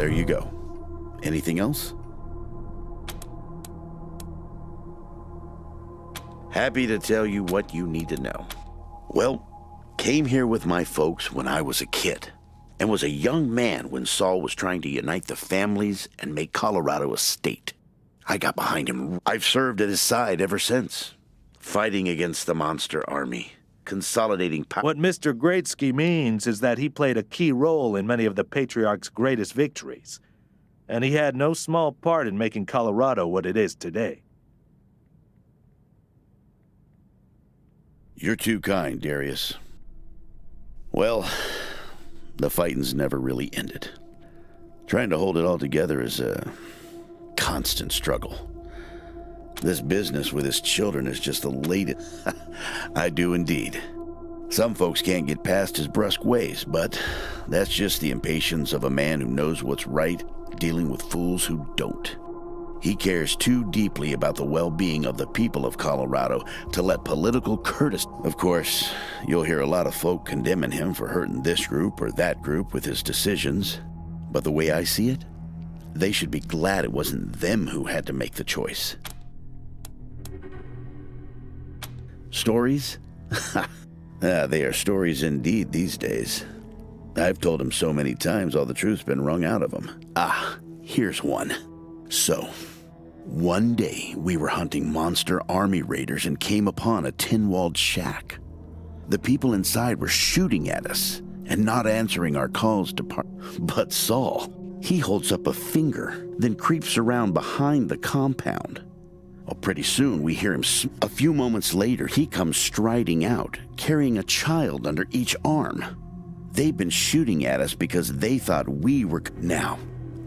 there you go. Anything else? Happy to tell you what you need to know. Well, came here with my folks when I was a kid, and was a young man when Saul was trying to unite the families and make Colorado a state. I got behind him. I've served at his side ever since, fighting against the monster army, consolidating power. What Mr. Greatsky means is that he played a key role in many of the Patriarch's greatest victories, and he had no small part in making Colorado what it is today. You're too kind, Darius. Well, the fighting's never really ended. Trying to hold it all together is a constant struggle. This business with his children is just the latest. I do indeed. Some folks can't get past his brusque ways, but that's just the impatience of a man who knows what's right, dealing with fools who don't. He cares too deeply about the well-being of the people of Colorado to let political courtesy. Of course, you'll hear a lot of folk condemning him for hurting this group or that group with his decisions. But the way I see it, they should be glad it wasn't them who had to make the choice. Stories? They are stories indeed these days. I've told him so many times all the truth's been wrung out of him. Here's one. So, one day we were hunting monster army raiders and came upon a tin-walled shack. The people inside were shooting at us and not answering our calls to But Saul, he holds up a finger, then creeps around behind the compound. Well, pretty soon we hear him. A few moments later, he comes striding out, carrying a child under each arm. They've been shooting at us because they thought we were. Now,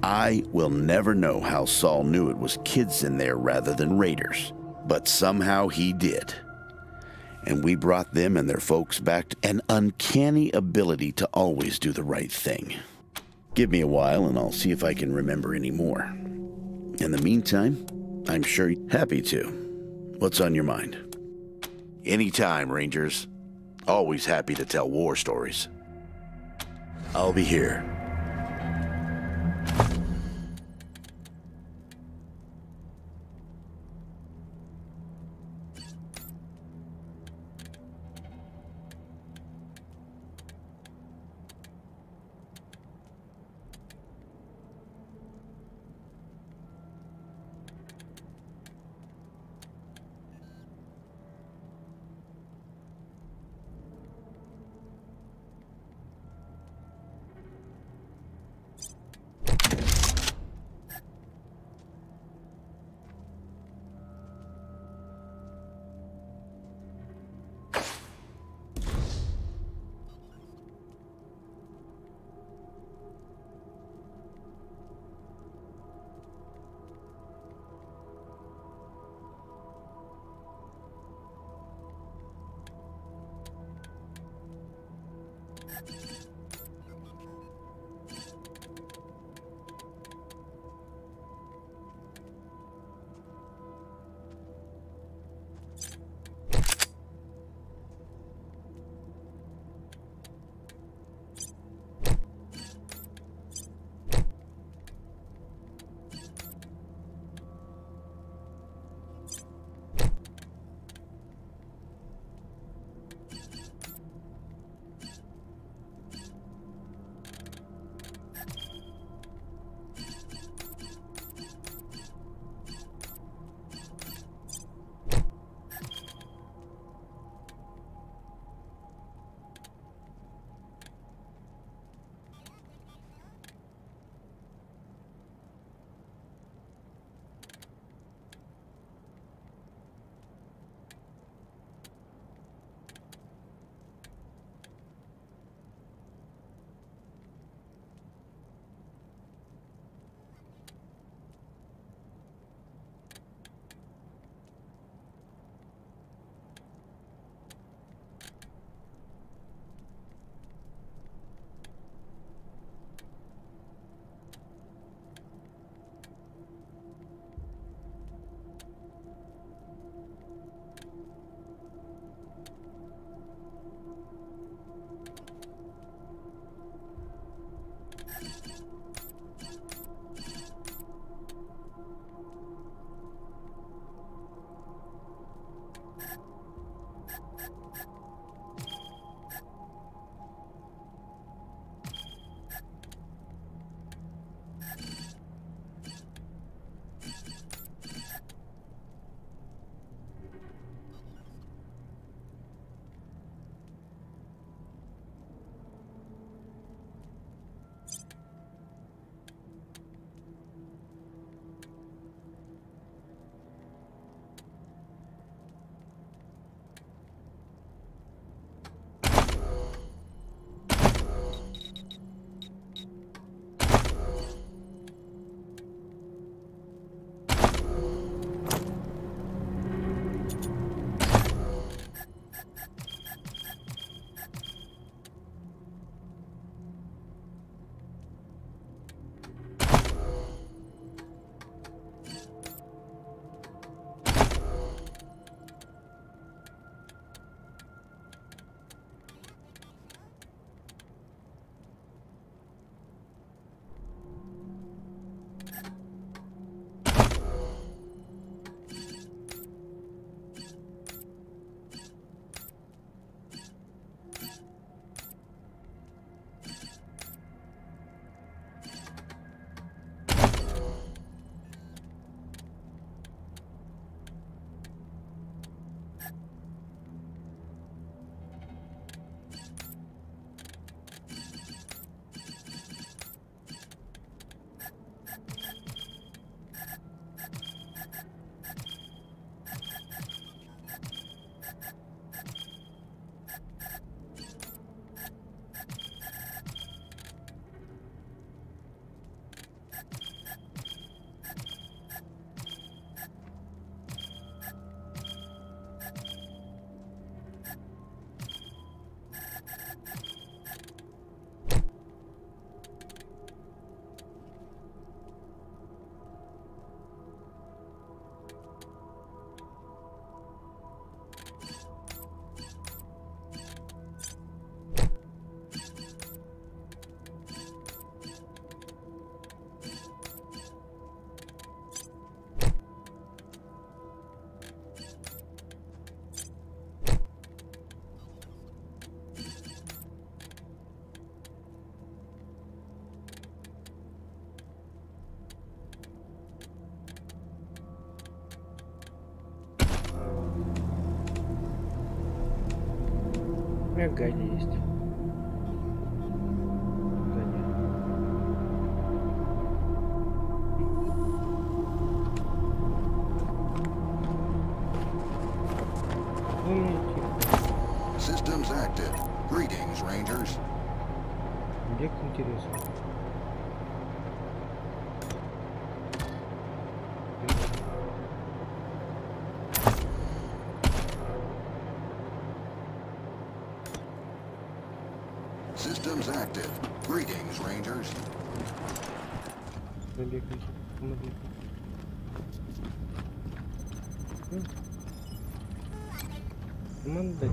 I will never know how Saul knew it was kids in there rather than raiders, but somehow he did. And we brought them and their folks back to an uncanny ability to always do the right thing. Give me a while and I'll see if I can remember any more. In the meantime, I'm sure you're happy to. What's on your mind? Anytime, Rangers. Always happy to tell war stories. I'll be here. меня Гадя есть. Гадя. Ну, мне тихо. Systems active. Greetings, Rangers. Объект интереса. Systems active. Greetings, Rangers. Команда.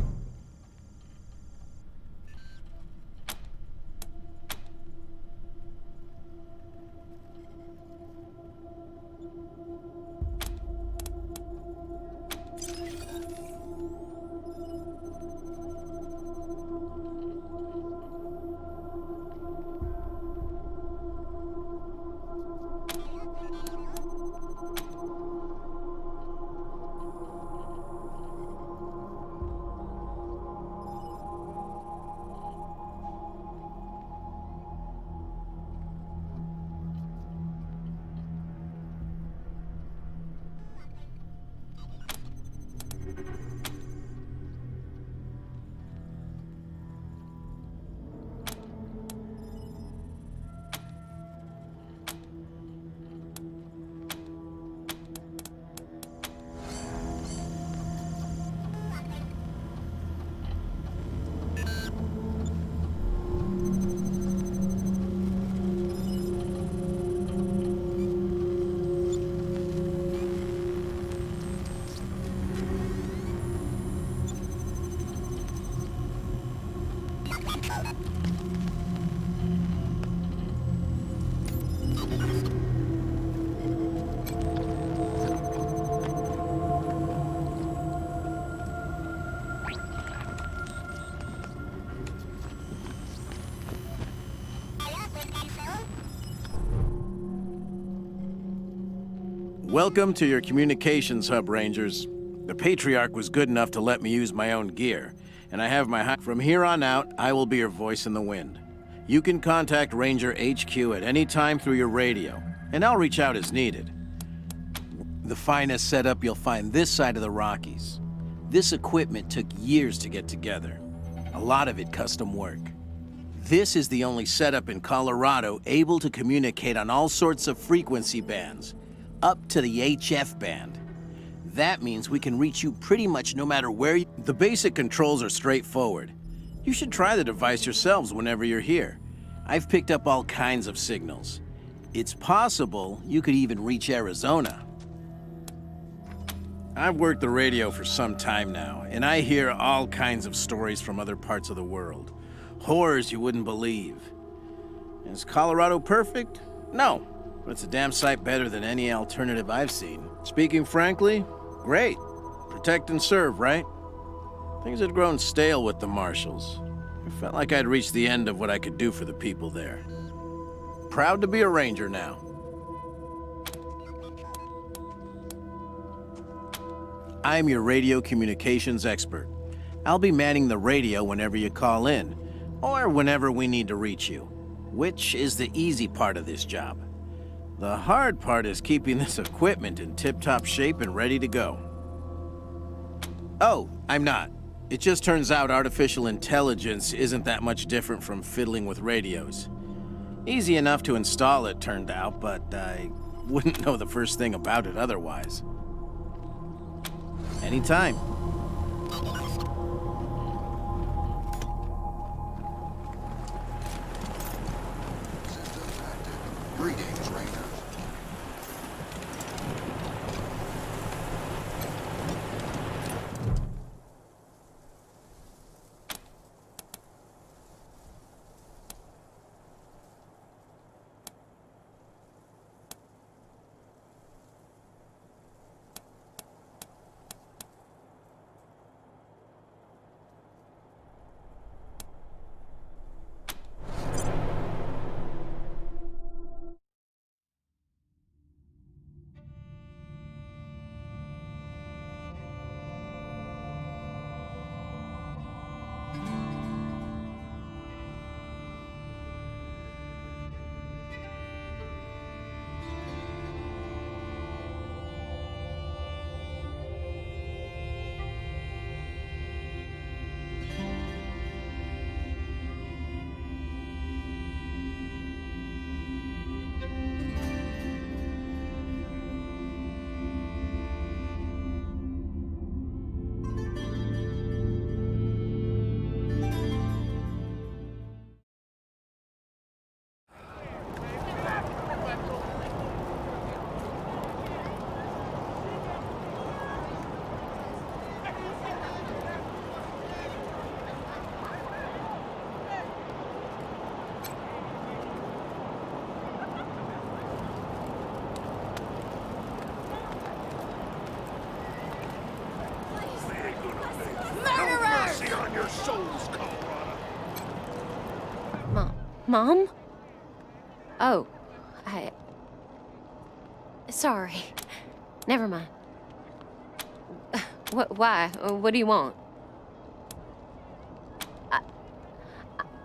Welcome to your communications hub, Rangers. The Patriarch was good enough to let me use my own gear, and I have my From here on out, I will be your voice in the wind. You can contact Ranger HQ at any time through your radio, and I'll reach out as needed. The finest setup you'll find this side of the Rockies. This equipment took years to get together. A lot of it custom work. This is the only setup in Colorado able to communicate on all sorts of frequency bands, up to the HF band. That means we can reach you pretty much no matter where you... The basic controls are straightforward. You should try the device yourselves whenever you're here. I've picked up all kinds of signals. It's possible you could even reach Arizona. I've worked the radio for some time now, and I hear all kinds of stories from other parts of the world. Horrors you wouldn't believe. Is Colorado perfect? No. But it's a damn sight better than any alternative I've seen. Speaking frankly, great. Protect and serve, right? Things had grown stale with the Marshals. I felt like I'd reached the end of what I could do for the people there. Proud to be a Ranger now. I'm your radio communications expert. I'll be manning the radio whenever you call in, or whenever we need to reach you, which is the easy part of this job. The hard part is keeping this equipment in tip-top shape and ready to go. Oh, I'm not. It just turns out artificial intelligence isn't that much different from fiddling with radios. Easy enough to install, it turned out, but I wouldn't know the first thing about it otherwise. Anytime. Greetings, Rangers. Mom? Oh, sorry. Never mind. Why? What do you want?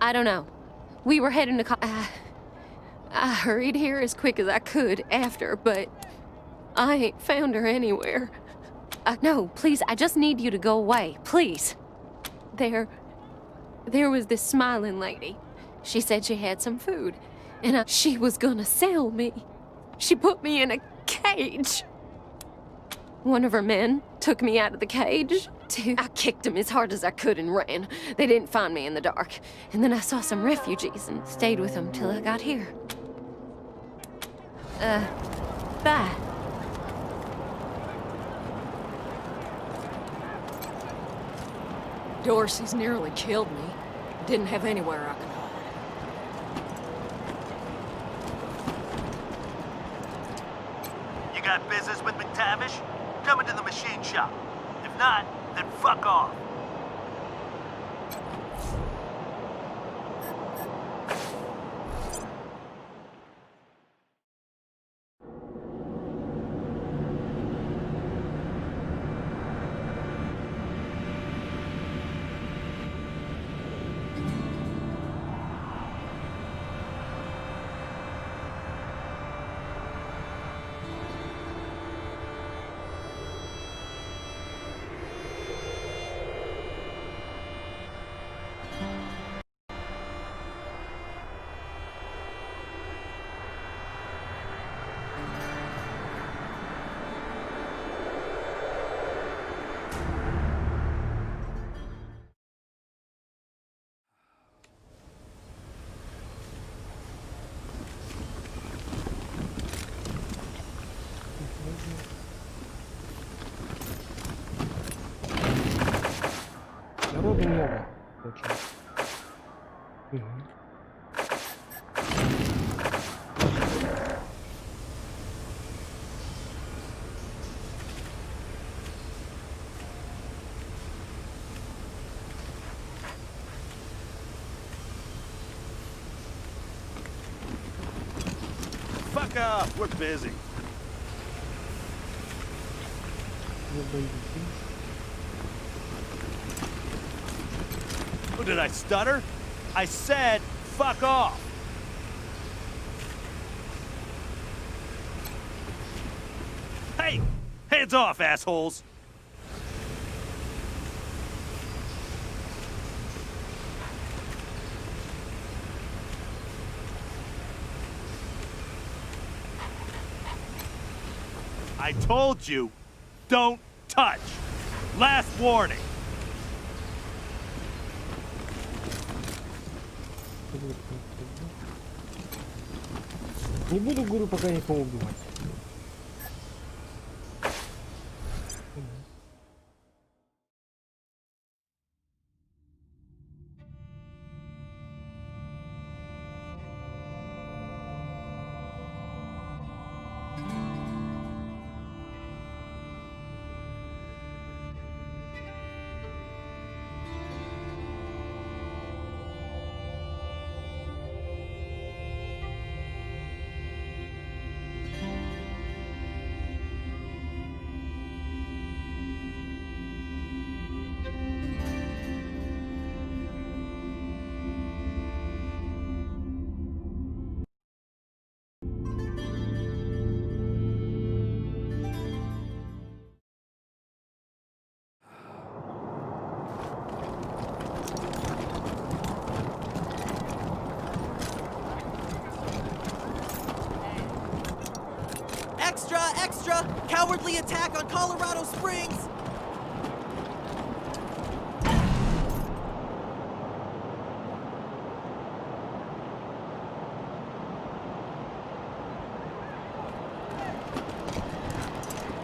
I don't know. We were heading to I hurried here as quick as I could after, but I ain't found her anywhere. No, please, I just need you to go away, please. There was this smiling lady. She said she had some food, and she was gonna sell me. She put me in a cage. One of her men took me out of the cage. I kicked him as hard as I could and ran. They didn't find me in the dark. And then I saw some refugees and stayed with them till I got here. Bye. Dorsey's nearly killed me. Didn't have anywhere I could hide. You got business with McTavish? Come into the machine shop. If not, then fuck off. Народу много. Очень. Fuck off, we're busy. Oh, did I stutter? I said, fuck off. Hey, hands off, assholes. I told you, don't touch. Last warning. Не буду, говорю, пока никого убивать. Extra! Extra! Cowardly attack on Colorado Springs!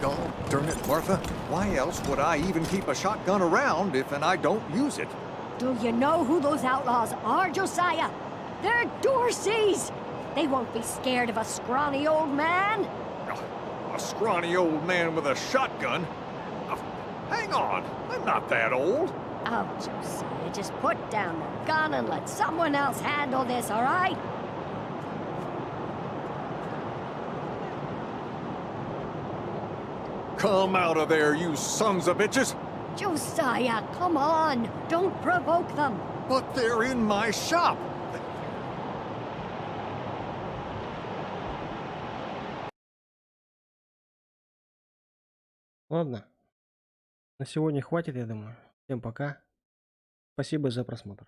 God darn it, Martha. Why else would I even keep a shotgun around if I don't use it? Do you know who those outlaws are, Josiah? They're Dorseys! They won't be scared of a scrawny old man. A scrawny old man with a shotgun? Hang on, I'm not that old. Oh, Josiah, just put down the gun and let someone else handle this, all right? Come out of there, you sons of bitches! Josiah, come on! Don't provoke them! But they're in my shop! Ладно. На сегодня хватит, я думаю. Всем пока. Спасибо за просмотр.